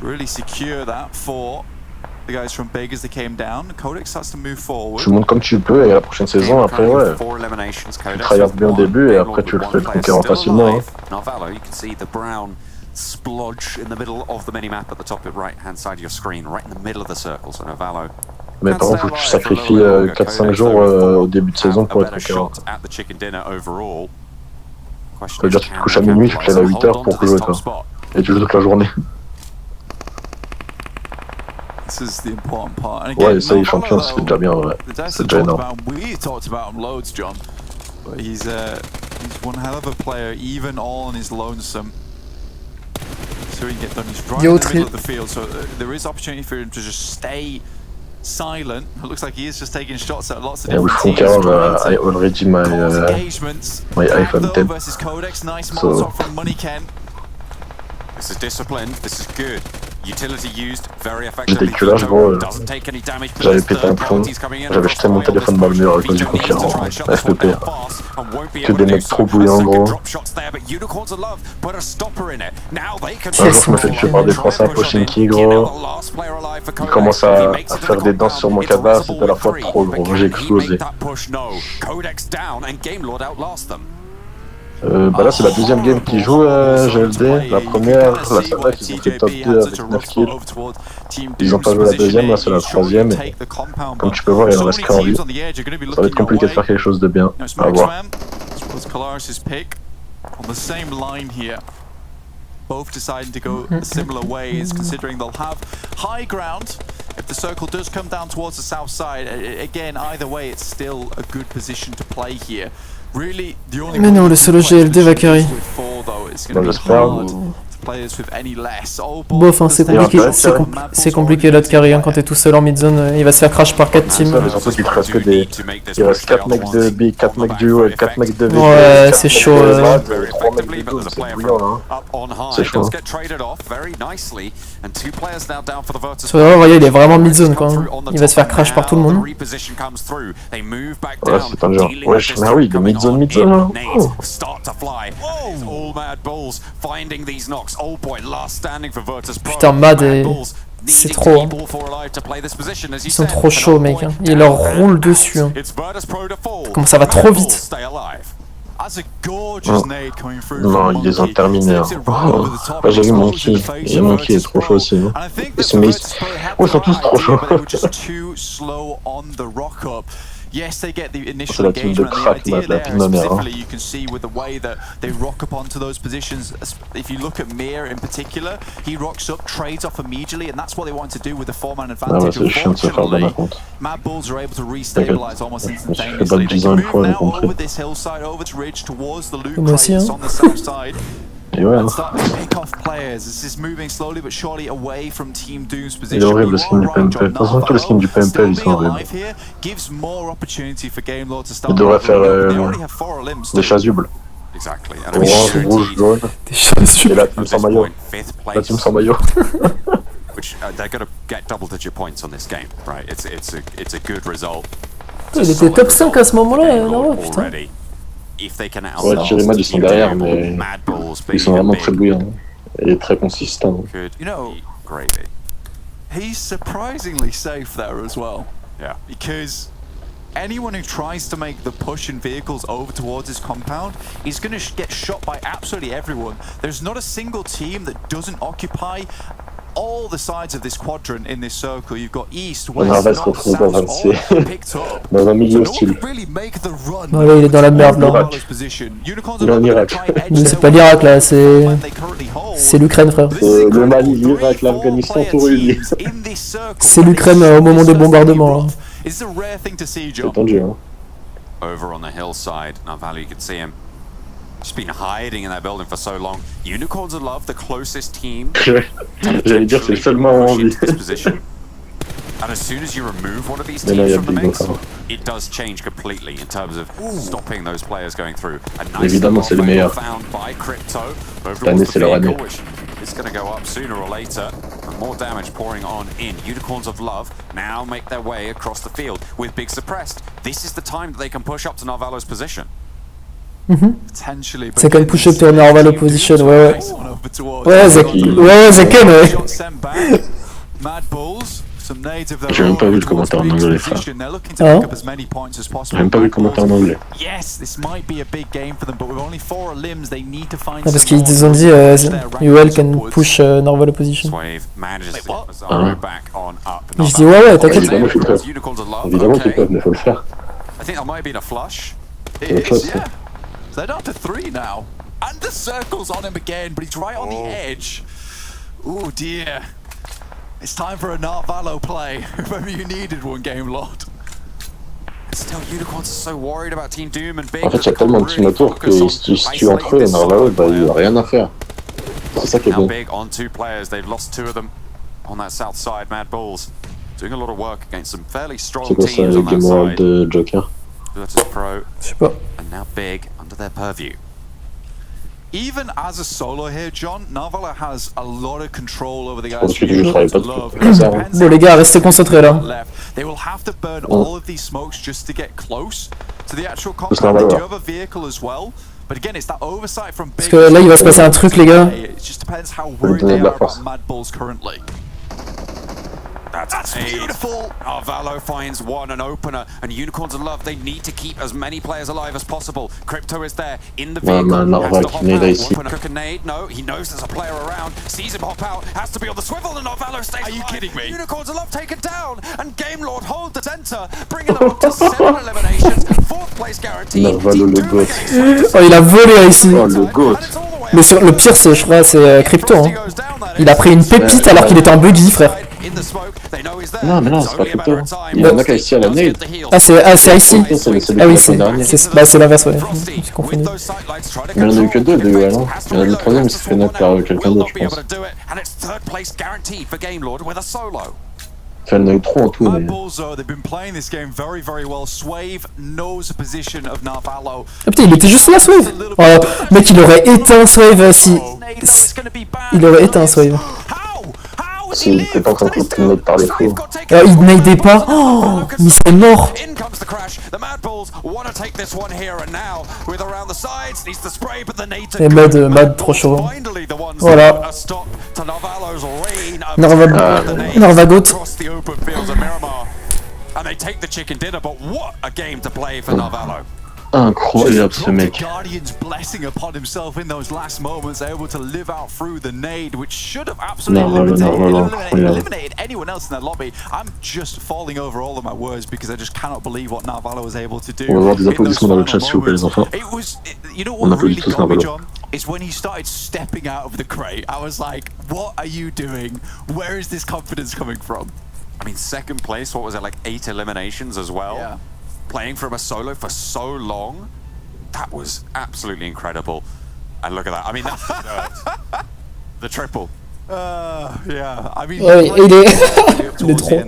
really secure that for the guys from Big as they came down. Codex starts to move forward. Tu montes comme tu peux et la prochaine saison, après, ouais. Tu tryhardes bien au début et après tu le fais le conquérant facilement. Hein. Narvalo, you can see the brown splodge in the middle of the minimap at the top right hand side of your screen, right in the middle of the circle. So Narvalo. Mais par contre, faut que tu sacrifies 4-5 jours au début de saison pour être conquérant. Ça veut dire que tu te couches à minuit, tu te lèves à 8h pour jouer toi. Et tu joues toute la journée. This is the important part. And again, ouais, ça, les champions, c'est déjà bien, ouais. C'est déjà énorme. We talked about him loads, John. But he's one hell of a player, even all on his lonesome. So he can get done. He's right in the middle of the field, so there is opportunity for him to just stay silent. It looks like he is just taking shots at lots of different teams. I already my iPhone 10. Versus Codex, nice Molotov from Money Ken. This is disciplined. This is good. Utility used very effectively. J'étais que là, gros. J'avais pété un plomb. J'avais jeté mon téléphone dans le mur à cause du conquérant. FPP. Que des mecs trop bouillants, gros. Un jour, je me fais tuer par des Français à Pochinki, gros. Ils commencent à faire des danses sur mon cadavre. C'était à la fois trop, gros. J'ai explosé. Bah là c'est la deuxième game qui joue GLD, la première, la Sadak ils ont fait top 2 avec 9 kills, ils ont pas joué la deuxième, là c'est la troisième, et comme tu peux voir il en reste qu'en vie, ça va être compliqué de faire quelque chose de bien, à voir. Both deciding to go similar ways, considering they'll have high ground. If the circle does come down towards the south side, again, either way, it's still a good position to play here. Really, the only mais non, le solo GLD va carry. Bof, hein, c'est compliqué là de carry hein, quand t'es tout seul en mid zone, il va se faire crash par 4 teams. Mais surtout qu'il te reste que des. Il reste 4 mecs de B, 4 mecs du haut, 4 mecs de B. Ouais, c'est chaud. 3 mecs de double, c'est bouillant là. C'est chaud. Tu vas voir, voyez, il est vraiment mid zone quoi. Il va se faire crash par tout le monde. Ouais, c'est un dur. Wesh, mais oui, il est mid zone là. Putain, Mad et... c'est trop. Hein. Ils sont trop chauds, mec. Hein. Il leur roule dessus. Hein. Comment ça va trop vite. Non, ils les ont terminés. Hein. Oh. Là, j'ai vu Monkey. Et Monkey est trop chaud aussi. Hein. Ils sont tous trop chauds. Yes, they get the initial engagement and the idea there, specifically you can see with the way that they rock up onto those positions. If you look at Mir in particular, he rocks up, trades off immediately, and that's what they want to do with the 4-man advantage. Unfortunately, Mad Bulls are able to restabilize almost instantaneously. They can move now over this hillside, over to ridge, towards the loot crates on the south side. And start to pick off players. This is moving slowly but surely away from Team Doom's position. Il est horrible le skin du PMPL. De toute façon, tous les skins du PMPL ils sont horribles. Il devrait faire des chasubles. Orange, rouge, jaune. Des chasubles. Et la team sans maillot. La team sans maillot. Which they're going to get double-digit points on this game, right? It's a good result. Il était top 5 à ce moment-là, non putain. Ouais, Thierry Mad ils sont derrière, mais ils sont vraiment très bouillants et très consistants. You know, he's surprisingly safe there as well. Yeah. Because anyone who tries to make the push in vehicles over towards his compound is going to get shot by absolutely everyone. There's not a single team that doesn't occupy all the sides of this quadrant in this circle. You've got east, west, north, south, all picked up. Dans un milieu hostile. Non, là, il est dans la merde là. Il est en Irak. C'est pas l'Irak là, c'est l'Ukraine, frère. C'est le Mali, l'Irak, l'Afghanistan, tout réuni. C'est l'Ukraine au moment des bombardements. C'est tendu, hein. Over on the hillside, now Valley, you can see him. Just been hiding in that building for so long. Unicorns of Love, the closest team. J'allais dire, c'est le seul moment en vie. And as soon as you remove one of these teams from the mix, it does change completely in terms of stopping those players going through. Évidemment, c'est le meilleur. Cette année, c'est leur année. It's going to go up sooner or later, and more damage pouring on in. Unicorns of Love now make their way across the field with Big suppressed. This is the time that they can push up to Narvalo's position. C'est quand push up to Narvalo position, ouais. over towards. Ouais, c'est Ken, ouais. Shot sent back. Mad Bulls. J'ai même pas vu le commentaire en anglais, frère. J'ai même pas vu le commentaire en anglais. Parce qu'ils ont dit UL can push Norval opposition. Je dis ouais, t'inquiète. Évidemment qu'ils peuvent. Évidemment qu'ils peuvent, mais faut le faire. I think that might have been a flush. It is, yeah. They're down to 3 now. And the circle's on him again, but he's right on the edge. Oh dear. It's time for a Narvalo play. Remember you needed one, Game Lord. Still, Unicorns are so worried about Team Doom and Big. En fait, il y a tellement de team autour qu'ils se tuent entre eux, Narvalo, bah il a rien à faire. C'est ça qui est Now bon. Big on 2 players. They've lost 2 of them on that south side. Mad Bulls doing a lot of work against some fairly strong C'est quoi ça, teams on that Game World side. de Joker? That's his pro. Je sais pas. And now Big under their purview. Even as a solo here, John, Narvala has a lot of control over the guys. Parce que tu ferais pas de Bon les gars, restez concentrés là. They will have to burn all of these smokes just to get close to the actual compound. They do have a vehicle as well. But again, it's that oversight from Big. Parce que là, il va se passer un truc, les gars. It just depends how worried they are about Mad Bulls currently. That's beautiful. Narvalo finds one, an opener, and Unicorns of Love, they need to keep as many players alive as possible. Crypto is there in the vehicle. Has to hop out. Cook a nade. No, he knows there's a player around. Sees him hop out. Has to be on the swivel, and Narvalo stays alive. Are you kidding me? Unicorns of Love taken down, and Game Lord hold the center, bringing them up to 7 eliminations. 4th place guaranteed. Narvalo le goat. Oh, il a volé ici. Oh, le goat. Mais sur, le pire, c'est, je crois, c'est Crypto. Hein. Il a pris une pépite alors qu'il était en buggy, frère. Non, mais non, c'est pas Crypto. Il y en a qui a ici à la nade. Ah, c'est ici. Ah oui, c'est l'inverse, ouais. J'ai confondu. Mais il n'y en a eu que 2 de UL, hein. Il y en a le 3ème qui s'est fait knock par quelqu'un d'autre, je pense. Enfin, il y en a eu 3 en tout, mais... Ah putain, il était juste là, Swave. Oh, mec, il aurait éteint Swave si... Il aurait éteint Swave. S'il était pas en train de nade par les fous. Il n'aidait pas. Oh, mais c'est mort. Et Mad trop chaud. Voilà. Narvagot. Incroyable ce mec. Guardian's blessing upon himself in those last moments, able to live out through the nade, which should have absolutely eliminated anyone else in that lobby. I'm just falling over all of my words because I just cannot believe what Narvalo was able to do. On va avoir des applaudissements dans le chat s'il vous plaît les enfants. You know what really got me, John? Is when he started stepping out of the crate. I was like, what are you doing? Where is this confidence coming from? I mean, 2nd place, what was it, like 8 eliminations as well? Yeah. Playing from a solo for so long, that was absolutely incredible. And look at that. I mean, that's deserved. The triple. Yeah. I mean, il est trop.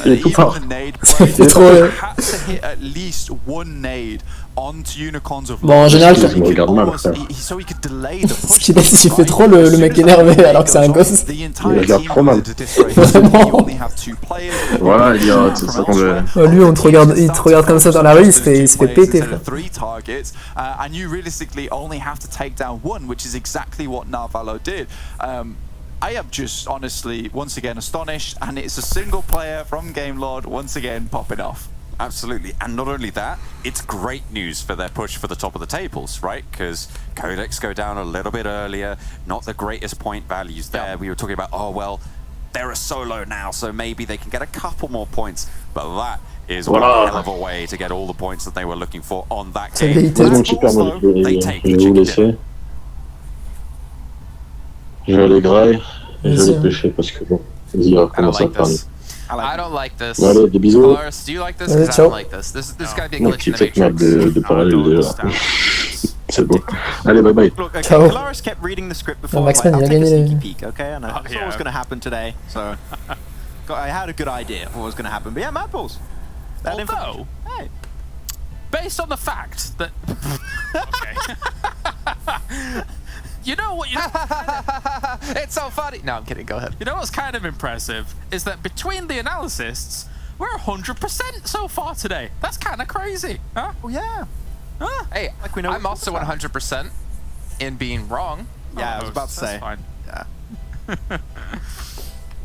Il est tout fort. C'est trop. Had to hit at least one nade onto Unicorns of Love. Bon, en général, je me regarde mal, frère. So he could delay the push. Ce qu'il a dit, il fait trop le mec énervé alors que c'est un gosse. Il regarde trop mal. Vraiment. Voilà, il y a... C'est ça qu'on veut... Lui, il te regarde comme ça dans la rue, il se fait péter, frère. And you realistically only have to take down one, which is exactly what Narvalo did. I am just honestly once again astonished, and it's a single player from Game Lord once again popping off. Absolutely, and not only that, it's great news for their push for the top of the tables, right? Because Codex go down a little bit earlier, not the greatest point values there. We were talking about, oh well, they're a solo now, so maybe they can get a couple more points, but that is one hell of a way to get all the points that they were looking for on that game. They take the chicken dinner. Je vais aller graille et je vais aller pêcher parce que bon, vas-y, on va commencer à parler. I don't like this. Allez, des bisous. Colores, do you like this? Because I don't like this. This gotta be a glitch in the Petite merde de parallèle déjà. C'est beau. Allez, bye bye. Look, okay, Ciao. Colores kept reading the script before. Maxman, I'll il a take a gagné sneaky les... peek, okay? And I saw what was going to happen today, so I had a good idea of what was going to happen. But yeah, Mad Bulls. Although, hey, based on the fact that... Okay. You know what? It's so funny. No, I'm kidding. Go ahead. You know what's kind of impressive is that between the analysts, we're 100% so far today. That's kind of crazy, huh? oh yeah. Huh? Hey, Like we know I'm also 100% in being wrong. Yeah, I was about to say. Fine. Yeah.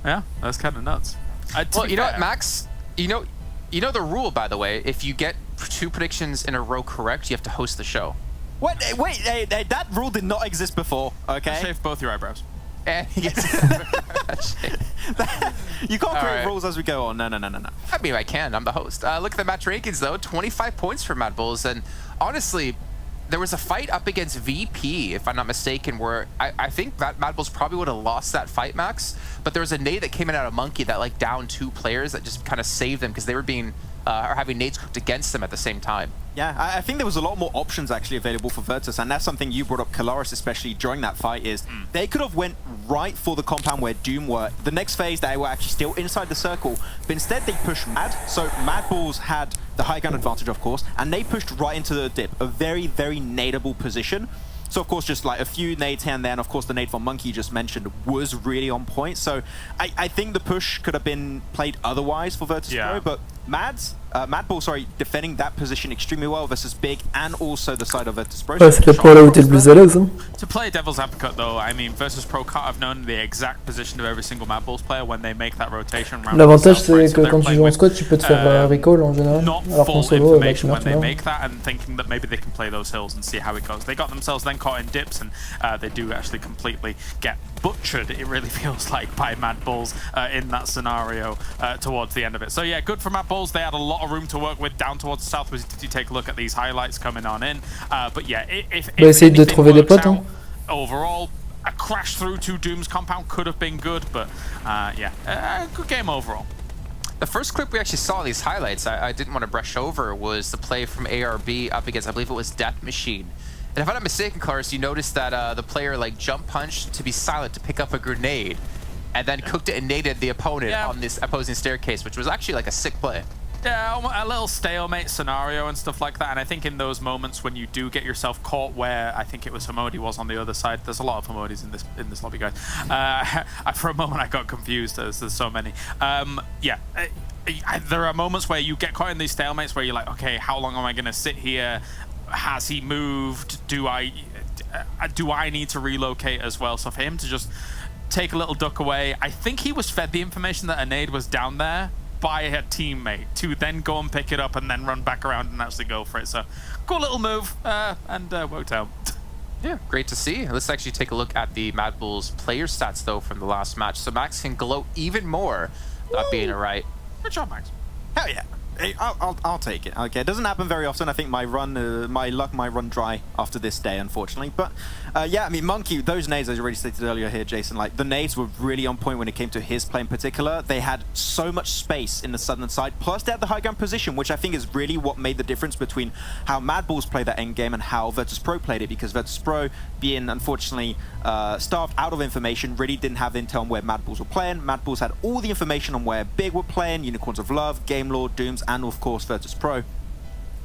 Yeah, that's kind of nuts. Well, you know what, Max? You know the rule, by the way. If you get 2 predictions in a row correct, you have to host the show. Wait, that rule did not exist before, okay? Shave both your eyebrows. And he gets You can't create rules as we go on. No. I mean, I can. I'm the host. Look at the match rankings, though. 25 points for Mad Bulls. And honestly, there was a fight up against VP, if I'm not mistaken, where I think that Mad Bulls probably would have lost that fight, Max. But there was a nade that came in out of Monkey that like downed 2 players that just kind of saved them because they were being or having nades cooked against them at the same time. Yeah, I think there was a lot more options actually available for Virtus, and that's something you brought up, Kalaris, especially during that fight, is they could have went right for the compound where Doom were. The next phase, they were actually still inside the circle, but instead they pushed Mad. So Mad Bulls had the high ground advantage, of course, and they pushed right into the dip, a very, very nadeable position. So of course, just like a few nades here and there, and of course the nade from Monkey you just mentioned was really on point. So I think the push could have been played otherwise for Virtus Pro, but Mad Bull, defending that position extremely well versus Big and also the side of Virtus Pro. C'était pour là où t'es le plus à l'aise. To play devil's advocate though, I mean, Virtus Pro can't have known the exact position of every single Mad Bulls player when they make that rotation. L'avantage c'est que quand tu joues en squad, tu peux te faire recall en général. Alors qu'en solo, information when they make that and thinking that maybe they can play those hills and see how it goes. They got themselves then caught in dips and they do actually completely get butchered, it really feels like, by Mad Bulls in that scenario towards the end of it. So yeah, good for Mad Bulls. They had a lot of room to work with down towards the south as you take a look at these highlights coming on in. But yeah, if essayer de trouver des potes, hein. Overall, a crash through to Doom's compound could have been good, but yeah, good game overall. The first clip we actually saw in these highlights, I didn't want to brush over, was the play from ARB up against, I believe it was Death Machine. And if I'm not mistaken, Clarus, you noticed that the player like jump punched to be silent to pick up a grenade, and then cooked it and naded the opponent on this opposing staircase, which was actually like a sick play. Yeah, a little stalemate scenario and stuff like that. And I think in those moments when you do get yourself caught, where I think it was Hamodi was on the other side. There's a lot of Hamodis in this lobby, guys. For a moment, I got confused. There's so many. Yeah. There are moments where you get caught in these stalemates where you're like, okay, how long am I going to sit here? Has he moved? Do I need to relocate as well? So for him to just take a little duck away, I think he was fed the information that a nade was down there by a teammate to then go and pick it up and then run back around and actually go for it. So cool little move and worked out. Yeah, great to see. Let's actually take a look at the Mad Bulls player stats though from the last match. So Max can gloat even more about being a right. Good job, Max. Hell yeah. I'll take it. Okay, it doesn't happen very often. I think my luck might run dry after this day, unfortunately. But yeah, I mean, Monkey, those nades, as you already stated earlier here, Jason, like the nades were really on point when it came to his play in particular. They had so much space in the southern side, plus they had the high ground position, which I think is really what made the difference between how Mad Bulls played that end game and how Virtus Pro played it. Because Virtus Pro, being unfortunately starved out of information, really didn't have intel on where Mad Bulls were playing. Mad Bulls had all the information on where Big were playing, Unicorns of Love, Game Lord, Dooms, and of course Virtus Pro.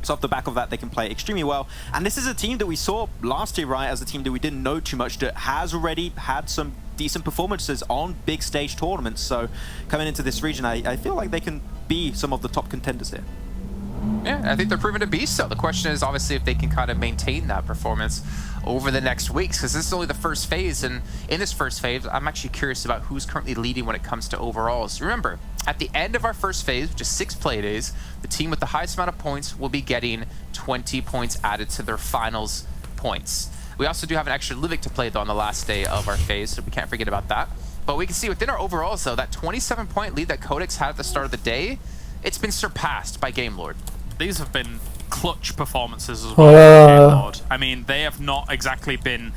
So off the back of that, they can play extremely well. And this is a team that we saw last year, right, as a team that we didn't know too much, that has already had some decent performances on big stage tournaments. So coming into this region, I feel like they can be some of the top contenders here. Yeah, I think they're proven to be so. The question is obviously if they can kind of maintain that performance over the next weeks, because this is only the first phase, and in this first phase, I'm actually curious about who's currently leading when it comes to overalls. Remember, at the end of our first phase, which is 6 play days, the team with the highest amount of points will be getting 20 points added to their finals points. We also do have an extra Livik to play though on the last day of our phase, so we can't forget about that. But we can see within our overalls though, that 27-point lead that Codex had at the start of the day, it's been surpassed by Game Lord. These have been clutch performances as well. I mean, they have not exactly been,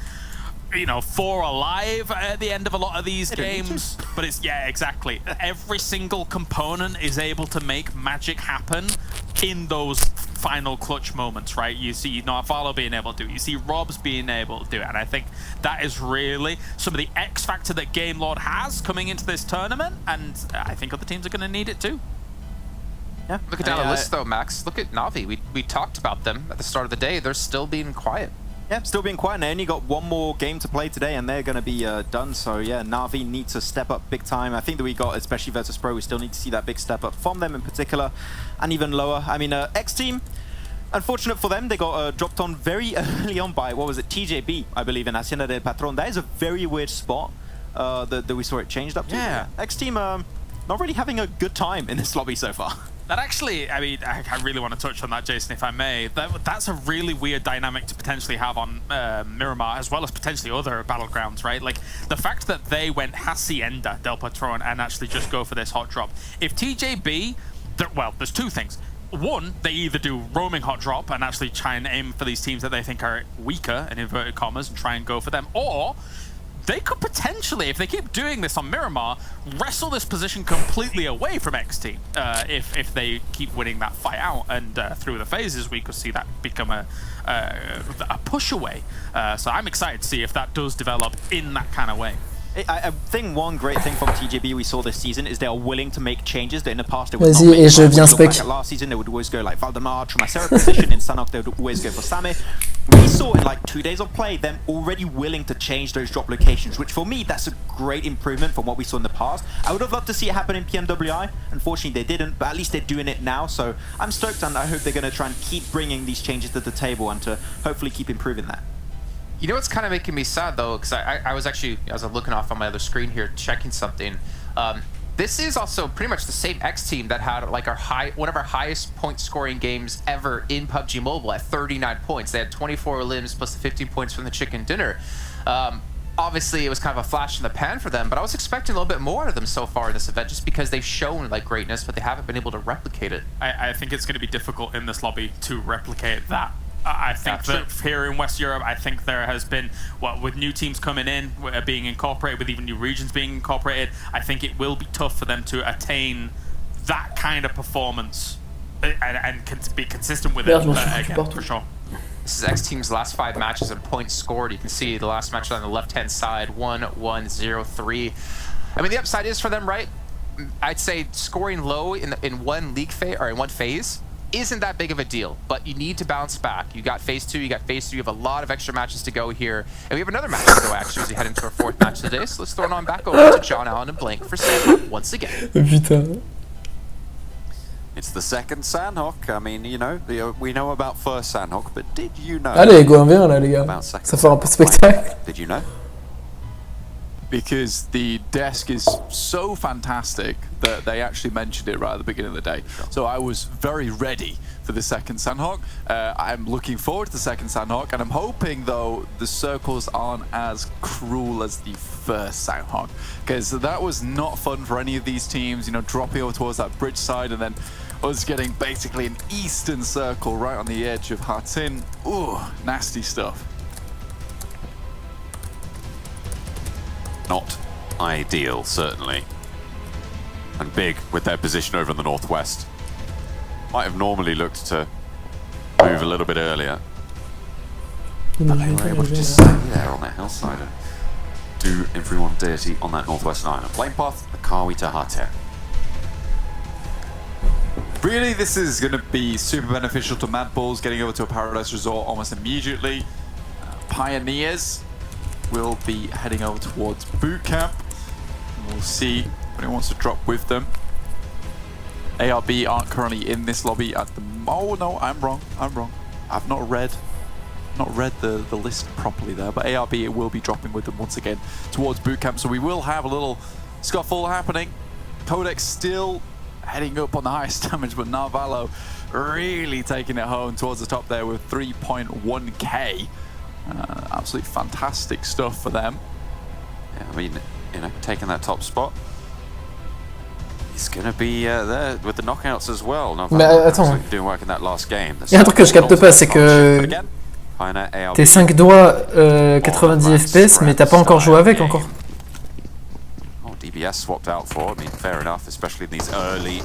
you know, 4 alive at the end of a lot of these games, but it's, yeah, exactly. Every single component is able to make magic happen in those final clutch moments, right? You see Narvalo being able to do it, you see Robs being able to do it, and I think that is really some of the X factor that Game Lord has coming into this tournament, and I think other teams are going to need it too. Yeah. Look at down the list though, Max. Look at Na'Vi. We talked about them at the start of the day. They're still being quiet. Yeah, still being quiet. They only got one more game to play today, and they're going to be done. So yeah, Na'Vi need to step up big time. I think that we got, especially Virtus Pro, we still need to see that big step up from them in particular, and even lower. I mean, X Team, unfortunate for them, they got dropped on very early on by, what was it, TJB, I believe, in Hacienda del Patron. That is a very weird spot that we saw it changed up to. Yeah. X-Team not really having a good time in this lobby so far. That actually, I mean, I really want to touch on that, Jason, if I may. That's a really weird dynamic to potentially have on Miramar, as well as potentially other battlegrounds, right? Like, the fact that they went Hacienda del Patron and actually just go for this hot drop. If TJB, well, there's two things. One, they either do roaming hot drop and actually try and aim for these teams that they think are weaker, in inverted commas, and try and go for them, or they could potentially, if they keep doing this on Miramar, wrestle this position completely away from X-Team. If they keep winning that fight out, and through the phases, we could see that become a push away. So I'm excited to see if that does develop in that kind of way. I think one great thing from TJB we saw this season is they are willing to make changes that in the past they would not Vas-y, make. et je viens spec. Last season they would always go like Valdemar, Trumacera position. In Sanhok they would always go for Same. We saw in like 2 days of play them already willing to change those drop locations, which for me that's a great improvement from what we saw in the past. I would have loved to see it happen in PMWI. Unfortunately they didn't, but at least they're doing it now. So I'm stoked, and I hope they're going to try and keep bringing these changes to the table and to hopefully keep improving that. You know what's kind of making me sad though, because I was actually, as I'm looking off on my other screen here, checking something. This is also pretty much the same X team that had like one of our highest point scoring games ever in PUBG Mobile at 39 points. They had 24 limbs plus the 15 points from the chicken dinner. Obviously, it was kind of a flash in the pan for them, but I was expecting a little bit more out of them so far in this event, just because they've shown like greatness, but they haven't been able to replicate it. I think it's going to be difficult in this lobby to replicate that. I think that here in West Europe, I think there has been, with new teams coming in, being incorporated, with even new regions being incorporated, I think it will be tough for them to attain that kind of performance and be consistent with it again, for sure. This is X Team's last 5 matches and points scored. You can see the last match on the left-hand side, 1-1-0-3. I mean, the upside is for them, right? I'd say scoring low in one league phase, or in one phase, isn't that big of a deal, but you need to bounce back. You got phase 2, you got phase 3, you have a lot of extra matches to go here. And we have another match to go actually as we head into our 4th match today. So let's throw it on back over to John Allen and Blank for Sandhawk once again. Putain. It's the second Sandhawk. I mean, you know, we know about first Sandhawk, but did you know? Allez, go 1v1 là les gars. Ça fait un peu de spectacle. Did you know? Because the desk is so fantastic that they actually mentioned it right at the beginning of the day. So I was very ready for the second Sandhawk. I'm looking forward to the second Sandhawk, and I'm hoping though the circles aren't as cruel as the first Sandhawk, because that was not fun for any of these teams, you know, dropping over towards that bridge side and then us getting basically an eastern circle right on the edge of Hatin. Ooh, nasty stuff. Not ideal, certainly. And Big, with their position over in the northwest, might have normally looked to move a little bit earlier. But they were able to just stay there on that hillside and do everyone dirty on that northwest line. A plane path, the Kawi to Hater. Really, this is going to be super beneficial to Mad Bulls getting over to a Paradise Resort almost immediately. Pioneers will be heading over towards boot camp. We'll see when he wants to drop with them. ARB aren't currently in this lobby at the oh no, I'm wrong. I've not read the list properly there, but ARB will be dropping with them once again towards boot camp. So we will have a little scuffle happening. Codex still heading up on the highest damage, but Narvalo really taking it home towards the top there with 3.1k. Absolutely fantastic stuff for them. Yeah, I mean, you know, taking that top spot. He's gonna be there with the knockouts as well. Mais attends. Doing work in that last game. Il y a un truc que je capte pas, c'est que t'es 5 doigts 90 FPS, mais t'as pas encore joué avec encore. Oh, DBS swapped out for. I mean, fair enough, especially in these early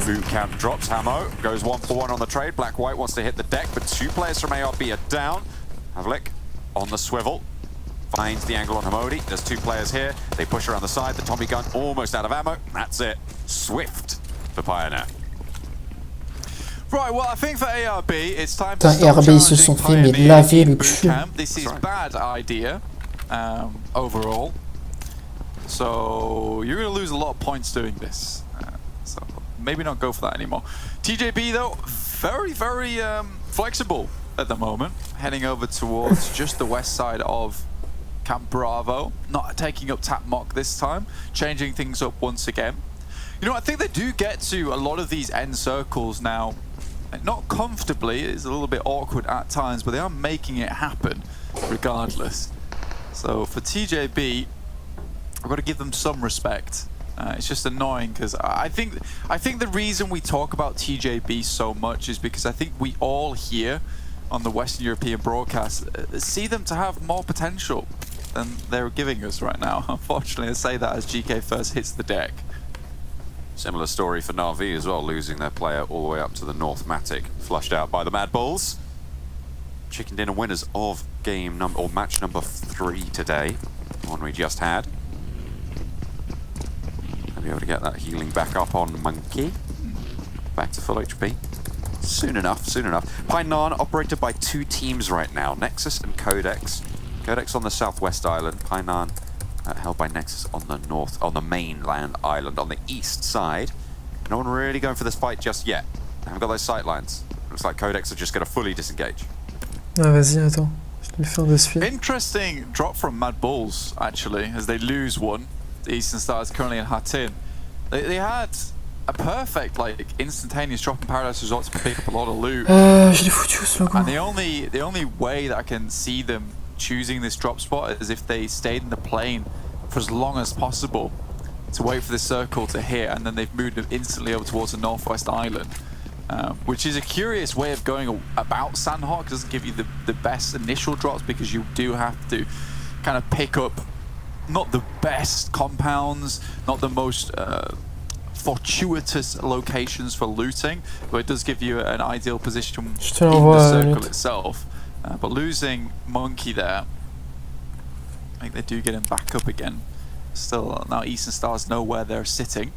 boot camp drops. Hamo goes 1-for-1 on the trade. Black White wants to hit the deck, but 2 players from ARB are down. Havlik on the swivel, finds the angle on Hamodi. There's 2 players here. They push around the side. The Tommy gun almost out of ammo. That's it. Swift for Pioneer. Right, well, I think for ARB, it's time to start challenging Pioneer in boot camp. This is a bad idea overall. So you're going to lose a lot of points doing this. So maybe not go for that anymore. TJB, though, very, very flexible at the moment. Heading over towards just the west side of Camp Bravo. Not taking up Tap Mock this time. Changing things up once again. You know, I think they do get to a lot of these end circles now. Not comfortably, it's a little bit awkward at times, but they are making it happen regardless. So for TJB, I've got to give them some respect. It's just annoying because I think the reason we talk about TJB so much is because I think we all here on the Western European broadcast see them to have more potential than they're giving us right now. Unfortunately, I say that as GK first hits the deck. Similar story for Na'Vi as well, losing their player all the way up to the North Matic, flushed out by the Mad Bulls. Chicken dinner winners of match number 3 today, the one we just had. I'll be able to get that healing back up on Monkey. Back to full HP. Soon enough, soon enough. Painan operated by 2 teams right now, Nexus and Codex. Codex on the southwest island, Painan held by Nexus on the mainland island, on the east side. No one really going for this fight just yet. They haven't got those sight lines. Looks like Codex are just going to fully disengage. Ah, vas-y, attends. Je vais le faire de suite. Interesting drop from Mad Bulls, actually, as they lose one. The Eastern Stars currently in Hatin. They had a perfect, like, instantaneous drop in Paradise Resort to pick up a lot of loot. Je l'ai foutu ce logo. And the only way that I can see them choosing this drop spot is if they stayed in the plane for as long as possible to wait for the circle to hit, and then they've moved instantly over towards the northwest island, which is a curious way of going about Sandhawk. It doesn't give you the best initial drops because you do have to kind of pick up not the best compounds, not the most fortuitous locations for looting, but it does give you an ideal position in the circle itself. But losing Monkey there, I think they do get him back up again. Still, now Eastern Stars know where they're sitting.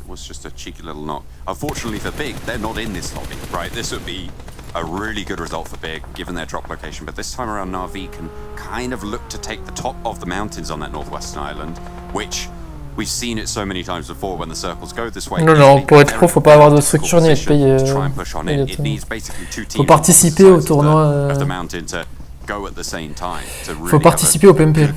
It was just a cheeky little knock. Unfortunately for Big, they're not in this lobby, right? This would be a really good result for Big, given their drop location. But this time around, Na'Vi can kind of look to take the top of the mountains on that northwestern island, which we've seen it so many times before when the circles go this way. Non, pour être pro, faut pas avoir de structure ni être payé. Faut participer au tournoi. Faut participer au PMPL.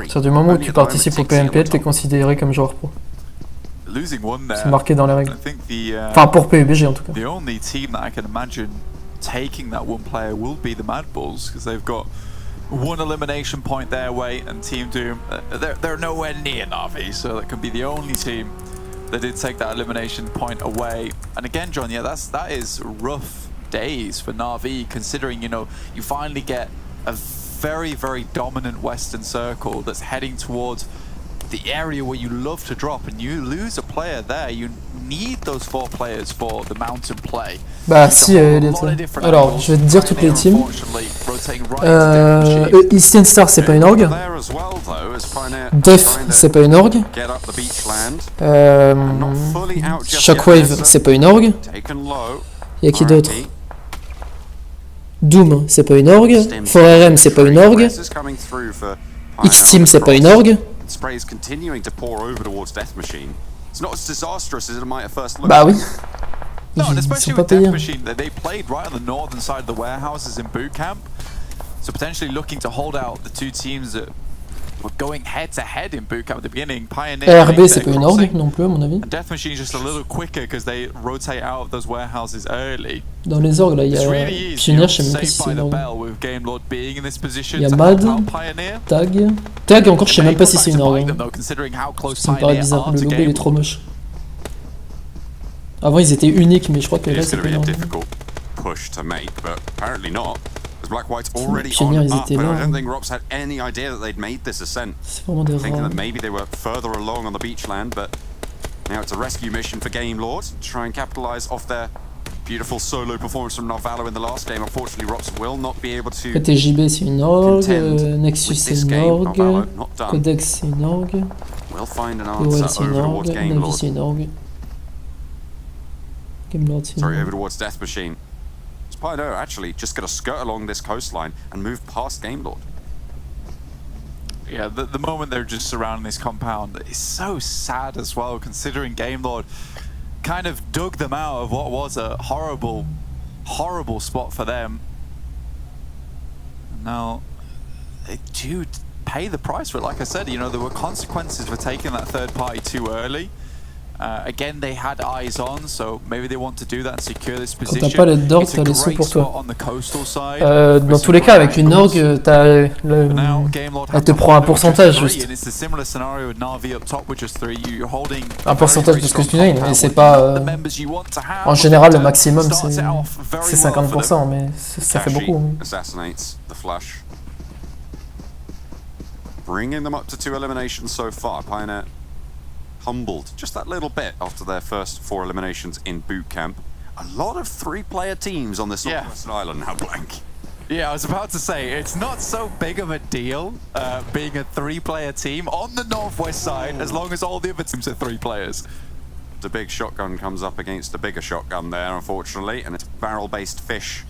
Sur du moment où tu participes au PMPL, t'es considéré comme joueur pro. C'est marqué dans les règles. Enfin, pour PUBG en tout cas. The only team that I can imagine taking that one player will be the Mad Bulls, because they've got one elimination point their way, and Team Doom, they're nowhere near Na'Vi, so that can be the only team that did take that elimination point away. And again, John, yeah, that is rough days for Na'Vi, considering, you know, you finally get a very, very dominant Western Circle that's heading towards the area where you love to drop, and you lose a player there. You need those 4 players for the mountain play. Bah si, elle était. Alors, je vais te dire toutes les teams. Eastern Star, c'est pas une orgue. Def, c'est pas une orgue. Shockwave, c'est pas une orgue. Y'a qui d'autre? Doom, c'est pas une orgue. 4RM, c'est pas une orgue. X-Team, c'est pas une orgue. Spray is continuing to pour over towards Death Machine. It's not as disastrous as it might at first look. Bah oui. No, and especially with Death Machine, they played right on the northern side of the warehouses in boot camp, so potentially looking to hold out the 2 teams that were going head to head in boot camp at the beginning. Pioneer, RB, c'est pas une orgue non plus à mon avis. And Death Machine is just a little quicker because they rotate out of those warehouses early. Dans les orgues là, il y a Pioneer, je sais même pas si c'est une orgue. Il y a Mad, Tag encore, je sais même pas si c'est une orgue. Ça me paraît bizarre, le logo il est trop moche. Avant ils étaient uniques, mais je crois que là c'est pas une orgue. Black-White's already on up, and I don't think Rops had any idea that they'd made this ascent. Thinking that maybe they were further along on the beachland, but now it's a rescue mission for Game Lord to try and capitalize off their beautiful solo performance from Narvalo in the last game. Unfortunately, Rops will not be able to. TJB c'est une orgue, Nexus c'est une orgue, Codex c'est une orgue, we'll find an answer over towards Game Lord. Na'Vi c'est une orgue. Game Lord c'est une orgue. Sorry, over towards Death Machine. Pioneer actually just going to skirt along this coastline and move past Game Lord. Yeah, the moment they're just surrounding this compound is so sad as well, considering Game Lord kind of dug them out of what was a horrible, horrible spot for them. Now, they do pay the price for it. Like I said, you know, there were consequences for taking that third party too early. Again, they had eyes on, so maybe they want to do that and secure this position. Quand t'as pas l'aide d'orgue, t'as les sous pour toi. Dans tous les cas, avec une orgue, elle te prend un pourcentage juste. Un pourcentage de ce que tu gagnes, et c'est pas... En général, le maximum, c'est 50%, mais ça fait beaucoup. Bringing them up to 2 eliminations so far. Pioneer humbled just that little bit after their first 4 eliminations in boot camp. A lot of 3-player teams on this Northwestern Island now, Blank. Yeah, I was about to say, it's not so big of a deal being a 3-player team on the Northwest side, as long as all the other teams are 3 players. The big shotgun comes up against a bigger shotgun there, unfortunately, and it's barrel-based fish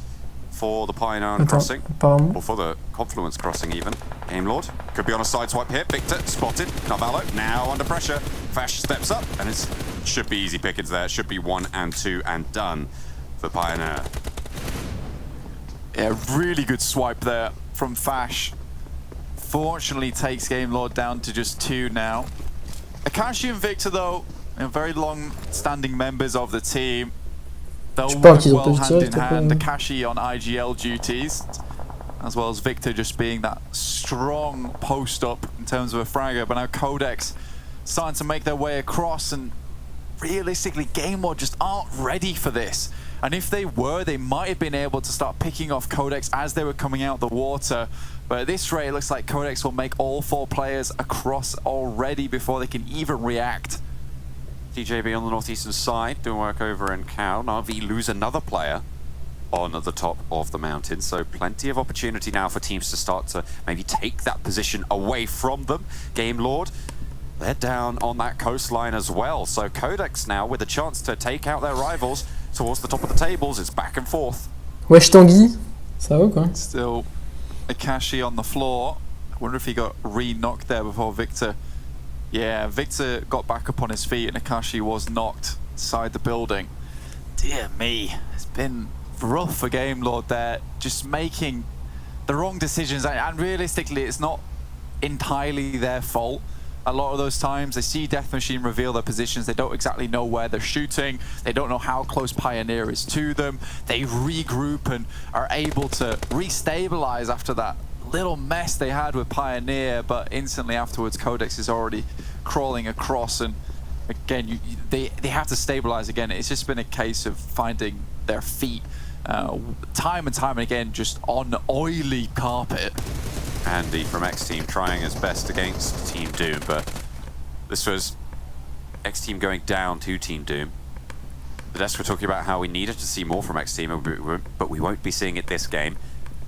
for the Pioneer crossing, or for the Confluence crossing even. Game Lord could be on a side swipe here. Victor spotted. Navallo now under pressure. Fash steps up, and it should be easy pickings there. It should be 1 and 2 and done for Pioneer. Yeah, really good swipe there from Fash. Fortunately takes Game Lord down to just 2 now. Akashi and Victor though, very long-standing members of the team. They'll work well hand in hand. Akashi on IGL duties, as well as Victor just being that strong post-up in terms of a fragger. But now Codex starting to make their way across, and realistically, Game Lord just aren't ready for this. And if they were, they might have been able to start picking off Codex as they were coming out the water. But at this rate, it looks like Codex will make all 4 players across already before they can even react. TJB on the northeastern side, doing work over in Cal. Na'Vi lose another player on the top of the mountain, so plenty of opportunity now for teams to start to maybe take that position away from them. Game Lord, they're down on that coastline as well, so Codex now with a chance to take out their rivals towards the top of the tables. It's back and forth. Wesh Tanguy, ça va quoi? Still Akashi on the floor. I wonder if he got re-knocked there before Victor. Yeah, Victor got back up on his feet and Akashi was knocked inside the building. Dear me, it's been rough for Game Lord there, just making the wrong decisions, and realistically it's not entirely their fault. A lot of those times they see Death Machine reveal their positions, they don't exactly know where they're shooting, they don't know how close Pioneer is to them, they regroup and are able to restabilize after that little mess they had with Pioneer, but instantly afterwards Codex is already crawling across, and again they have to stabilize again. It's just been a case of finding their feet time and time again, just on oily carpet. Andy from X-Team trying his best against Team Doom, but this was X-Team going down to Team Doom. The desk were talking about how we needed to see more from X-Team, but we won't be seeing it this game.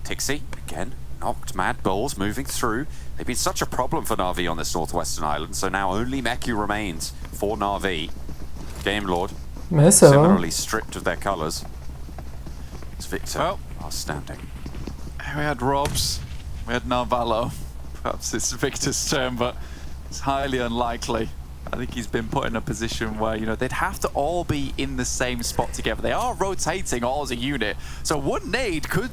Tixie, again, knocked Mad Bulls moving through. They've been such a problem for Na'Vi on this Northwestern Island, so now only Meku remains for Na'Vi. Game Lord, similarly stripped of their colours. It's Victor are standing. We had Robs, we had Navallo. Perhaps it's Victor's turn, but it's highly unlikely. I think he's been put in a position where, you know, they'd have to all be in the same spot together. They are rotating all as a unit, so one nade could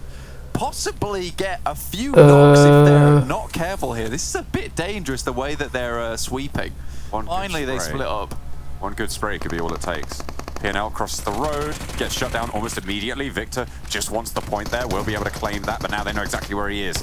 possibly get a few knocks if they're not careful here. This is a bit dangerous, the way that they're sweeping. Finally they split up. One good spray could be all it takes. PNL crosses the road, gets shut down almost immediately. Victor just wants the point there, will be able to claim that, but now they know exactly where he is.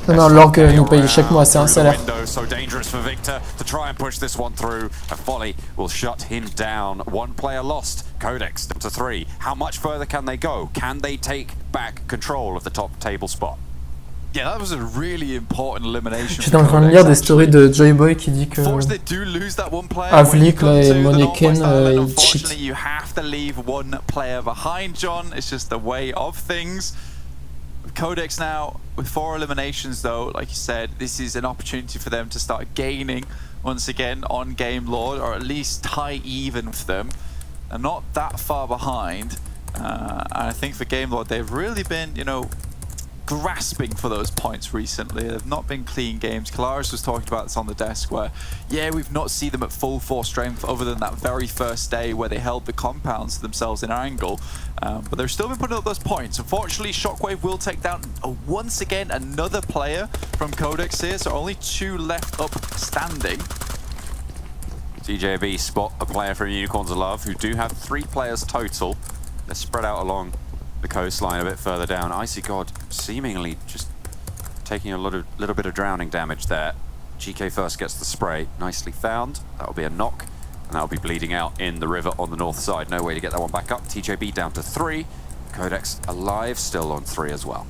Non, l'orgue nous paye chaque mois, c'est un salaire. So dangerous for Victor to try and push this one through. A volley will shut him down. One player lost. Codex to 3. How much further can they go? Can they take back control of the top table spot? Yeah, that was a really important elimination. J'étais en train de lire des stories de Joyboy qui dit que Avlik là et Moneken ils cheat. You have to leave one player behind, John. It's just the way of things. Codex now with 4 eliminations though, like you said, this is an opportunity for them to start gaining once again on Game Lord, or at least tie even with them. They're not that far behind, and I think for Game Lord they've really been, you know, grasping for those points recently. They've not been clean games. Kalaris was talking about this on the desk where, yeah, we've not seen them at full force strength other than that very first day where they held the compounds to themselves in angle. But they've still been putting up those points. Unfortunately, Shockwave will take down once again another player from Codex here, so only 2 left up standing. TJB spot a player from Unicorns of Love who do have 3 players total. They're spread out along the coastline a bit further down. Icy God seemingly just taking a little bit of drowning damage there. GK first gets the spray, nicely found. That'll be a knock, and that'll be bleeding out in the river on the north side. No way to get that one back up. TJB down to 3. Codex alive, still on 3 as well.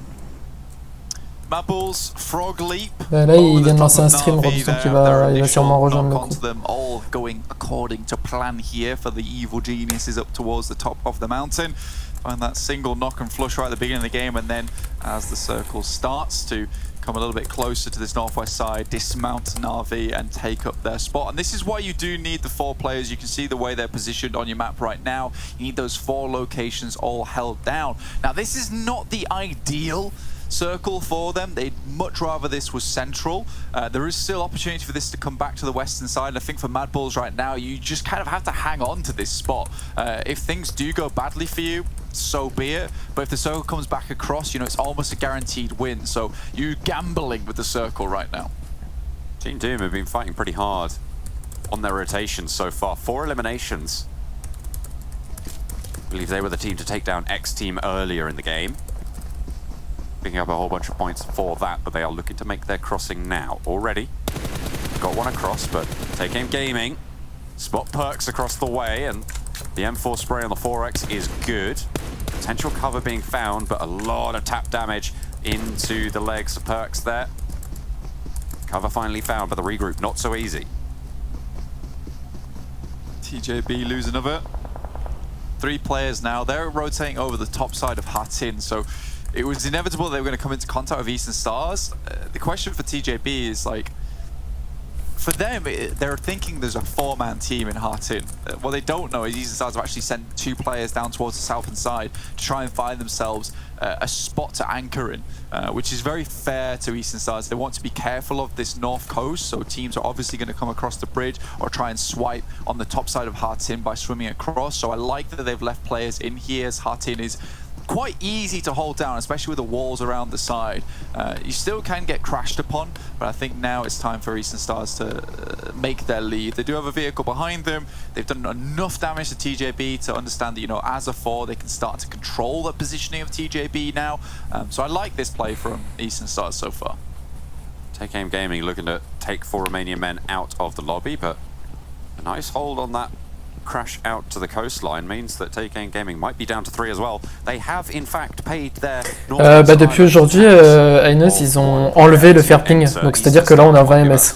Maples, Frog Leap. Bah là, il vient de lancer un stream, Robson, qui va sûrement rejoindre le coup. Them all going according to plan here for the evil geniuses up towards the top of the mountain. Find that single knock and flush right at the beginning of the game, and then as the circle starts to come a little bit closer to this northwest side, dismount Na'Vi and take up their spot. And this is why you do need the 4 players. You can see the way they're positioned on your map right now. You need those 4 locations all held down. Now, this is not the ideal circle for them. They'd much rather this was central. There is still opportunity for this to come back to the western side. And I think for Mad Bulls right now, you just kind of have to hang on to this spot. If things do go badly for you, so be it. But if the circle comes back across, you know, it's almost a guaranteed win. So you're gambling with the circle right now. Team Doom have been fighting pretty hard on their rotations so far. 4 eliminations. I believe they were the team to take down X Team earlier in the game. Picking up a whole bunch of points for that, but they are looking to make their crossing now. Already got one across, but Take Aim Gaming spot perks across the way, and the M4 spray on the 4X is good. Potential cover being found, but a lot of tap damage into the legs of perks there. Cover finally found, but the regroup not so easy. TJB lose another. 3 players now. They're rotating over the top side of Hatin, so it was inevitable they were going to come into contact with Eastern Stars. The question for TJB is, like, for them, they're thinking there's a 4-man team in Hatin. What they don't know is Eastern Stars have actually sent 2 players down towards the southern side to try and find themselves a spot to anchor in, which is very fair to Eastern Stars. They want to be careful of this north coast, so teams are obviously going to come across the bridge or try and swipe on the top side of Hatin by swimming across. So I like that they've left players in here, as Hatin is quite easy to hold down, especially with the walls around the side. You still can get crashed upon, but I think now it's time for Eastern Stars to make their lead. They do have a vehicle behind them. They've done enough damage to TJB to understand that, you know, as a 4, they can start to control the positioning of TJB now. So I like this play from Eastern Stars so far. Take Aim Gaming looking to take 4 Romanian men out of the lobby, but a nice hold on that crash out to the coastline means that Take Aim Gaming might be down to 3 as well. They have in fact paid their bah depuis aujourd'hui, Ainos, ils ont enlevé le fair ping, donc c'est-à-dire que là on a 20 ms.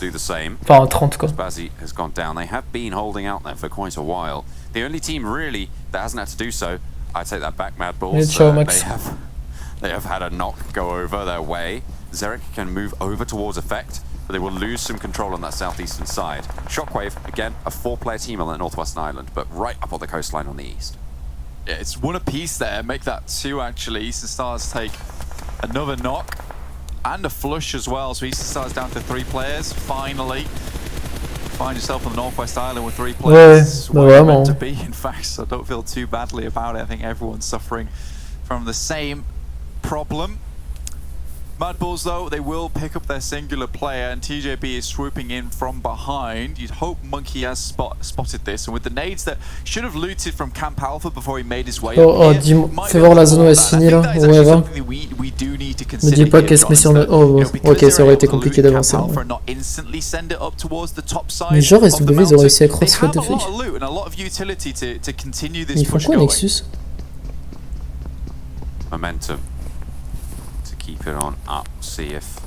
Enfin 30 quoi. Bazzi has gone down. They have been holding out there for quite a while. The only team really that hasn't had to do so, I take that back, Mad Bulls. They have had a knock go over their way. Zerek can move over towards Effect, but they will lose some control on that southeastern side. Shockwave, again, a 4-player team on that northwestern island, but right up on the coastline on the east. Yeah, it's 1 apiece there. Make that 2, actually. Eastern Stars take another knock and a flush as well. So Eastern Stars down to 3 players. Finally, find yourself on the northwest island with 3 players. Ouais, where you're meant to be, in fact, so don't feel too badly about it. I think everyone's suffering from the same problem. Mad Bulls, though, they will pick up their singular player, and TJB is swooping in from behind. You'd hope Monkey has spotted this, and with the nades that should have looted from Camp Alpha before he made his way up here, fais voir la zone OS finie là, ouais va. Me dis pas qu'elle se met sur le... Oh, ok, ça aurait été compliqué d'avancer. Mais genre SW, ils ont réussi à cross what the fuck. Ils font quoi Nexus? Momentum. Keep it on up, see if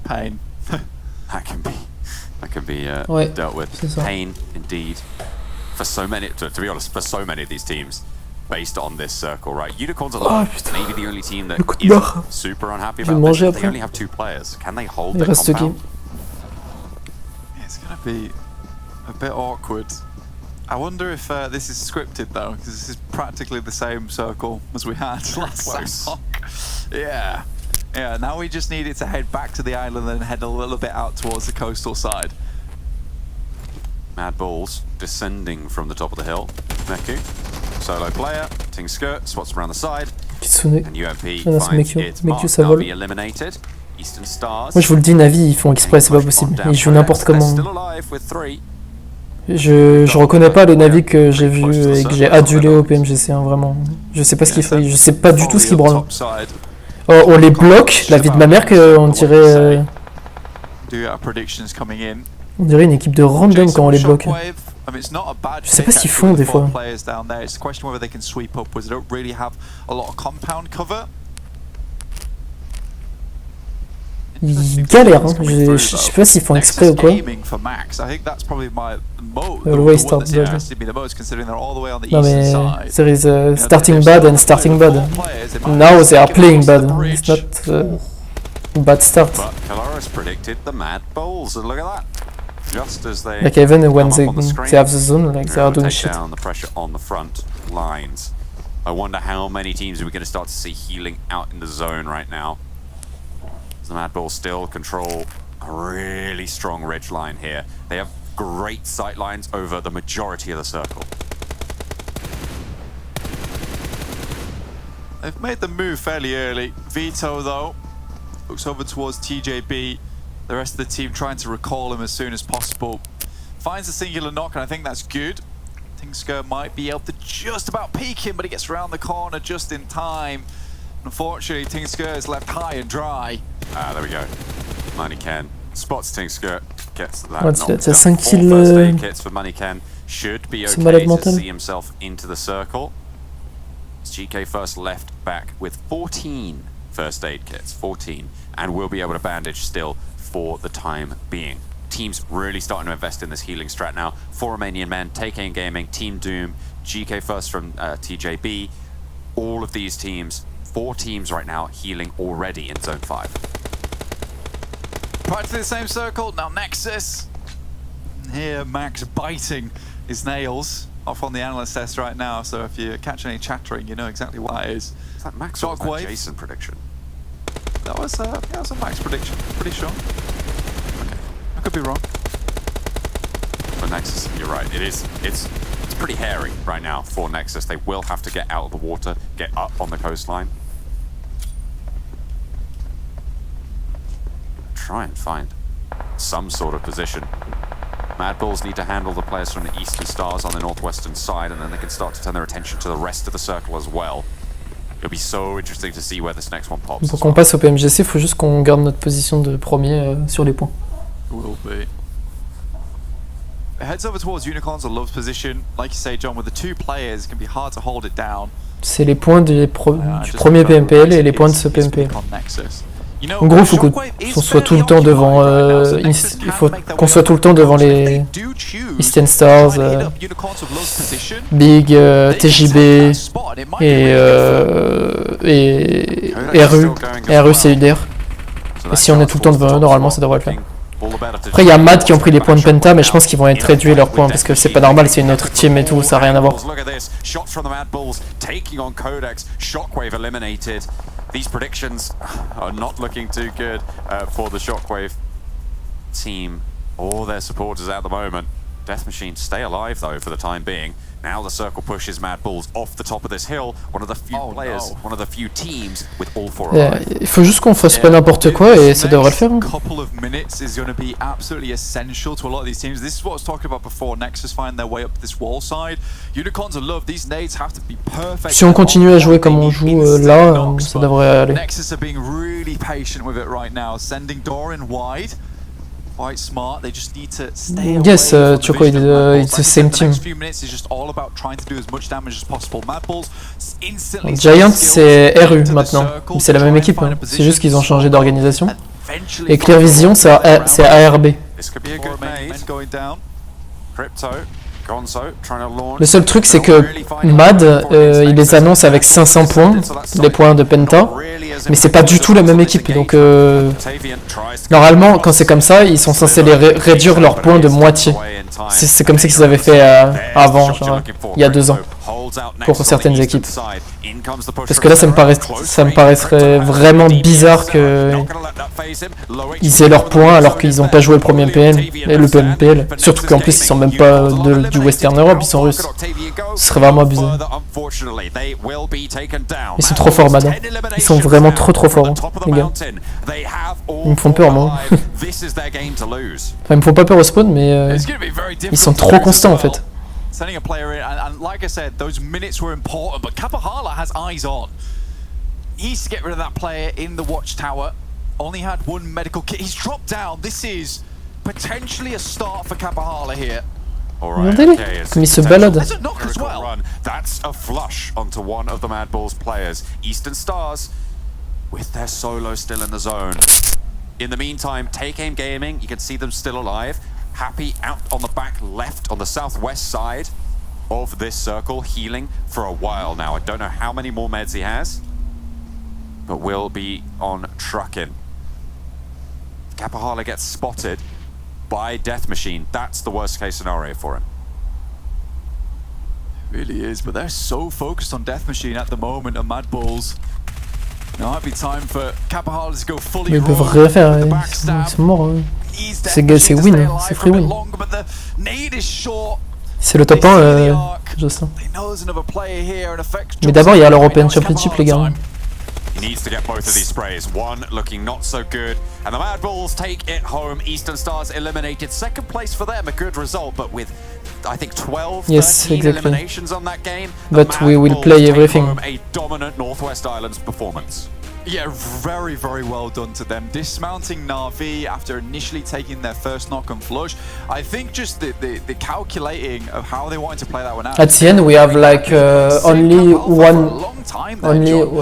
pain that can be ouais, dealt with. Pain indeed for so many, to be honest, for so many of these teams based on this circle, right? Unicorns are maybe the only team that isn't super unhappy about this. They only have 2 players. Can they hold their compound? It's gonna be a bit awkward. I wonder if this is scripted though, because this is practically the same circle as we had last time. Yeah. Yeah, now we just need it to head back to the island and head a little bit out towards the coastal side. Mad Balls descending from the top of the hill. Meku, solo player, Ting Skirt, spots around the side. Kitsune. And UMP Ah, c'est finds Meku. its Meku, mark ça vole. Navi eliminated. Eastern Stars. Moi je vous le dis, Navi ils font exprès, c'est pas possible. Ils jouent n'importe comment. Je reconnais pas les Navi que j'ai vus et que j'ai adulés au PMGC, hein, vraiment. Je sais pas ce qu'ils font, je sais pas du tout ce qu'ils branlent. Oh, on les bloque, la vie de ma mère qu'on dirait... On dirait une équipe de random quand on les bloque. Je sais pas ce qu'ils font des fois. Ils galèrent, hein. Je sais pas s'ils font exprès ou quoi. Always start bad. Non mais, there is starting bad and starting bad. Now they are playing bad. It's not a bad start. Like even when they have the zone, like they are doing shit. I wonder how many teams are we going to start to see healing out in the zone right now. The Mad Bulls still control a really strong ridge line here. They have great sight lines over the majority of the circle. They've made the move fairly early. Vito, though, looks over towards TJB. The rest of the team trying to recall him as soon as possible. Finds a singular knock, and I think that's good. Tingsker might be able to just about peek him, but he gets around the corner just in time. Unfortunately, Tingsker is left high and dry. Ah, there we go. Moneyken spots Tingsker, gets that Ouais, knocked t'as out. 5 4 kills. first aid kits for Moneyken. Should be C'est malade okay to mental. see himself into the circle. GK first left back with 14 first aid kits, 14, and will be able to bandage still for the time being. Teams really starting to invest in this healing strat now. 4 Romanian men, TakeAim Gaming, Team Doom, GK first from TJB. All of these teams, 4 teams right now healing already in Zone 5. Practically the same circle, now Nexus. Here Max biting his nails off on the analyst test right now, so if you catch any chattering, you know exactly what that is. Is that Max or was that Jason prediction? That was a Max prediction, pretty sure. I could be wrong. But Nexus, you're right, it's pretty hairy right now for Nexus. They will have to get out of the water, get up on the coastline. Try and find some sort of position. Mad Bulls need to handle the players from the Eastern Stars on the northwestern side, and then they can start to turn their attention to the rest of the circle as well. It'll be so interesting to see where this next one pops. Pour qu'on passe au PMGC, il faut juste qu'on garde notre position de premier sur les points. Will be. It heads over towards Unicorns, a love's position. Like you say, John, with the 2 players, it can be hard to hold it down. C'est les points du premier PMPL et les points de ce PMPL. En gros, il faut qu'on soit tout le temps devant. Il faut qu'on soit tout le temps devant les Eastern Stars, Big, TJB et RU. RU c'est UDR. Et si on est tout le temps devant eux, normalement ça devrait le faire. Après, il y a Mad qui ont pris les points de Penta, mais je pense qu'ils vont être réduits leurs points parce que c'est pas normal, c'est une autre team et tout, ça n'a rien à voir. These predictions are not looking too good for the Shockwave team or their supporters at the moment. Death Machine stay alive though for the time being. Now the circle pushes Mad Bulls off the top of this hill. One of the few players, one of the few teams with all 4 alive. Il faut juste qu'on fasse pas n'importe quoi et ça devrait le faire. Hein. Couple of minutes is going to be absolutely essential to a lot of these teams. This is what I was talking about before. Nexus find their way up this wall side. Unicorns are love. These nades have to be perfect. Si on continue à jouer comme on joue là, ça devrait aller. Nexus are being really patient with it right now, sending Doran wide. Quite smart. They just need to stay away. Yes, Choco, it's the same team. Giant, c'est RU maintenant. C'est la même équipe. Hein. C'est juste qu'ils ont changé d'organisation. Et Clear Vision, c'est ARB. Le seul truc, c'est que Mad, il les annonce avec 500 points, les points de Penta, mais c'est pas du tout la même équipe. Donc, normalement, quand c'est comme ça, ils sont censés les réduire leurs points de moitié. C'est comme ça qu'ils avaient fait avant, genre, il y a 2 ans. pour certaines équipes. Parce que là, ça me paraîtrait vraiment bizarre qu'ils aient leur point alors qu'ils n'ont pas joué le premier le PMPL. Surtout qu'en plus, ils sont même pas du Western Europe, ils sont russes. Ce serait vraiment abusé. Ils sont trop forts, madame. Ils sont vraiment trop forts, les gars. Ils me font peur, moi. Enfin, ils me font pas peur au spawn, mais ils sont trop constants, en fait. Sending a player in, and like I said, those minutes were important, but Kapahala has eyes on. He needs to get rid of that player in the watchtower. Only had one medical kit. He's dropped down. This is potentially a start for Kapahala here. Regardez-les, comme ils se baladent. That's a flush onto one of the Mad Bulls players. Eastern Stars, with their solo still in the zone. In the meantime, Take Aim Gaming, you can see them still alive. Happy out on the back left on the southwest side of this circle, healing for a while now. I don't know how many more meds he has, but will be on trucking. Kapahala gets spotted by Death Machine. That's the worst case scenario for him. It really is, but they're so focused on Death Machine at the moment, and Mad Bulls. Now might be time for Kapahala to go fully. Mais ils peuvent rien faire, ils sont morts. C'est win, c'est free win. C'est le top 1, je sais. Mais d'abord, il y a l'European Championship, les gars. He needs to get both of these sprays. One looking not so good, and the Mad Bulls take it home. Eastern Stars eliminated. Second place for them, a good result, but with I think 12, 13 eliminations on that game. But we will play everything. A dominant Northwest Islands performance. Yeah, very well done to them. Dismounting Na'Vi after initially taking their first knock and flush. I think just the calculating of how they wanted to play that one out. At the end, we have like only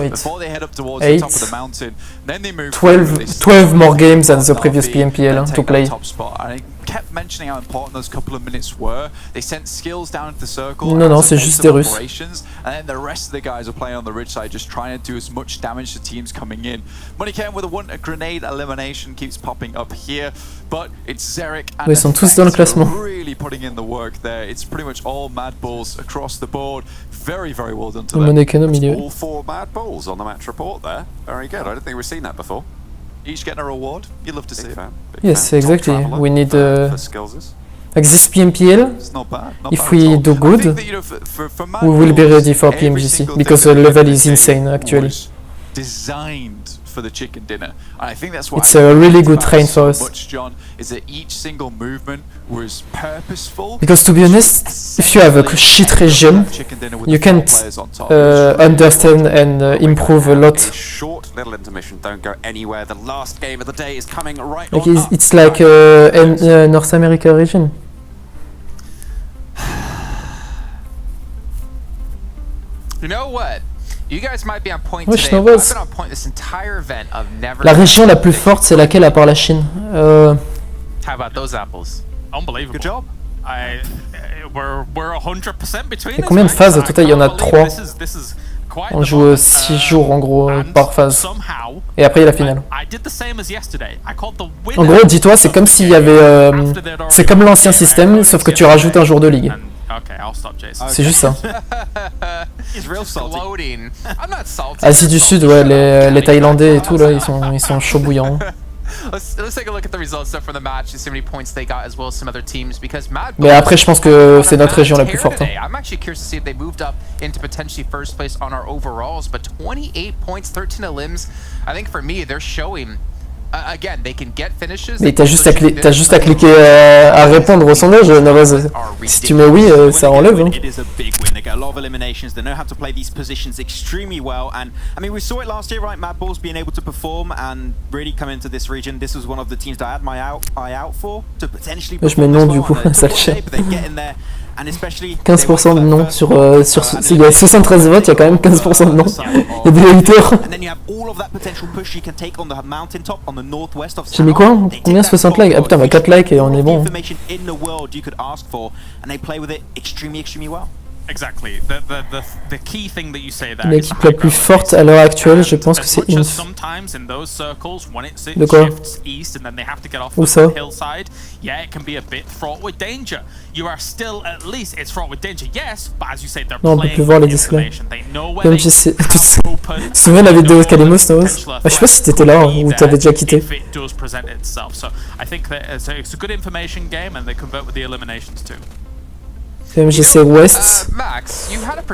before they head up towards the top of the mountain. Then they move 12 more games than the previous PMPL to play. Top spot. I kept mentioning how important those couple of minutes were. They sent skills down into the circle. Non, c'est juste des Russes. And then the rest of the guys are playing on the ridge side, just trying to do as much damage to teams coming in. Moneycam with a grenade elimination keeps popping up here, but it's Zerek and ils sont tous dans le classement. really putting in the work there. It's pretty much all Mad Bulls across the board. Very well done to them. Moneycam au milieu. All 4 Mad Bulls on the match report there. Very good. I don't think we've seen that before. Each getting a reward. You'd love to see it. Yes, exactly. We need like this PMPL. It's not bad. If we do good, we will be ready for PMGC because the level is insane actually. Designed for the chicken dinner, and I think that's why it's a really good train for us. John, is that each single movement was purposeful. Because to be honest, if you have a shit region, you can't understand and improve a lot. Short little intermission. Don't go anywhere. The last game of the day is coming right. Like it's like North America region. You know what? You guys might be on point today. I've been on point this entire event of never. La région la plus forte, c'est laquelle à part la Chine? How about those apples? Unbelievable. Good job. We're 100% between. Il y a combien de phases au total? Il y en a 3. On joue 6 jours en gros par phase. Et après il y a la finale. En gros, dis-toi, c'est comme s'il y avait. C'est comme l'ancien système, sauf que tu rajoutes un jour de ligue. C'est juste ça. Asie du Sud, ouais, les Thaïlandais et tout là, ils sont chauds bouillants. Let's take a look at the results from the match and see how many points they got as well as some other teams because Mad Mais après je pense que c'est notre région la plus forte. I'm actually curious to see if they moved up into potentially first place on our overalls, but 28 points, 13 elims. I think for me they're showing again, they can get finishes. Mais t'as juste à cliquer à répondre au sondage, Navaz. Si tu mets oui, ça enlève. Hein. It is a big win. They get a lot of eliminations. They know how to play these positions extremely well. And I mean, we saw it last year, right? Mad Bulls being able to perform and really come into this region. This was one of the teams that I had my eye out for to potentially. Je mets non du coup, ça le chien. 15% de non sur s'il y a 73 votes, il y a quand même 15% de non. Il y a des haters. J'ai mis quoi? Combien 60 likes? Ah putain, bah 4 likes et on est bon. Exactly. The key thing that you say there. L'équipe la plus forte à l'heure actuelle, je pense que c'est Inf. De quoi? Où ça? Yeah, it can be a bit fraught with danger. You are still, at least, it's fraught with danger, yes, but as you say, they're non, on peut plus voir les displays. Même si c'est... Tu te souviens de la vidéo de Kalimos, Naos? Je sais pas si t'étais là ou t'avais déjà quitté. PMGC West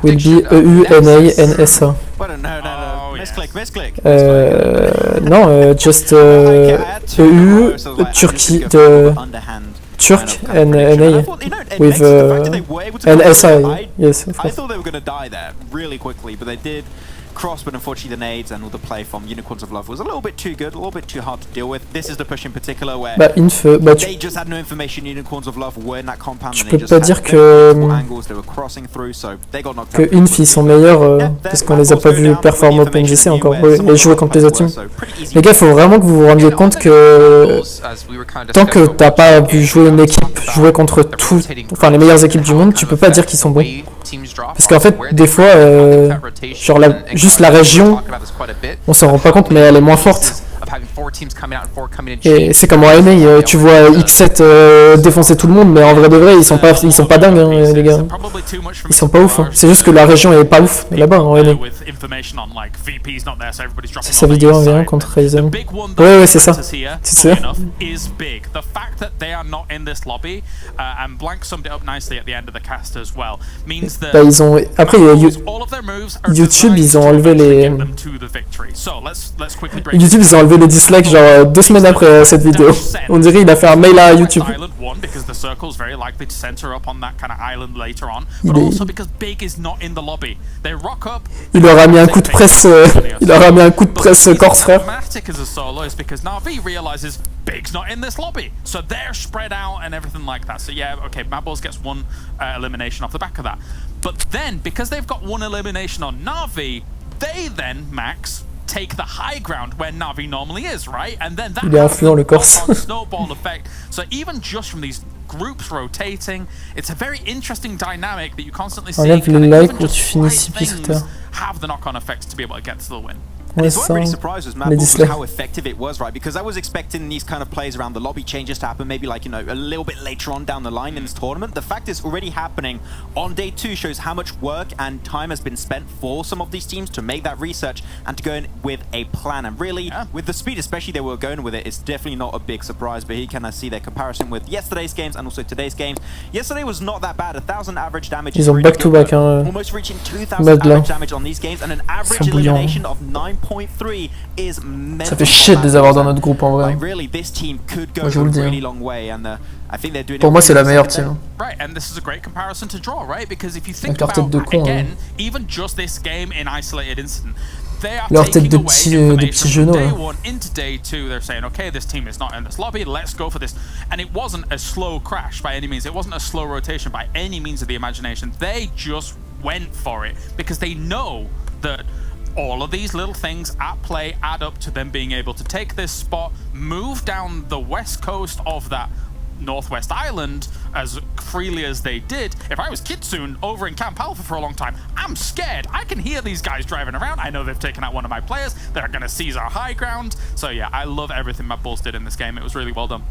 will be EU, NA, NSA. Non, just EU, Turkey, Turk and NA with NSA. Yes, of course. I thought they were going to die there really quickly, but they did cross, but unfortunately the nades and all the play from Unicorns of Love was a little bit too good, a little bit too hard to deal with. This is the push in particular where they just had no information. Unicorns of Love were in that compound and they just had angles they were crossing through, so they got knocked out. Que Inf ils sont meilleurs parce qu'on les a pas vus performer au PMGC encore et jouer contre les autres teams. Les gars, faut vraiment que vous vous rendiez compte que tant que t'as pas vu jouer une équipe jouer contre enfin les meilleures équipes du monde, tu peux pas dire qu'ils sont bons. Parce qu'en fait, des fois, genre juste la région, on s'en rend pas compte, mais elle est moins forte. Et c'est comme en NA, tu vois X7 défoncer tout le monde, mais en vrai de vrai, ils sont pas dingues, hein, les gars. Ils sont pas ouf. Hein. C'est juste que la région est pas ouf là-bas en NA. C'est sa vidéo environ contre Ryzen. Ouais, c'est ça. C'est ça. Bah, ils ont... Après, YouTube, ils ont enlevé les... YouTube, ils ont enlevé les dislikes genre 2 semaines après cette vidéo. On dirait il a fait un mail à YouTube. Il leur a mis un coup de presse. Il leur a mis un coup de presse corse, frère. Big's not in this lobby, so they're spread out and everything like that. So yeah, okay, Mad Balls gets one elimination off the back of that. But then, because they've got one elimination on Na'Vi, they then, Max, take the high ground where Na'Vi normally is, right? And then that has a snowball effect. So even just from these groups rotating, it's a very interesting dynamic that you constantly see. Enlève le like où tu finis 6 pieds have the knock-on effects to be able to get to the win. And what really surprised was Mad Balls was how effective it was, right? Because I was expecting these kind of plays around the lobby changes to happen maybe like, you know, a little bit later on down the line in this tournament. The fact it's already happening on day 2 shows how much work and time has been spent for some of these teams to make that research and to go in with a plan. And really, with the speed especially they were going with it, it's definitely not a big surprise. But here can I see their comparison with yesterday's games and also today's games. Yesterday was not that bad. 1,000 average damage. Ils ont back-to-back, almost reaching 2,000 average damage on these games and an average elimination of 9.3. Ça fait chier de les avoir dans notre groupe en vrai. Moi je vous le dis. Pour moi c'est la meilleure team. Avec leur tête de con. Leur tête de petits genoux là. They're saying, okay, this team is not in this lobby, let's go for this. And it wasn't a slow crash by any means. It wasn't a slow rotation by any means of the imagination. They just went for it because they know that all of these little things at play add up to them being able to take this spot, move down the west coast of that Northwest Island as freely as they did. If I was Kitsune over in Camp Alpha for a long time, I'm scared. I can hear these guys driving around. I know they've taken out one of my players. They're going to seize our high ground. So yeah, I love everything Mad Balls did in this game. It was really well done.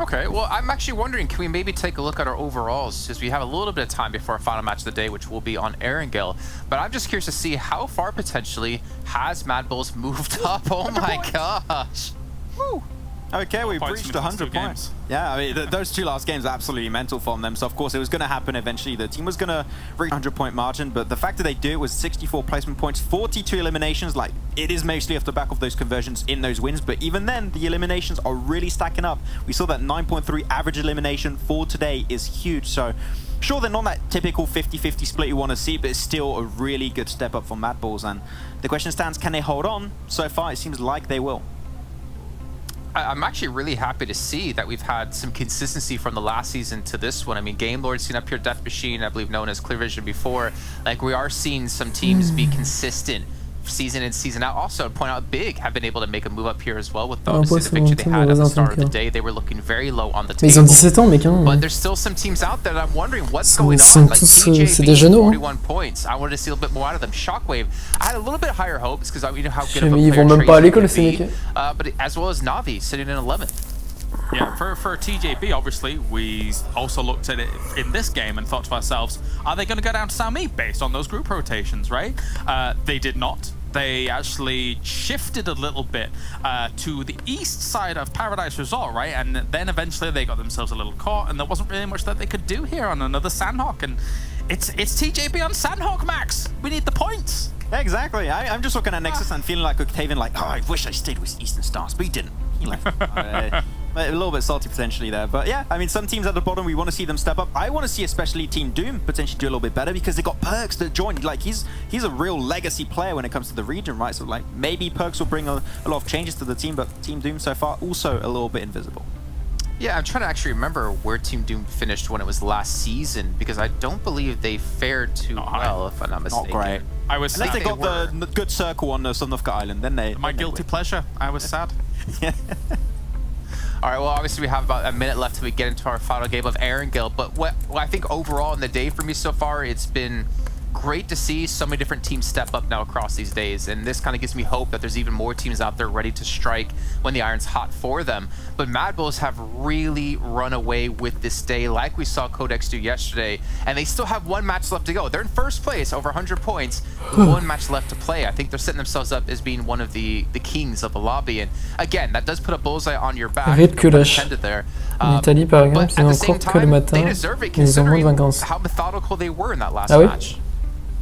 Okay, well, I'm actually wondering, can we maybe take a look at our overalls? Because we have a little bit of time before our final match of the day, which will be on Erangel. But I'm just curious to see how far potentially has Mad Balls moved up. Oh my gosh. Woo. Okay, we've reached 100 points. Yeah, I mean, those 2 last games are absolutely mental from them. So, of course, it was going to happen eventually. The team was going to reach 100-point margin, but the fact that they do it was 64 placement points, 42 eliminations. Like, it is mostly off the back of those conversions in those wins. But even then, the eliminations are really stacking up. We saw that 9.3 average elimination for today is huge. So, sure, they're not that typical 50-50 split you want to see, but it's still a really good step up from Mad Balls. And the question stands, can they hold on? So far, it seems like they will. I'm actually really happy to see that we've had some consistency from the last season to this one. I mean, Game Lord's seen up here Death Machine, I believe known as Clear Vision before. Like, we are seeing some teams be consistent season in, season out. Also, I'd point out Big have been able to make a move up here as well with the victory they had at the start of the day. They were looking very low on the table. Mais ils ont 17 ans, mec. Hein. But there's still some teams out there that I'm wondering what's going on. Like TJB, 41 points. I wanted to see a little bit more out of them. Shockwave, I had a little bit higher hopes because we know how good of a player ils vont même pas à l'école, ces mecs. But as well as Navi sitting in 11th. Yeah, for TJB, obviously, we also looked at it in this game and thought to ourselves, are they going to go down to Sami based on those group rotations, right? They did not. They actually shifted a little bit to the east side of Paradise Resort, right? And then eventually they got themselves a little caught, and there wasn't really much that they could do here on another Sandhawk. And it's TJB on Sandhawk, Max. We need the points. Yeah, exactly. I'm just looking at Nexus and feeling like Octavian, like, oh, I wish I stayed with Eastern Stars, but he didn't. He left. A little bit salty potentially there, but yeah, I mean, some teams at the bottom, we want to see them step up. I want to see especially Team Doom potentially do a little bit better because they got Perks that joined. Like, he's a real legacy player when it comes to the region, right? So like, maybe Perks will bring a lot of changes to the team, but Team Doom so far also a little bit invisible. Yeah, I'm trying to actually remember where Team Doom finished when it was last season because I don't believe they fared too well, if I'm not mistaken. Not great. I was Unless they got the good circle on the Sunnovka Island, then they... My guilty pleasure. I was sad. Yeah. All right, well, obviously we have about a minute left till we get into our final game of Erangel, but what I think overall in the day for me so far, it's been great to see so many different teams step up now across these days, and this kind of gives me hope that there's even more teams out there ready to strike when the iron's hot for them. But Mad Bulls have really run away with this day like we saw Codex do yesterday, and they still have one match left to go. They're in first place, over 100 points, one match left to play. I think they're setting themselves up as being one of the kings of the lobby, and again, that does put a bullseye on your back. There. En Italie, par exemple, ils ont encore que le matin, ils ont moins de vacances. How methodical they were in that last match.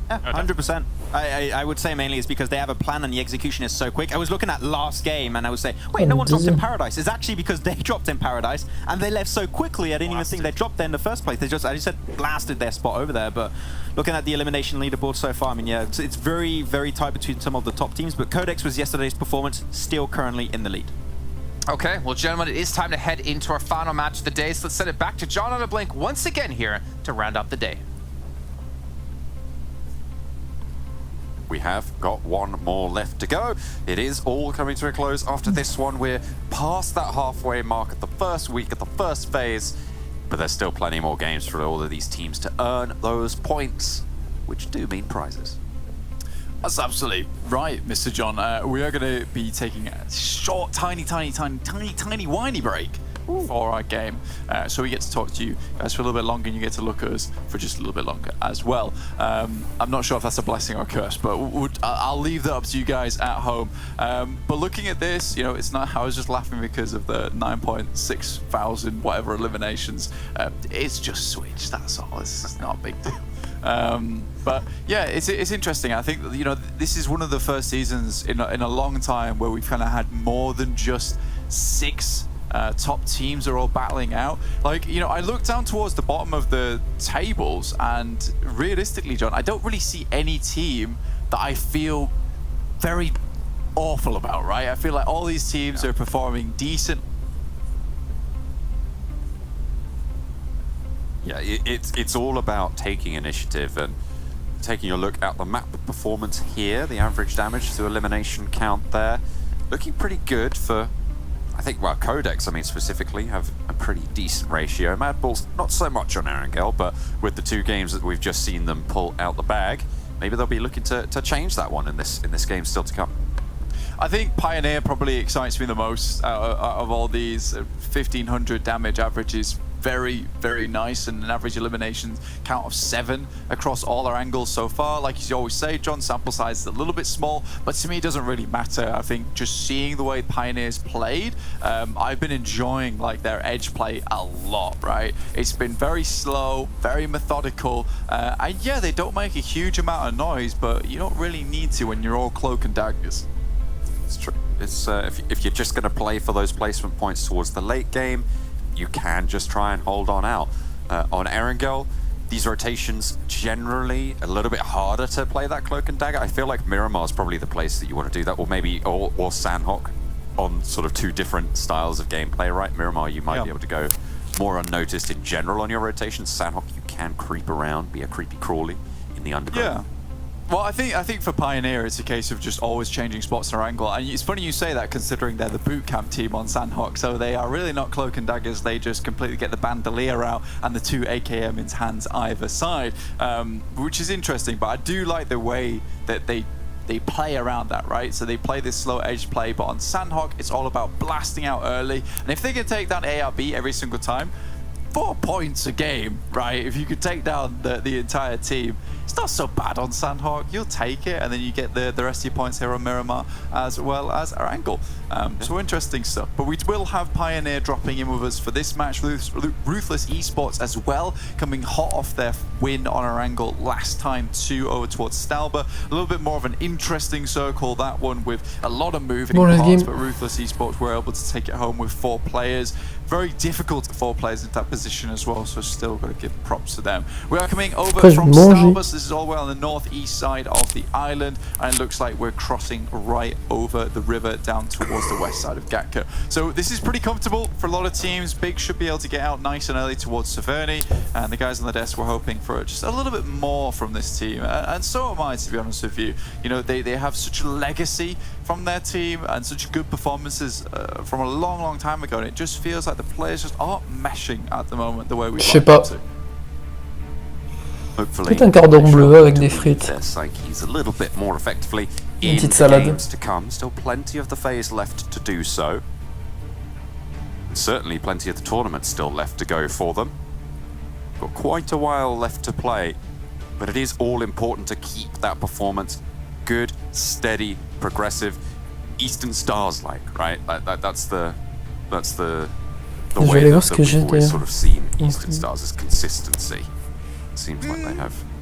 Yeah, 100%. I would say mainly it's because they have a plan and the execution is so quick. I was looking at last game and I would say, wait, no one dropped in Paradise. It's actually because they dropped in Paradise and they left so quickly. I didn't even think they dropped there in the first place. They just, I just said, blasted their spot over there. But looking at the elimination leaderboard so far, I mean, yeah, it's very, very tight between some of the top teams. But Codex was yesterday's performance, still currently in the lead. Okay, well, gentlemen, it is time to head into our final match of the day. So let's send it back to John on a blink once again here to round out the day. We have got one more left to go. It is all coming to a close after this one. We're past that halfway mark of the first week of the first phase, but there's still plenty more games for all of these teams to earn those points, which do mean prizes. That's absolutely right, Mr. John. We are going to be taking a short, tiny whiny break for our game. So we get to talk to you guys for a little bit longer and you get to look at us for just a little bit longer as well. I'm not sure if that's a blessing or a curse, but I'll leave that up to you guys at home. But looking at this, you know, it's not, I was just laughing because of the 9.6 thousand whatever eliminations. It's just Switch, that's all. It's not a big deal. But yeah, it's interesting. I think, you know, this is one of the first seasons in a long time where we've kind of had more than just 6 top teams are all battling out. Like, you know, I look down towards the bottom of the tables and realistically, John, I don't really see any team that I feel very awful about, right? I feel like all these teams are performing decent. Yeah, it's all about taking initiative and taking a look at the map performance here. The average damage to elimination count there, looking pretty good for, I think, well, Codex, I mean, specifically, have a pretty decent ratio. Mad Bulls, not so much on Erangel, but with the 2 games that we've just seen them pull out the bag, maybe they'll be looking to change that one in this game still to come. I think Pioneer probably excites me the most out of all these. 1500 damage average is very, very nice, and an average elimination count of 7 across all our angles so far. Like you always say, John, sample size is a little bit small, but to me it doesn't really matter. I think just seeing the way Pioneers played, I've been enjoying like their edge play a lot, right? It's been very slow, very methodical, and yeah, they don't make a huge amount of noise, but you don't really need to when you're all cloak and daggers. It's true. It's if you're just going to play for those placement points towards the late game, you can just try and hold on out. On Erangel, these rotations generally a little bit harder to play that cloak and dagger. I feel like Miramar is probably the place that you want to do that, or maybe or Sandhawk on sort of 2 different styles of gameplay, right? Miramar, you might be able to go more unnoticed in general on your rotations. Sandhawk, you can creep around, be a creepy crawly in the underground. Well, I think for Pioneer, it's a case of just always changing spots in Erangel. And it's funny you say that, considering they're the boot camp team on Sandhawk. So they are really not cloak and daggers. They just completely get the bandolier out and the 2 AKM in hands either side, which is interesting. But I do like the way that they play around that, right? So they play this slow edge play, but on Sandhawk, it's all about blasting out early. And if they can take down ARB every single time, 4 points a game, right? If you could take down the entire team, it's not so bad on Sandhawk. You'll take it, and then you get the rest of your points here on Miramar as well as Erangel. So interesting stuff. But we will have Pioneer dropping in with us for this match. Ruthless Esports as well, coming hot off their win on Erangel last time too, over towards Stalber. A little bit more of an interesting circle, that one, with a lot of moving parts, but Ruthless Esports were able to take it home with 4 players. Very difficult 4 players in that position as well, so still got to give props to them. We are coming over from Stalbus. This is all the way on the northeast side of the island, and it looks like we're crossing right over the river down towards the west side of Gatka. So this is pretty comfortable for a lot of teams. Big should be able to get out nice and early towards Severny, and the guys on the desk were hoping for just a little bit more from this team, and so am I, to be honest with you. You know, they have such a legacy from their team and such good performances from a long time ago, and it just feels like the players just aren't meshing at the moment the way we like them to. Peut-être un cordon bleu avec des frites. Psyches a little bit more effectively Une in petite salade. games to come. Still plenty of the phase left to do so. And certainly plenty of the tournament still left to go for them. Got quite a while left to play, but it is all important to keep that performance good, steady, progressive, Eastern Stars-like, right? That's the way that we've always sort of seen Eastern Stars as consistency. Seems like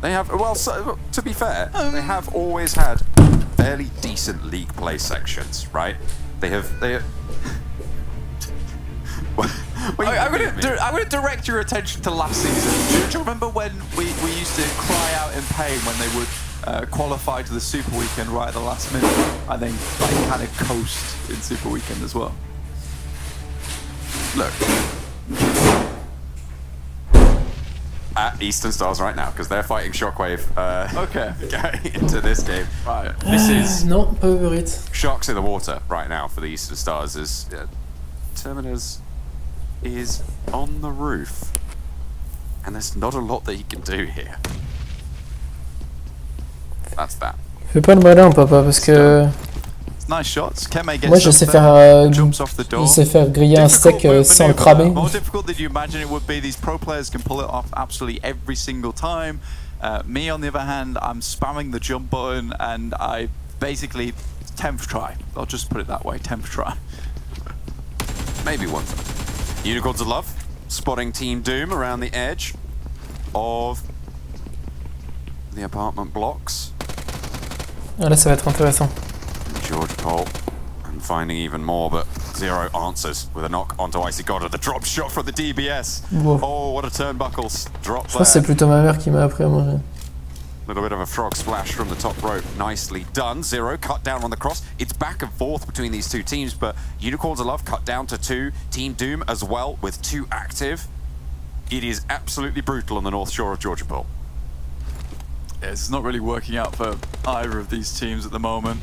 they have well, so, to be fair, they have always had fairly decent league play sections, right? They have I'm going to direct your attention to last season. Do you remember when we used to cry out in pain when they would qualify to the Super Weekend right at the last minute, and then like kind of coast in Super Weekend as well? Look. At Eastern Stars right now, because they're fighting Shockwave going into this game. Right. This is non, pas Uber Eats. Sharks in the water right now for the Eastern Stars as Terminus is on the roof, and there's not a lot that he can do here. That's that. Fais pas le malin, papa, parce que Nice shots. moi je sais faire griller un steak sans le cramer. More difficult than you imagine it would be. These pro players can pull it off absolutely every single time. Me on the other hand, I'm spamming the jump button, and I basically 10th try. I'll just put it that way, 10th try. Maybe one. Unicorns of Love spotting Team Doom around the edge of the apartment blocks. Ah, là ça va être intéressant. George Cole and finding even more, but Zero answers with a knock onto Icy God. The drop shot from the DBS. Wow. Oh, what a turnbuckles drop. Je crois que c'est plutôt ma mère qui m'a appris à manger. Little bit of a frog splash from the top rope. Nicely done. Zero cut down on the cross. It's back and forth between these two teams, but Unicorns of Love cut down to 2. Team Doom as well with 2 active. It is absolutely brutal on the north shore of Georgia Pool. Yeah, it's not really working out for either of these teams at the moment.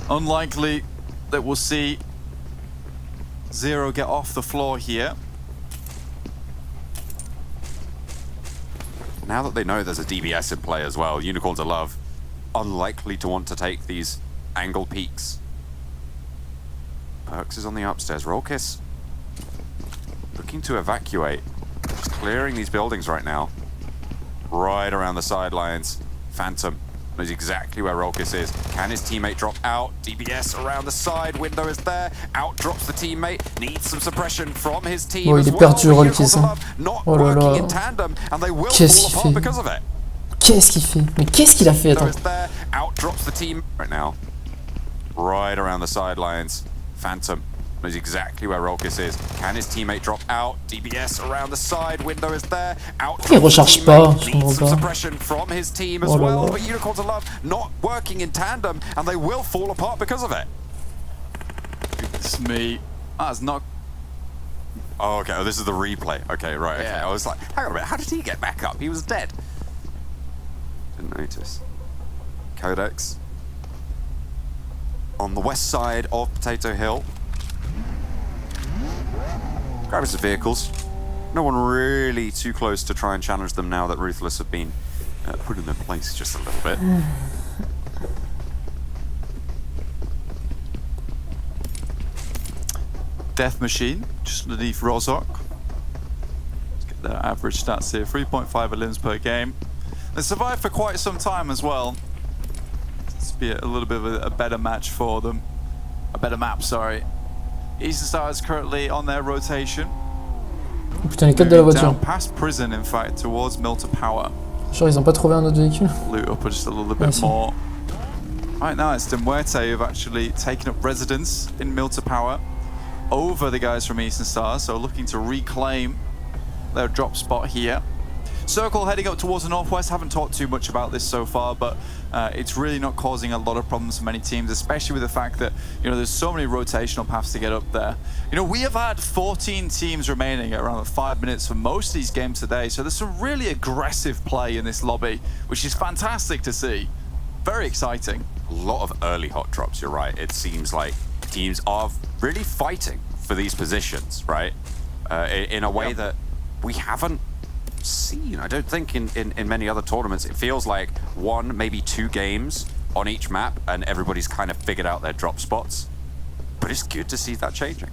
Unlikely that we'll see Zero get off the floor here. Now that they know there's a DBS in play as well, Unicorns of Love unlikely to want to take these angle peaks. Perks is on the upstairs. Rollkiss looking to evacuate. Just clearing these buildings right now. Right around the sidelines. Phantom knows exactly where Rollkiss is. Can his teammate drop out? DBS around the side. Window is there. Out drops the teammate. Needs some suppression from his team as well. Rollkiss, hein. Not Oh là working là. in tandem, and they will Qu'est-ce fall qu'il apart fait? because of it. Qu'est-ce qu'il fait? Mais qu'est-ce qu'il a fait? Window Attends. is there. Out drops the team right now. Right around the sidelines. Phantom knows exactly where Rollkiss is. Can his teammate drop out? DBS around the side. Window is there. Out Il recharge pas son needs some repas. suppression from his team as Oh là well. là. But Unicorns of Love not working in tandem, and they will fall apart because of it. It's me. That's not. Oh, okay. Oh, this is the replay. Okay, right. Okay. Yeah. I was like, hang on a minute. How did he get back up? He was dead. Didn't notice. Codex on the west side of Potato Hill. Grabbing some vehicles. No one really too close to try and challenge them now that Ruthless have been put in their place just a little bit. Death Machine, just underneath Rozok. Let's get their average stats here. 3.5 limbs per game. They survived for quite some time as well. This will be a little bit of a better match for them. A better map, sorry. Eastern Star is currently on their rotation. Putain, les 4 de la voiture. Down past prison, in fact, towards Mill to Power. Genre, ils ont pas trouvé un autre véhicule. Loot up just a little bit more. Right now, it's Demuerte who've actually taken up residence in Mill to Power over the guys from Eastern Star, so looking to reclaim their drop spot here. Circle heading up towards the northwest. Haven't talked too much about this so far, but it's really not causing a lot of problems for many teams, especially with the fact that, you know, there's so many rotational paths to get up there. You know, we have had 14 teams remaining at around 5 minutes for most of these games today, so there's some really aggressive play in this lobby, which is fantastic to see. Very exciting. A lot of early hot drops, you're right. It seems like teams are really fighting for these positions, right? In a way that we haven't seen. I don't think in many other tournaments. It feels like 1, maybe 2 games on each map and everybody's kind of figured out their drop spots. But it's good to see that changing.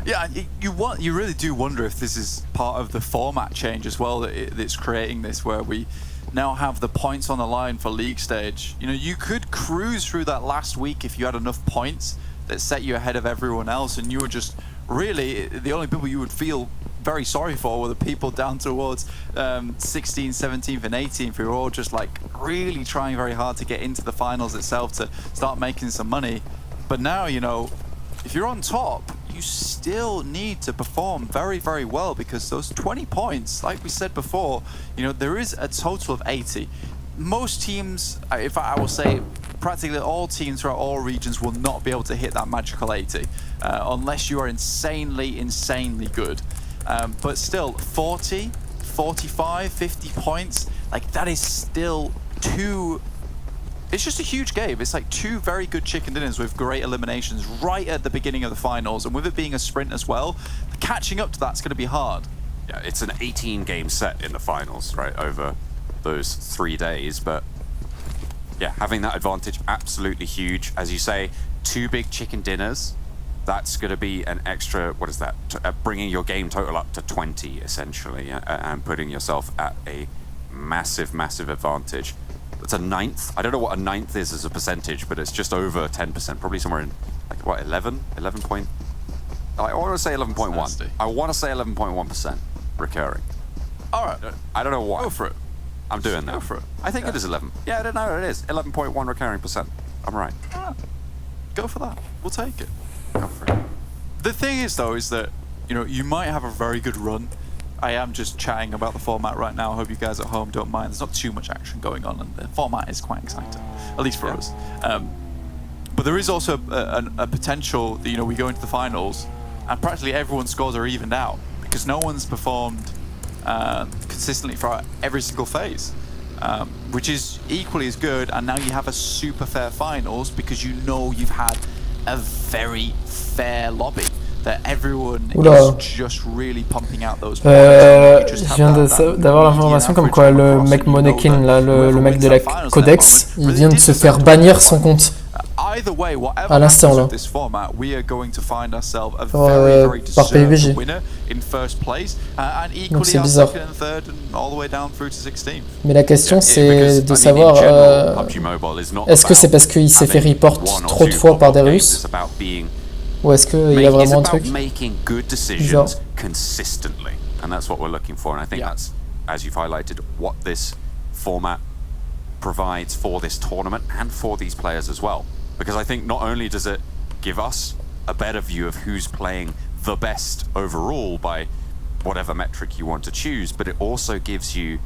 Yeah, you really do wonder if this is part of the format change as well that's creating this, where we now have the points on the line for league stage. You know, you could cruise through that last week if you had enough points that set you ahead of everyone else, and you were just really the only people you would feel very sorry for were the people down towards 16th, 17th and 18th who were all just like really trying very hard to get into the finals itself to start making some money. But now, you know, if you're on top, you still need to perform very, very well, because those 20 points, like we said before, you know, there is a total of 80. Most teams, if I will say, practically all teams throughout all regions will not be able to hit that magical 80 unless you are insanely, insanely good. But still, 40, 45, 50 points, like that is still it's just a huge game. It's like 2 very good chicken dinners with great eliminations right at the beginning of the finals, and with it being a sprint as well, catching up to that's going to be hard. Yeah, it's an 18-game set in the finals, right, over those 3 days, but yeah, having that advantage, absolutely huge. As you say, 2 big chicken dinners, that's going to be an extra, what is that, bringing your game total up to 20, essentially, and putting yourself at a massive, massive advantage. It's a 9th. I don't know what a 9th is as a percentage, but it's just over 10%, probably somewhere in, like, what, 11 point? I want to say 11.1. I want to say 11.1% recurring. All right. I don't know why. Go for it. I'm doing that. Go for it. I think it is 11. Yeah, I don't know. It is 11.1 recurring percent. I'm right. Go for that. We'll take it. Go for it. The thing is, though, is that, you know, you might have a very good run. I am just chatting about the format right now. I hope you guys at home don't mind. There's not too much action going on, and the format is quite exciting, at least for us. But there is also a potential that, you know, we go into the finals and practically everyone's scores are evened out because no one's performed consistently throughout every single phase, which is equally as good. And now you have a super fair finals because you know you've had a very fair lobby. That everyone is just really pumping out those points. Je viens d'avoir l'information comme quoi le mec Monekin, là, le mec de la Codex, il vient de se faire bannir son compte. À l'instant là. Par PUBG. Donc c'est bizarre. Mais la question c'est de savoir est-ce que c'est parce qu'il s'est fait report trop de fois par des Russes, ou est-ce qu'il y a vraiment un truc bizarre? Consistently, and that's what we're looking for, and I think that's, as you've highlighted, what this format provides for this tournament and for these players as well. Because I think not only does it give us a better view of who's playing the best overall by whatever metric you want to choose, but it also gives you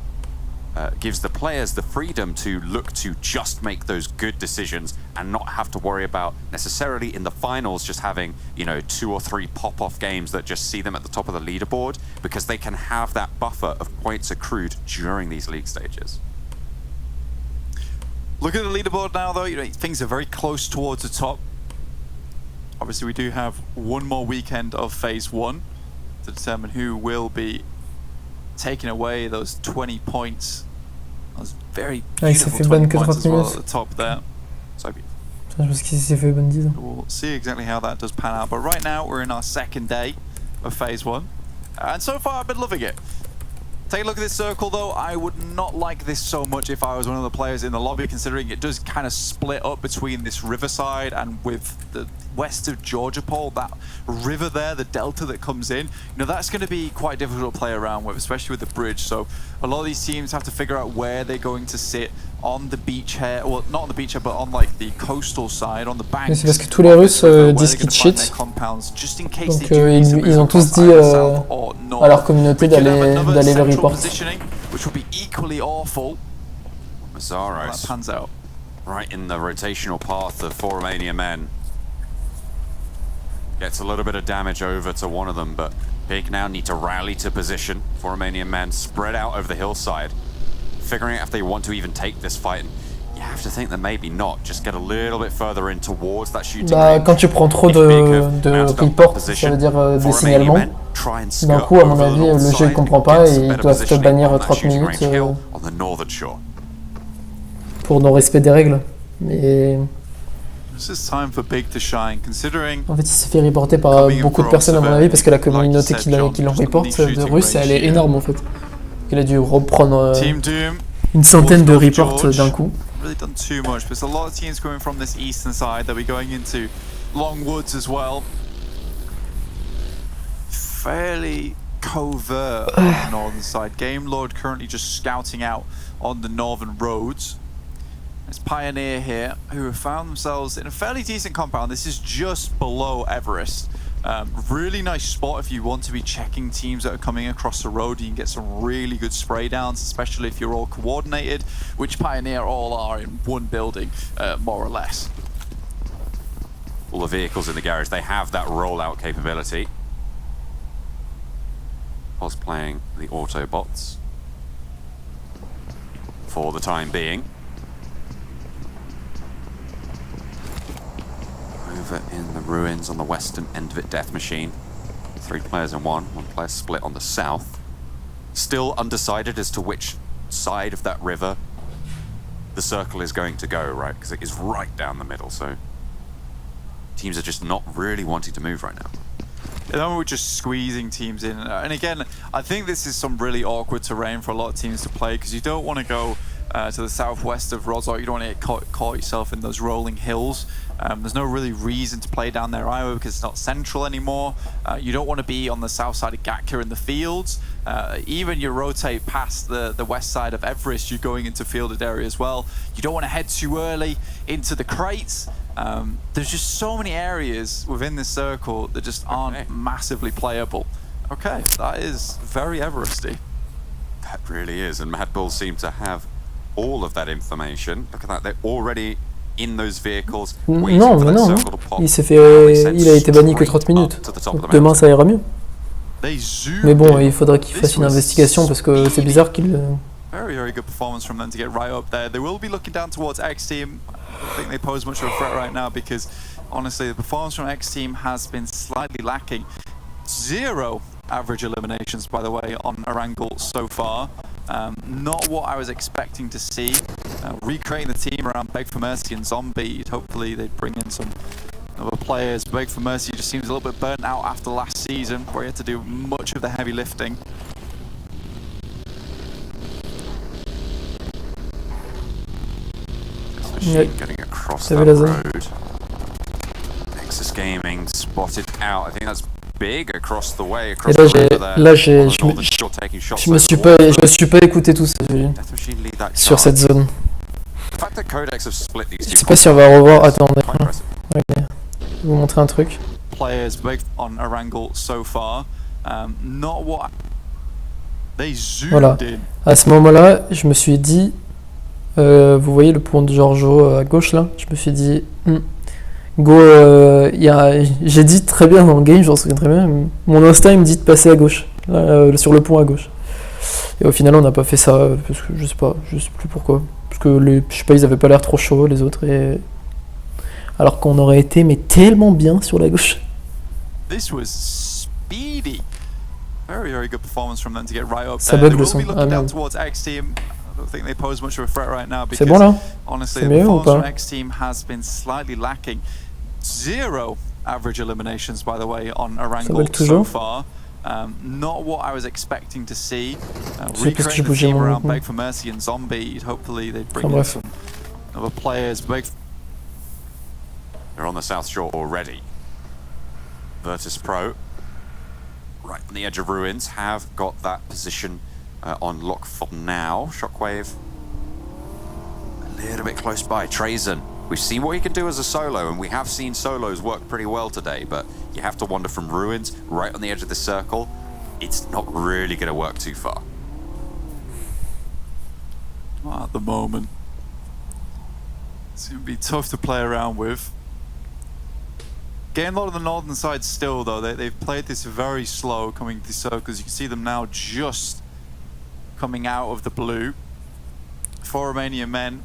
gives the players the freedom to look to just make those good decisions and not have to worry about necessarily in the finals just having, you know, 2 or 3 pop-off games that just see them at the top of the leaderboard, because they can have that buffer of points accrued during these league stages. Look at the leaderboard now, though. You know, things are very close towards the top. Obviously, we do have one more weekend of Phase 1 to determine who will be taking away those 20 points. Those very beautiful 20 points as well at the top there. So we'll see exactly how that does pan out. But right now, we're in our second day of Phase 1. And so far, I've been loving it. Take a look at this circle, though. I would not like this so much if I was one of the players in the lobby, considering it does kind of split up between this riverside and with the west of Georgia Pole, that river there, the delta that comes in. You know, that's going to be quite difficult to play around with, especially with the bridge. So a lot of these teams have to figure out where they're going to sit on the beachhead, well, not on the beachhead, but on like the coastal side, on the banks. C'est parce que tous les Russes disent qu'ils cheat. Donc ils ont tous dit à leur communauté d'aller le report. Which will be equally awful. Mazzaros, that pans out. Right in the rotational path of 4 Romanian men. Gets a little bit of damage over to one of them, but Big now need to rally to position. 4 Romanian men spread out over the hillside, figuring out if they want to even take this fight. And you have to think that maybe not. Just get a little bit further in towards that shooting range. Quand tu prends trop de report, ça veut dire des signalements. D'un coup, à mon avis, le jeu ne comprend pas et ils doivent te bannir 30 minutes pour non-respect des règles. Mais This is time for Big to shine, considering en fait, il s'est fait reporter par beaucoup de personnes à mon avis parce que la communauté qui l'en reporte de Russes, elle est énorme en fait. Il a dû reprendre une centaine de reports d'un coup. Really done too much, but there's a lot of teams coming from this eastern side that we're going into Long Woods as well. Fairly covert on the northern side. Game Lord currently just scouting out on the northern roads. It's Pioneer here, who have found themselves in a fairly decent compound. This is just below Everest. Really nice spot if you want to be checking teams that are coming across the road. You can get some really good spray downs, especially if you're all coordinated, which Pioneer all are in one building, more or less. All the vehicles in the garage, they have that rollout capability. Cosplaying the Autobots for the time being. Over in the ruins on the western end of it, Death Machine. 3 players in one player split on the south. Still undecided as to which side of that river the circle is going to go, right? Because it is right down the middle, so teams are just not really wanting to move right now. And then we're just squeezing teams in. And again, I think this is some really awkward terrain for a lot of teams to play, because you don't want to go to the southwest of Rozhok. You don't want to get caught yourself in those rolling hills. There's no really reason to play down there either because it's not central anymore. You don't want to be on the south side of Gatka in the fields. Even you rotate past the west side of Everest, you're going into fielded area as well. You don't want to head too early into the crates. There's just so many areas within this circle that just aren't massively playable. Okay, that is very Everesty. That really is, and Mad Bull seem to have all of that information. Look at that, they're already in those vehicles. Non, mais non, il a été banni que 30 minutes. Donc demain ça ira mieux. Mais bon, il faudrait qu'il fasse une investigation parce que c'est bizarre qu'il... Very good performance from them to get right up there. They will be looking down towards X Team. I don't think they pose much of a threat right now because honestly the performance from X Team has been slightly lacking. 0 average eliminations, by the way, on Erangel so far. Not what I was expecting to see. Recreating the team around Beg for Mercy and Zombie, hopefully they'd bring in some other players. Beg for Mercy just seems a little bit burnt out after last season, where he had to do much of the heavy lifting. Getting across the road. Nexus Gaming spotted out. I think that's Big across the way. Across je me suis pas écouté tout ça sur cette zone. Je sais pas si on va revoir. Attendez. Ok. Je vais vous montrer un truc. Players big on Erangel so far. Not what they zoomed voilà. In. À ce moment-là, je me suis dit, vous voyez le pont de Giorgio à gauche là, je me suis dit, go. J'ai dit très bien dans le game, j'en souviens très bien. Mon instinct il me dit de passer à gauche, sur le pont à gauche. Et au final, on n'a pas fait ça, parce que je sais plus pourquoi. Parce que, je sais pas, ils avaient pas l'air trop chauds, les autres, et... Alors qu'on aurait été, mais tellement bien sur la gauche. This was speedy. Very, very good performance from them to get right up Ça there. bug le son. Ah merde. C'est bon là? Honestly, C'est the mieux ou performance from pas? X Team has been slightly lacking. 0 average eliminations, by the way, on Erangel so far. Not what I was expecting to see. Recreating the team around Beg for Mercy and Zombie. Hopefully they'd bring in some other players. They're on the south shore already. Virtus Pro, right on the edge of Ruins, have got that position on lock for now. Shockwave, a little bit close by. Trazen, we've seen what he can do as a solo, and we have seen solos work pretty well today, but you have to wander from Ruins, right on the edge of the circle. It's not really going to work too far. At the moment, it's going to be tough to play around with. Getting a lot of the northern side still, though. They've played this very slow coming to circles. You can see them now just coming out of the blue. 4 Romanian men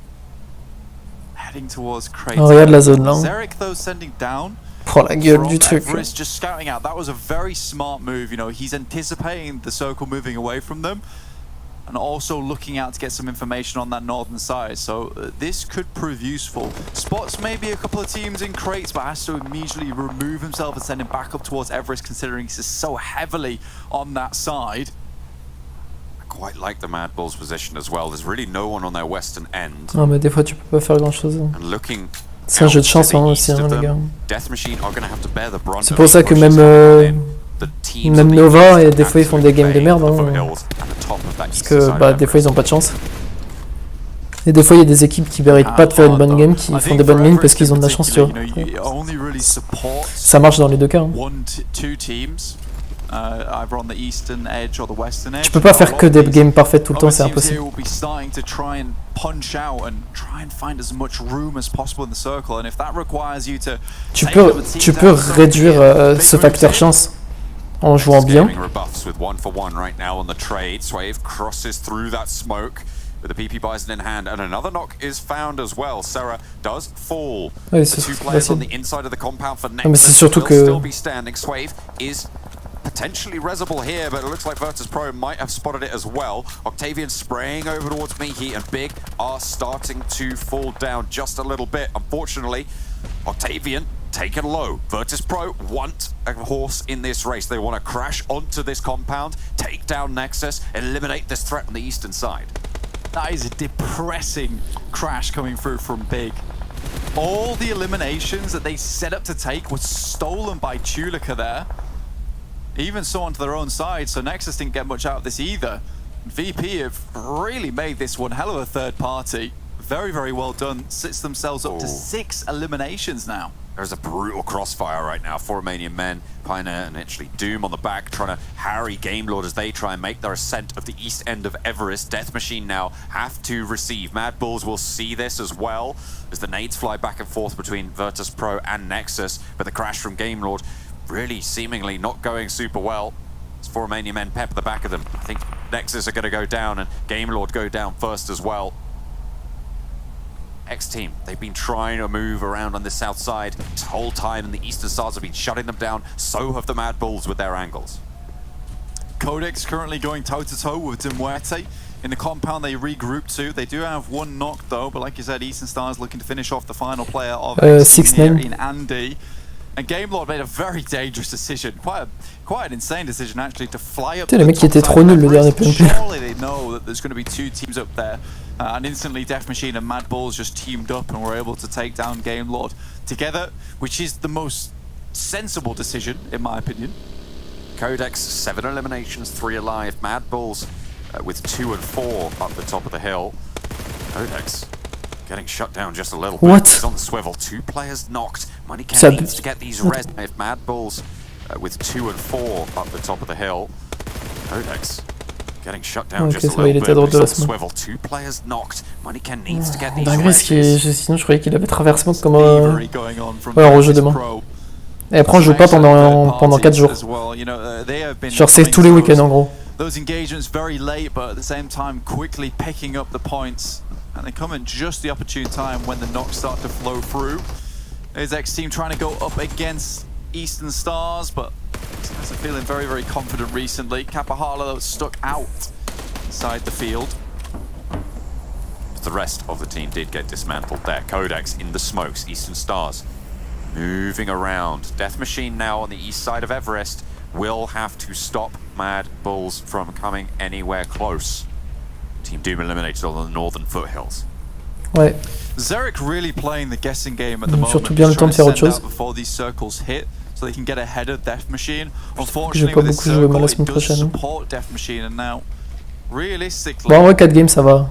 heading towards Crater. Oh, regarde la zone là. Zarek, though, sending down. Oh la gueule du truc. Everest, just scouting out. That was a very smart move. You know, he's anticipating the circle moving away from them, and also looking out to get some information on that northern side. So this could prove useful. Spots maybe a couple of teams in crates, but has to immediately remove himself and send him back up towards Everest, considering he's so heavily on that side. I quite like the Mad Bull's position as well. There's really no one on their western end. Non mais des fois tu peux pas faire grand chose. And looking C'est un jeu de chance hein, aussi hein, les gars. Death Machine are going to have to bear the brunt. C'est pour ça que même Nova, et des fois ils font des games de merde. Hein, parce que bah, des fois ils ont pas de chance. Et des fois il y a des équipes qui méritent pas de faire une bonne game, qui font des bonnes lignes parce qu'ils ont de la chance, tu vois. Ça marche dans les deux cas. Hein. Tu peux pas faire que des games parfaites tout le temps, c'est impossible. Tu peux réduire ce facteur chance en jouant bien. With the PP Bison in hand, and another knock is found as well. Sarah does fall. Oui, the 2 players on the inside of the compound for next. Mais c'est surtout que still be standing. Swave is potentially resable here, but it looks like Virtus Pro might have spotted it as well. Octavian spraying over towards Mihi, and Big are starting to fall down just a little bit. Unfortunately, Octavian taken low. Virtus Pro want a horse in this race. They want to crash onto this compound, take down Nexus, eliminate this threat on the eastern side. That is a depressing crash coming through from Big. All the eliminations that they set up to take were stolen by Chulika there. Even so onto their own side, so Nexus didn't get much out of this either. VP have really made this one hell of a third party. Very, very well done. Sits themselves up to 6 eliminations now. There's a brutal crossfire right now. 4 Romanian men, Pioneer and actually Doom on the back, trying to harry Game Lord as they try and make their ascent of the east end of Everest. Death Machine now have to receive. Mad Bulls will see this as well as the nades fly back and forth between Virtus Pro and Nexus, but the crash from Game Lord really seemingly not going super well. It's 4 Romanian men pep at the back of them. I think Nexus are going to go down and Game Lord go down first as well. X-Team, they've been trying to move around on the south side this whole time, and the Eastern Stars have been shutting them down. So have the Mad Bulls with their angles. Codex currently going toe-to-toe with Demuerte. In the compound, they regroup too. They do have 1 knock though, but like you said, Eastern Stars looking to finish off the final player of X-Team here in Andy. And Game Lord made a very dangerous decision, quite an insane decision actually, to fly up. Le mec qui était trop nul le dernier PMPL. Surely they know that there's going to be 2 teams up there, and instantly Death Machine and Mad Bulls just teamed up and were able to take down Game Lord together, which is the most sensible decision in my opinion. Codex 7 eliminations, 3 alive. Mad Bulls with 2 and 4 up the top of the hill. Codex getting shut down just a little bit. What? He's on the swivel. 2 players knocked. Money can needs to get these res. If Mad Bulls with 2 and 4 up the top of the hill. Codex getting shut down just a little bit. He's on the swivel. 2 players knocked. Money can needs to get these res. Sinon je croyais qu'il avait traversé comme ouais, en rejoue demain. Et après on joue pas pendant 4 jours. Genre c'est tous les week-ends en gros. those engagements very late, but at the same time quickly picking up the points. And they come in just the opportune time when the knocks start to flow through. There's X team trying to go up against Eastern Stars, but these guys are feeling very, very confident recently. Kapahala, though, stuck out inside the field. The rest of the team did get dismantled there. Codex in the smokes, Eastern Stars moving around. Death Machine now on the east side of Everest will have to stop Mad Bulls from coming anywhere close. Team Doom eliminated on the northern foothills. Ouais. Zarek really playing the guessing game at the moment. Surtout bien le temps de faire autre chose. Before these circles hit, so they can get ahead of Death Machine. J'ai pas beaucoup joué mal la semaine prochaine. Support Death Machine, and now, realistically, bon, en vrai, 4 games, ça va.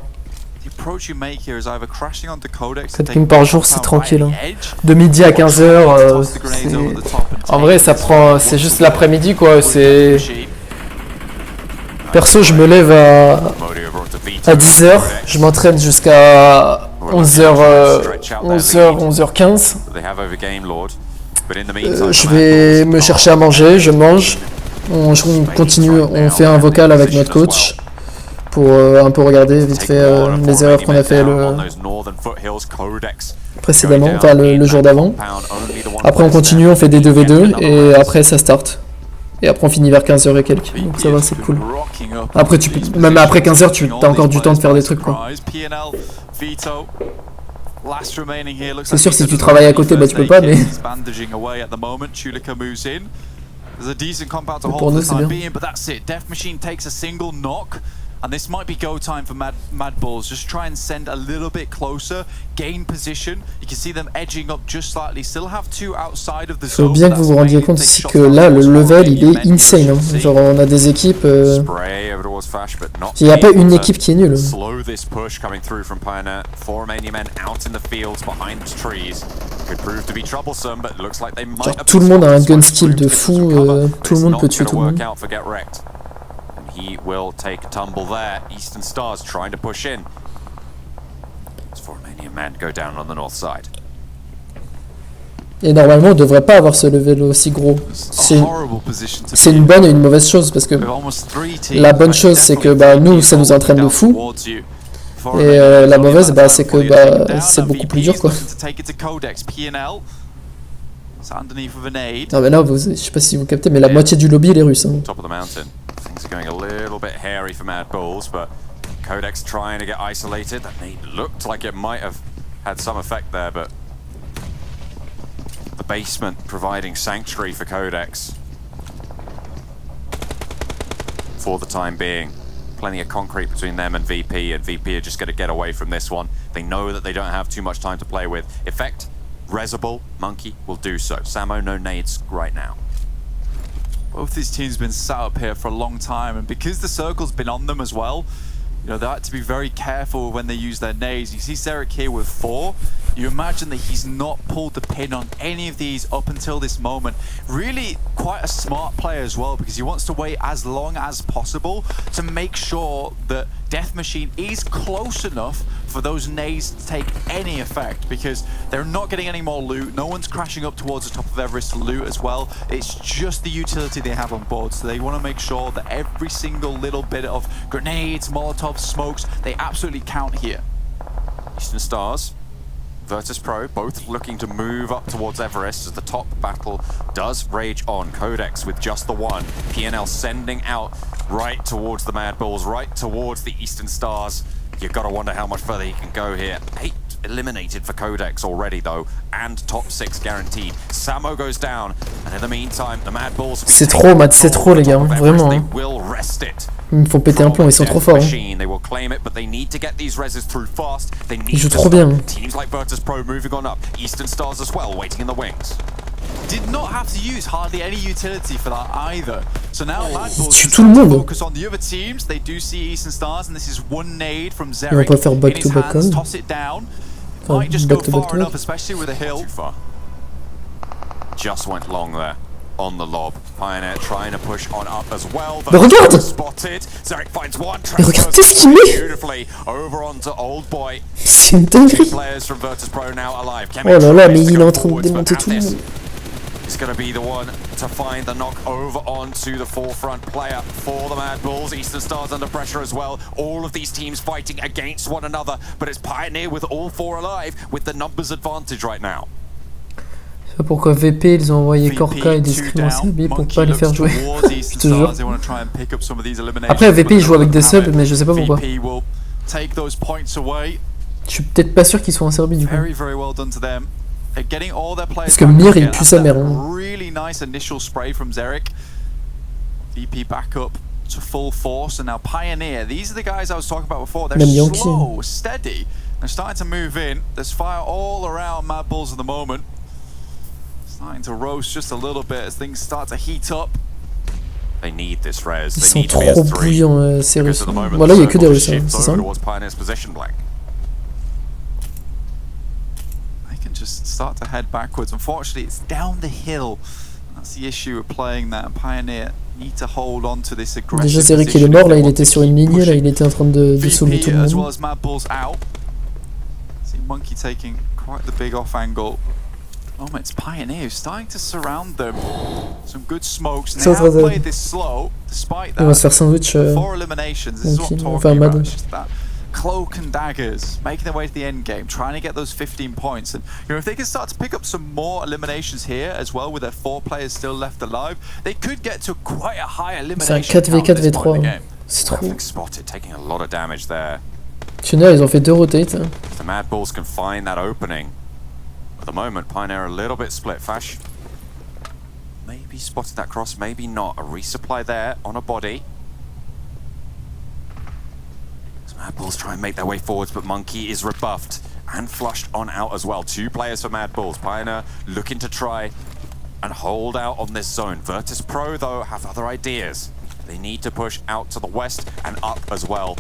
The approach you make here is either crashing onto Codex 4 games par jour, c'est tranquille. Hein. De midi à 15h, en vrai, ça prend. C'est juste l'après-midi, quoi. C'est. Perso, je me lève à 10h, je m'entraîne jusqu'à 11h15. Je vais me chercher à manger, je mange. On continue, on fait un vocal avec notre coach pour un peu regarder vite fait les erreurs qu'on a fait précédemment, enfin le jour d'avant. Après on continue, on fait des 2v2 et après ça start. Et après on finit vers 15h et quelques, donc ça va, c'est cool. Après tu peux, même après 15h tu as encore du temps de faire des trucs, quoi. C'est sûr, si tu travailles à côté, bah tu peux pas, mais pour nous c'est bien. And this might be go time for Mad Bulls. Just try and send a little bit closer, gain position. You can see them edging up just slightly. Still have two outside of the zone. Faut bien que vous vous rendiez compte aussi que là, le level, il est insane. Hein. Genre, on a des équipes. Il n'y a pas une équipe qui est nulle. Genre, tout le monde a un gun skill de fou. Tout le monde peut tuer tout le monde. He will take a tumble there. Eastern Stars trying to push in. As four Romanian men go down on the north side. Et normalement, on devrait pas avoir ce level aussi gros. C'est une bonne et une mauvaise chose parce que la bonne chose, c'est que bah, nous, ça nous entraîne de fou. Et la mauvaise, bah, c'est que bah, c'est beaucoup plus dur, quoi. Non mais là, je sais pas si vous captez, mais la moitié du lobby, il est russe. Hein. Things are going a little bit hairy for Mad Bulls, but Codex trying to get isolated. That looked like it might have had some effect there, but the basement providing sanctuary for Codex for the time being. Plenty of concrete between them and VP are just going to get away from this one. They know that they don't have too much time to play with. Effect, Reserble, Monkey will do so. Samo, no nades right now. Both these teams have been sat up here for a long time, and because the circle's been on them as well, you know, they have to be very careful when they use their nades. You see Zarek here with 4. You imagine that he's not pulled the pin on any of these up until this moment. Really quite a smart player as well, because he wants to wait as long as possible to make sure that Death Machine is close enough for those nades to take any effect, because they're not getting any more loot. No one's crashing up towards the top of Everest to loot as well. It's just the utility they have on board, so they want to make sure that every single little bit of grenades, Molotovs, smokes, they absolutely count here. Eastern Stars, Virtus Pro, both looking to move up towards Everest as the top battle does rage on. Codex with just the one. PNL sending out right towards the Mad Bulls, right towards the Eastern Stars. You've got to wonder how much further he can go here. 8 eliminated for Codex already, though, and top 6 guaranteed. Samo goes down, and in the meantime, the Mad Bulls... C'est trop, Matt, c'est trop, les gars, vraiment. Hein. Ils me font péter un plomb, ils sont trop forts. Hein. Ils jouent trop bien. Teams like Virtus Pro moving on up. Eastern Stars as well, waiting in the wings. Did not have to use hardly any utility for that either. So now Mad Bulls focus on the other teams. They do see Eastern Stars, and this is one nade from Zarek in his hands. Toss it down. Might just go far enough, especially with a hill. Just went long there on the lob. Pioneer trying to push on up as well. Mais regarde! Zarek finds one. Mais regardez ce qu'il met! Over onto Old Boy. C'est une dinguerie! Oh là là, mais il est en train de démonter tout le monde. He's going to be the one to find the knock over onto the forefront player for the Mad Bulls. Eastern Stars under pressure as well. All of these teams fighting against one another, but it's Pioneer with all four alive with the numbers advantage right now. Je sais pas pourquoi VP ils ont envoyé Korka et Discrim en Serbie pour pas les faire jouer. Je te jure. Après VP il joue avec des subs mais je sais pas pourquoi. Je suis peut-être pas sûr qu'ils soient en Serbie du coup. Parce que Mir il pue sa mère. Hein. VP back up to full force, and now Pioneer, these are the guys I was talking about before. They're Même slow, steady. They're starting to move in. There's fire all around Mad Bulls at the moment. Starting to roast just a little bit as things start to heat up. They need this res. Ils sont trop bouillants ces Russes. Voilà, il y a que des Russes, hein, c'est ça. Just start to head backwards. Unfortunately, it's down the hill. That's the issue of playing that. And Pioneer need to hold on to this aggressive. Déjà, c'est vrai qu'il est mort là. Il était sur une lignée là. Il était en train de sauver tout le monde. As well as Mad Bulls out. See Monkey taking quite the big off angle. Oh, it's Pioneer who's starting to surround them. Some good smokes. They have played this slow, despite that. On va se faire sandwich. 4 eliminations. This is what I'm talking about. It's just that. Cloak and daggers, making their way to the end game, trying to get those 15 points. And you know, if they can start to pick up some more eliminations here as well, with their 4 players still left alive, they could get to quite a high elimination. C'est un 4v4 v3. C'est trop. Spotted, taking a lot of damage there. Pioneer, ils ont fait 2 rotates. The Mad Bulls can find that opening. At the moment, Pioneer a little bit split. Fash maybe spotted that cross, maybe not. A resupply there on a body. Mad Bulls try and make their way forwards, but Monkey is rebuffed and flushed on out as well. 2 players for Mad Bulls. Pioneer looking to try and hold out on this zone. Virtus Pro, though, have other ideas. They need to push out to the west and up as well.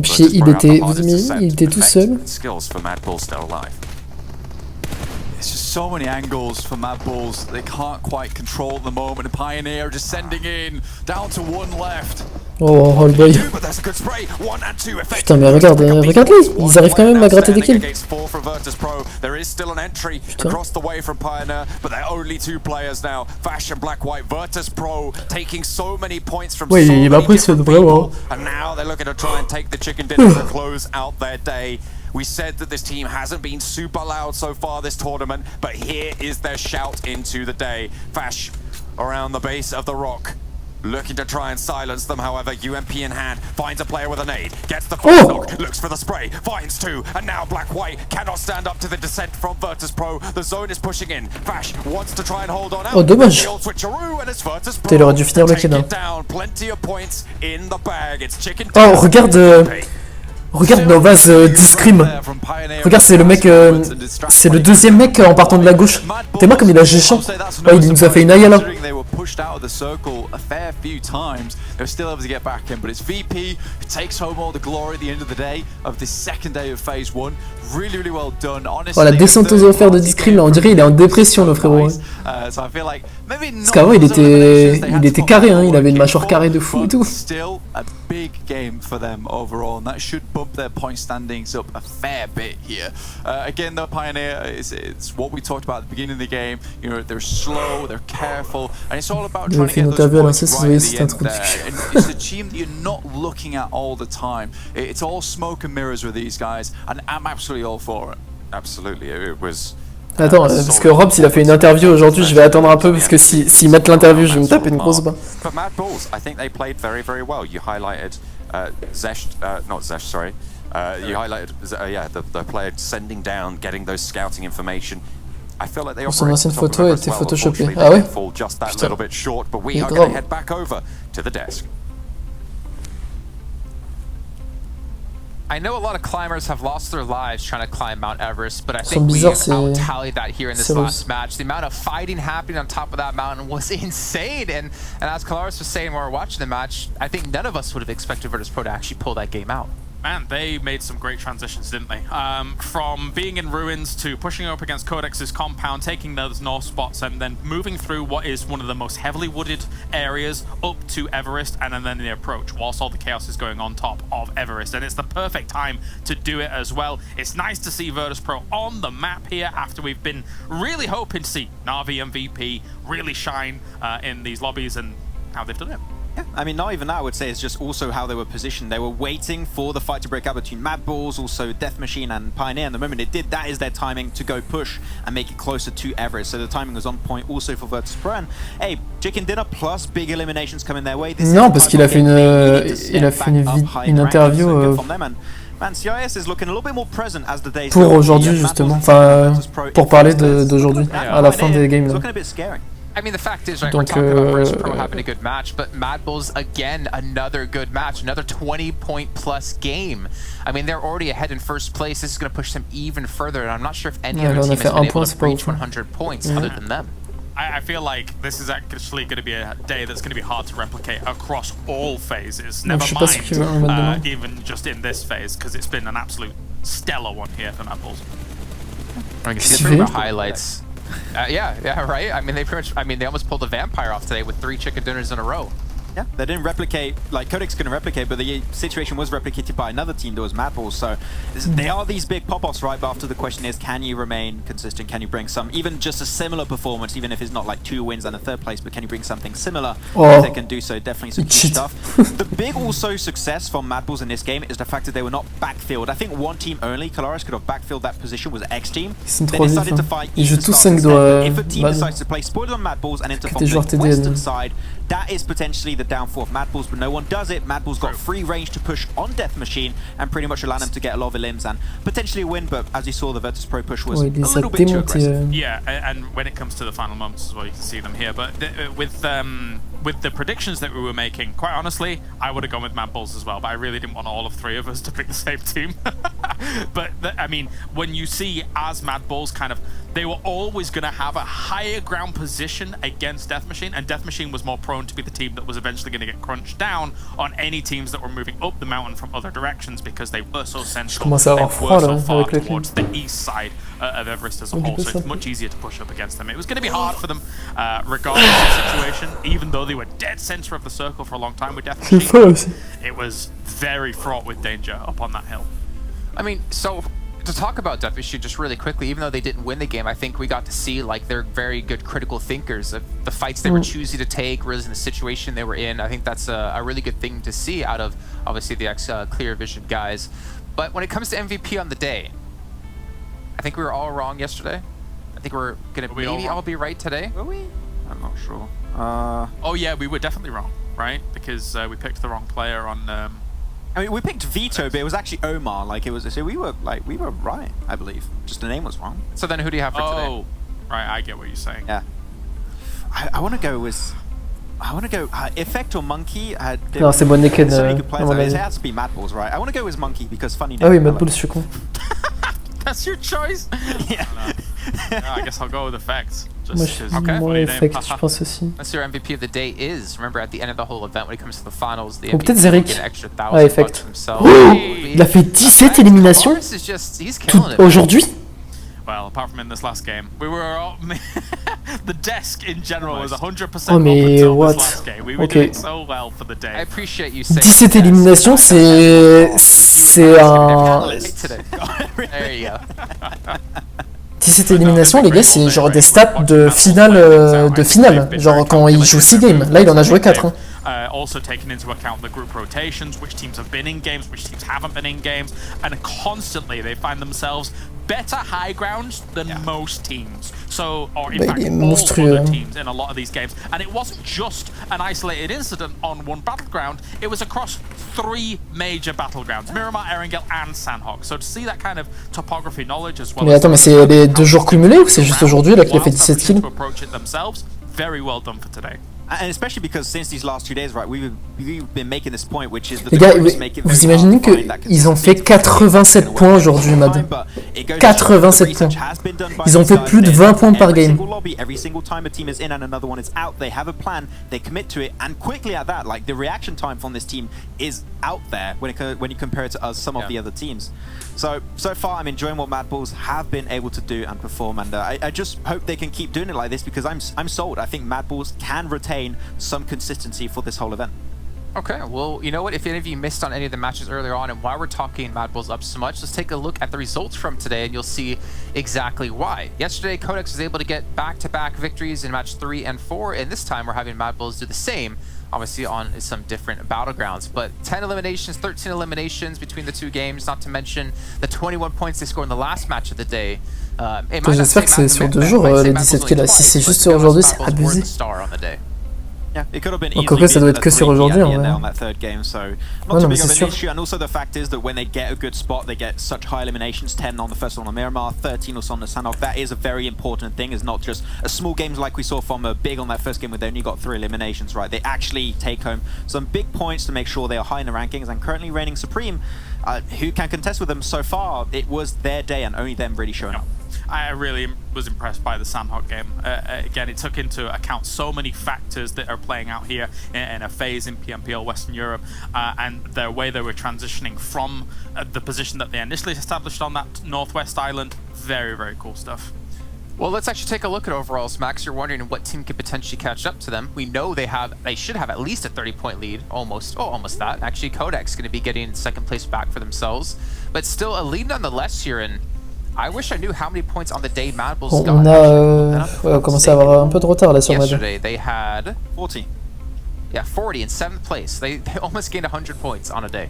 Puis il était tout seul. Skills for Mad Bulls still alive. There's just so many angles for Mad Bulls they can't quite control at the moment. And Pioneer just sending in down to 1 left. Oh, oh le boy. Putain mais regarde-les, ils arrivent quand même à gratter des kills. Putain. Ouais, il m'a pris ce vraiment. We said that this team hasn't been super loud so far this tournament, but here is their shout into the day. Fash around the base of the rock. Looking to try and silence them, however, UMP in hand, finds a player with a nade, gets the first knock, looks for the spray, finds 2, and now Black-White cannot stand up to the descent from Virtus Pro. The zone is pushing in. Fash wants to try and hold on out. Oh, dommage. Il aurait dû finir le kill. Oh, regarde... Regarde Novaz Discrim. Regarde, c'est le mec, c'est le deuxième mec en partant de la gauche. T'es moi comme il a géchant. Oh, il nous a fait une aïe là. Oh, la descente aux enfers de Discrim là, on dirait il est en dépression le frérot. Parce qu'avant il était carré, hein, il avait une mâchoire carrée de fou et tout. Big game for them overall, and that should bump their point standings up a fair bit here. Again, though, Pioneer it's what we talked about at the beginning of the game. You know, they're slow, they're careful, and it's all about trying to get those points right at the end there. And it's a team that you're not looking at all the time. It's all smoke and mirrors with these guys, and I'm absolutely all for it. Absolutely, it was. Attends, parce que Robs il a fait une interview aujourd'hui, je vais attendre un peu parce que s'ils mettent l'interview, je vais me taper une grosse bain. But Mad Bulls, I think they played very, very well. You highlighted Zesh, not Zesh, sorry. You highlighted, the player sending down, getting those scouting information. I feel like they son ancienne photo a été photoshopée. Ah ouais? Just that little bit short, but we are going to head back over to the desk. I know a lot of climbers have lost their lives trying to climb Mount Everest, but I think we out-tallied that here in this last match. The amount of fighting happening on top of that mountain was insane, and as Kalaris was saying while we were watching the match, I think none of us would have expected Virtus Pro to actually pull that game out. Man, they made some great transitions, didn't they? From being in ruins to pushing up against Codex's compound, taking those north spots, and then moving through what is one of the most heavily wooded areas up to Everest, and then the approach, whilst all the chaos is going on top of Everest. And it's the perfect time to do it as well. It's nice to see Virtus.pro on the map here after we've been really hoping to see Na'Vi MVP really shine in these lobbies, and how they've done it. Yeah, I mean, not even that, I would say, it's just also how they were positioned. They were waiting for the fight to break out between Mad Balls, also Death Machine and Pioneer, and the moment it did, that is their timing to go push and make it closer to Everest. So the timing was on point also for Virtus.pro. And hey, chicken dinner plus big eliminations coming their way. Non, parce qu'il a fait une interview Man, CIS is looking a little bit more present as the days pour aujourd'hui justement, enfin pour parler d'aujourd'hui, à la fin des games. Looking a bit scary. I mean, the fact is, right, we're talking about Virtus.pro having a good match, but Mad Bulls, again, another good match, another 20-point plus game. I mean, they're already ahead in first place. This is going to push them even further, and I'm not sure if any other team has been able to reach 100 points other than them. I feel like this is actually going to be a day that's going to be hard to replicate across all phases, never mind even just in this phase, because it's been an absolute stellar one here for Mad Bulls. I can see highlights. Yeah, right. I mean, they almost pulled a vampire off today with 3 chicken dinners in a row. Yeah, they didn't replicate, like Codex couldn't replicate, but the situation was replicated by another team that was Mad Balls. So they are these big pop-offs, right? But after the question is, can you remain consistent? Can you bring some, even just a similar performance, even if it's not like 2 wins and a 3rd place, but can you bring something similar? If they can do so, definitely some key stuff. The big also success from Mad Balls in this game is the fact that they were not backfilled. I think one team only, Colaris, could have backfilled that position, was X team. They decided to fight Ils jouent tous 5 If a team decides to play spoiled on Mad Balls and enter from the western side, that is potentially the downfall of Mad Balls, but no one does it. Mad Balls got free range to push on Death Machine and pretty much allow them to get a lot of limbs and potentially a win, but as you saw, the Virtus.pro push was a little bit too aggressive. Yeah, and when it comes to the final moments as well, you can see them here, but with the predictions that we were making, quite honestly, I would have gone with Mad Balls as well, but I really didn't want all of 3 of us to pick the same team. But, I mean, when you see as Mad Balls they were always going to have a higher ground position against Death Machine, and Death Machine was more prone to be the team that was eventually going to get crunched down on any teams that were moving up the mountain from other directions, because they were so central, they were so far towards the east side of Everest as a whole, so it's much easier to push up against them. It was going to be hard for them, regardless of the situation, even though they were dead center of the circle for a long time with Death Machine. It was very fraught with danger up on that hill. I mean, so to talk about Death Machine just really quickly, even though they didn't win the game, I think we got to see like they're very good critical thinkers of the fights they were choosing to take, really in the situation they were in. I think that's a really good thing to see out of obviously the Clear Vision guys. But when it comes to MVP on the day, I think we were all wrong yesterday. I think we're gonna maybe all be right today. Were we? I'm not sure. Oh yeah, we were definitely wrong, right? Because we picked the wrong player on. I mean, we picked Vito, but it was actually Omar. Like it was, so we were right, I believe. Just the name was wrong. So then, who do you have for today? Oh, right, I get what you're saying. Yeah, I want to go with. Effect or Monkey. Non, c'est Bonne Naked. It has to be Mad Balls, right? I want to go with Monkey because funny name. Ah oui, Mad Balls, je suis con. That's your choice. Yeah. I guess I'll go with Effect. Moi, Effect, je pense aussi. Let's see your MVP of the day is. Remember, at the end of the whole event, when it comes to the finals, the peut-être MVP Zerek. get an extra Ah, Effect. Oh, il a fait 17 éliminations aujourd'hui. Well, apart from in this last game, we were all, the desk in general was 100% oh, mais up until what? this last game. We were doing so well for the day. I appreciate you saying 17 éliminations, c'est un... There you go. 17 éliminations, les gars, c'est genre des stats de finale, genre quand il joue 6 games. Là, il en a joué 4. Hein. Also taking into account the group rotations, which teams have been in games, which teams haven't been in games, and constantly they find themselves better high grounds than most teams. So, or in fact, all other teams in a lot of these games. And it wasn't just an isolated incident on one battleground, it was across 3 major battlegrounds, Miramar, Erangel, and Sandhawk. So to see that kind of topography knowledge as well. Mais attends, mais c'est les 2 jours cumulés ou c'est juste aujourd'hui là qu'il a fait 17 kills? Very well done for today. And especially because since these last 2 days, right, we've been making this point, which is that Les gars, vous imaginez qu'ils ont fait 87 points aujourd'hui, Mad. 87 points. Ils ont fait plus de 20 points par game. Every single time a team is in and another one is out, they have a plan, they commit to it, and quickly at that, like the reaction time from this team is out there when you compare it to some of the other teams. So far I'm enjoying what Mad Bulls have been able to do and perform, and I just hope they can keep doing it like this because I'm sold. I think Mad Bulls can retain some consistency for this whole event. Okay, well, you know what? If any of you missed on any of the matches earlier on and why we're talking Mad Bulls up so much, let's take a look at the results from today and you'll see exactly why. Yesterday, Codex was able to get back-to-back victories in match 3 and 4, and this time we're having Mad Bulls do the same, obviously on some different battlegrounds. But 10 eliminations, 13 eliminations between the two games, not to mention the 21 points they scored in the last match of the day. J'espère que c'est sur 2 jours les 17 kills là. Si c'est juste sur aujourd'hui, c'est abusé. Yeah, it could have been Encore que ça doit être que sur aujourd'hui, on that third game, so not too big of an issue. And also the fact is that when they get a good spot, they get such high eliminations. 10 on the first one on Miramar, 13 also on the Sanhok. That is a very important thing. It's not just a small games like we saw from a Big on that first game where they only got 3 eliminations, right? They actually take home some big points to make sure they are high in the rankings, and currently reigning supreme. Who can contest with them so far? It was their day and only them really showing up. I really was impressed by the Sanhok game. Again, it took into account so many factors that are playing out here in a phase in PMPL Western Europe, and the way they were transitioning from the position that they initially established on that northwest island. Very, very cool stuff. Well, let's actually take a look at overalls. Max, you're wondering what team could potentially catch up to them. We know they should have at least a 30-point lead, almost that. Actually, Codex going to be getting second place back for themselves, but still a lead nonetheless here. And I wish I knew how many points on the day Mad Bulls got. On a commencé à avoir un peu de retard là sur Mad. Yesterday they had 40. Yeah, 40 in 7th place. They almost gained 100 points on a day.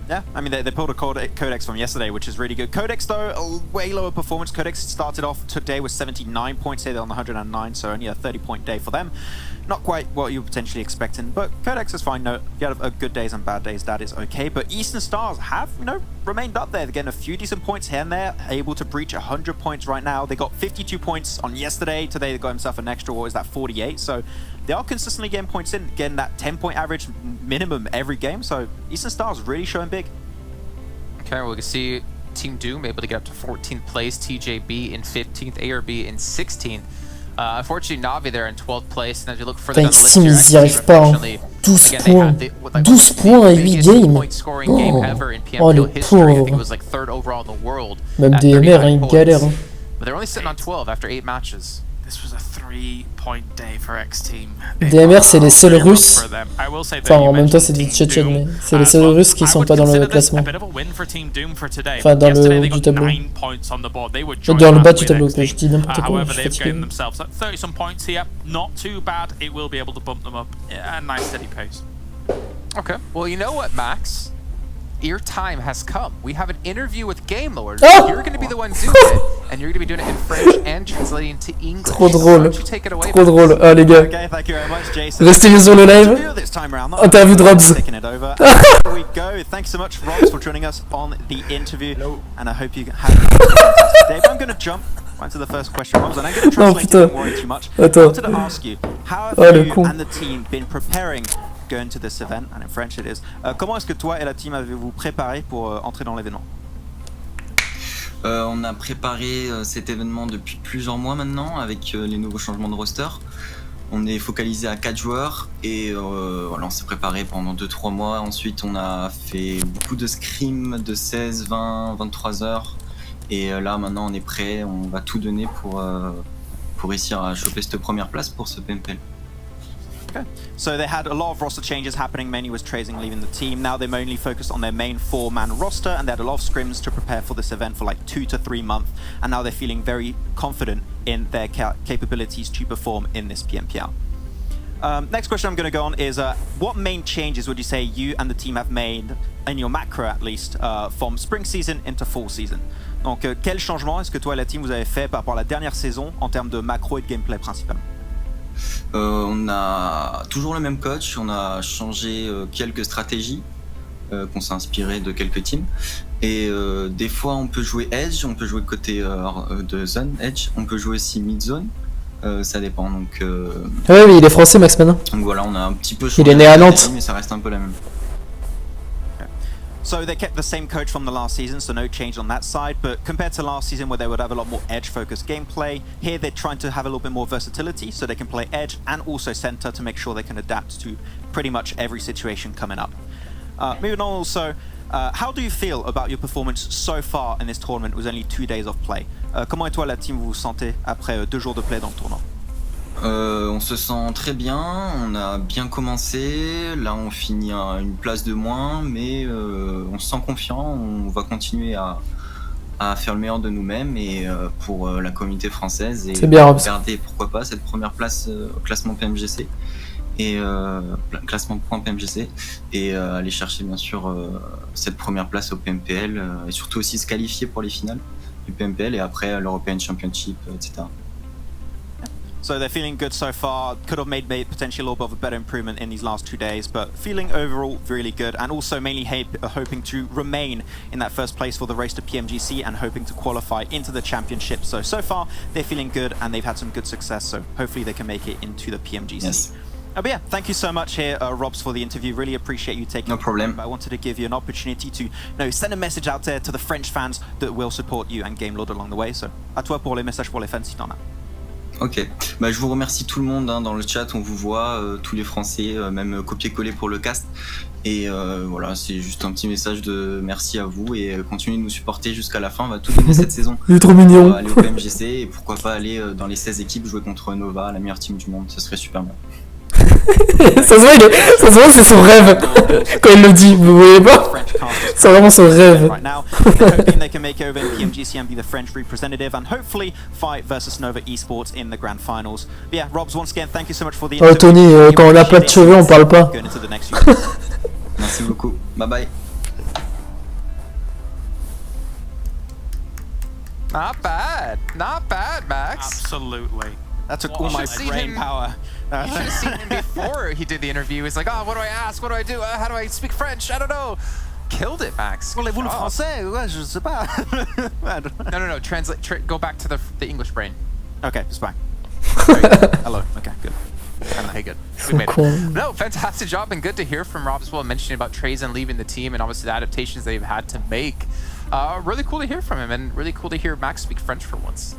Yeah, I mean, they pulled a Codex from yesterday, which is really good. Codex, though, a way lower performance. Codex started off today with 79 points. They're on the 109, so only a 30-point day for them. Not quite what you were potentially expecting, but Codex is fine. No, you have good days and bad days, that is okay. But Eastern Stars have, remained up there. They're getting a few decent points here and there, able to breach 100 points right now. They got 52 points on yesterday. Today they got himself an extra, what is that, 48? So they are consistently getting points in, getting that 10-point average minimum every game. So Eastern Stars really showing big. Okay, well, we can see Team Doom able to get up to 14th place, TJB in 15th, ARB in 16th. Unfortunately, Navi there in 12th place, and as you look further down the list here, ils y arrivent pas. 12 points. 12 points à 8 games. Oh, les pauvres. Même DMR, ils galèrent. But they're only sitting on 12 after 8 matches. This was a 3-point day for X Team. DMR, c'est les seuls Russes. Enfin, en même temps, c'est du Tchétchène, mais c'est les seuls Russes qui sont pas dans le classement. Enfin, dans le haut du tableau. Dans le bas du tableau, que je dis n'importe quoi, je suis fatigué. 30-some points here, not too bad. It will be able to bump them up at a nice steady pace. Okay, well, you know what, Max? Your time has come. We have an interview with Game Lord. Oh! You're going to be the one doing it, and you're going to be doing it in French and translating to English. Trop drôle. Take it away, trop drôle. Ah, les gars. Restez bien sur le live. Interview de Robs. Here we go. Thanks so much, Robs, for joining us on the interview. And I hope you have a fantastic day. I'm going to jump right to the first question, Robs, and I'm going to translate it, don't worry too much. I wanted to ask you, how have you and the team been preparing going to this event, and in French it is. Comment est-ce que toi et la team avez-vous préparé pour entrer dans l'événement? On a préparé cet événement depuis plusieurs mois maintenant avec les nouveaux changements de roster. On est focalisé à 4 joueurs et voilà, on s'est préparé pendant 2-3 mois. Ensuite, on a fait beaucoup de scrims de 16, 20, 23 heures. Et là, maintenant, on est prêt. On va tout donner pour réussir à choper cette première place pour ce PMPL. Okay. So they had a lot of roster changes happening, mainly was Trazing leaving the team. Now they're mainly focused on their main 4-man roster, and they had a lot of scrims to prepare for this event for like 2 to 3 months, and now they're feeling very confident in their capabilities to perform in this PMPL. Next question I'm going to go on is, what main changes would you say you and the team have made, in your macro at least, from spring season into fall season? Donc, quel changement est-ce que toi et la team vous avez fait par rapport à la dernière saison en termes de macro et de gameplay principalement? On a toujours le même coach, on a changé quelques stratégies qu'on s'est inspiré de quelques teams. Et des fois on peut jouer Edge, on peut jouer côté de zone Edge, on peut jouer aussi mid zone. Ça dépend. Donc, oui, il est français, Max maintenant. Donc voilà, on a un petit peu changé. Il est né à Nantes. Mais ça reste un peu la même. So they kept the same coach from the last season, so no change on that side. But compared to last season, where they would have a lot more edge-focused gameplay, here they're trying to have a little bit more versatility, so they can play edge and also center to make sure they can adapt to pretty much every situation coming up. Moving on also, how do you feel about your performance so far in this tournament with only 2 days of play? Comment et toi la team vous vous sentez après 2 jours de play dans le tournoi? On se sent très bien, on a bien commencé, là on finit à une place de moins, mais on se sent confiant, on va continuer à faire le meilleur de nous-mêmes et pour la communauté française et garder pourquoi pas cette première place au classement PMGC et classement point PMGC et aller chercher bien sûr cette première place au PMPL et surtout aussi se qualifier pour les finales du PMPL et après l'European Championship, etc. So they're feeling good so far. Could have made potentially a little bit of a better improvement in these last 2 days, but feeling overall really good, and also mainly hoping to remain in that first place for the race to PMGC and hoping to qualify into the championship. So far they're feeling good and they've had some good success. So hopefully they can make it into the PMGC. Yes. But yeah, thank you so much here, Robs, for the interview. Really appreciate you taking. No problem. I wanted to give you an opportunity to send a message out there to the French fans that will support you and Game Lord along the way. So à toi pour les messages pour les fans si t'en as. Ok, je vous remercie tout le monde dans le chat, on vous voit, tous les Français, même copier-coller pour le cast. Et voilà, c'est juste un petit message de merci à vous et continuez de nous supporter jusqu'à la fin, on va tout donner cette saison. Il est trop mignon. Aller au PMGC et pourquoi pas aller dans les 16 équipes jouer contre Nova, la meilleure team du monde, ça serait super bien. Ça se voit, c'est son rêve quand il le dit, vous voyez pas? C'est vraiment son rêve. Right now, they're hoping they can make over in PMGC and be the French representative and hopefully fight versus Nova Esports in the grand finals. But yeah, Robs, once again, thank you so much for the Oh Tony, quand on a pas de cheveux, on parle pas. Merci beaucoup, bye bye. Not bad, Max. Absolutely. That took all my brain power. You should have seen him before he did the interview. He's like, oh, what do I ask? What do I do? How do I speak French? I don't know. Killed it, Max. Parlez-vous le français? Ouais, je sais pas. No. Translate. Go back to the English brain. Okay, it's fine. Hello. Okay, good. Hey, good. We made it. No, fantastic job and good to hear from Rob as well, mentioning about Trazen leaving the team and obviously the adaptations they've had to make. Really cool to hear from him and really cool to hear Max speak French for once.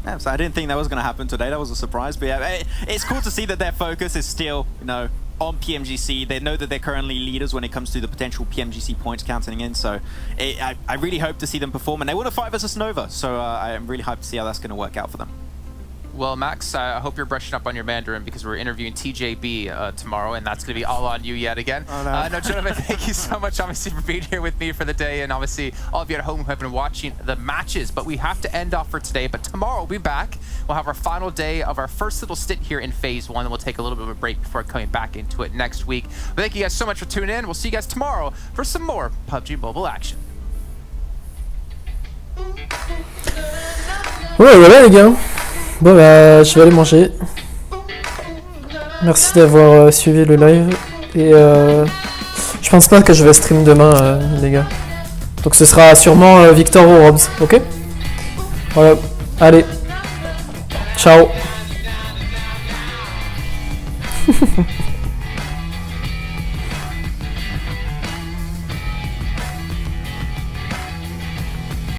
Yeah, so I didn't think that was going to happen today. That was a surprise. But yeah, it's cool to see that their focus is still, on PMGC. They know that they're currently leaders when it comes to the potential PMGC points counting in. So I really hope to see them perform. And they want to fight versus Nova. So I'm really hyped to see how that's going to work out for them. Well, Max, I hope you're brushing up on your Mandarin because we're interviewing TJB tomorrow, and that's going to be all on you yet again. Oh, no. No, gentlemen, thank you so much, obviously, for being here with me for the day, and obviously all of you at home who have been watching the matches. But we have to end off for today, but tomorrow we'll be back. We'll have our final day of our first little stint here in Phase 1, and we'll take a little bit of a break before coming back into it next week. But thank you guys so much for tuning in. We'll see you guys tomorrow for some more PUBG Mobile action. Ouais, voilà les gars. Bon bah je vais aller manger. Merci d'avoir suivi le live. Et je pense pas que je vais stream demain les gars. Donc ce sera sûrement Victor ou Robs, ok? Voilà, allez. Ciao.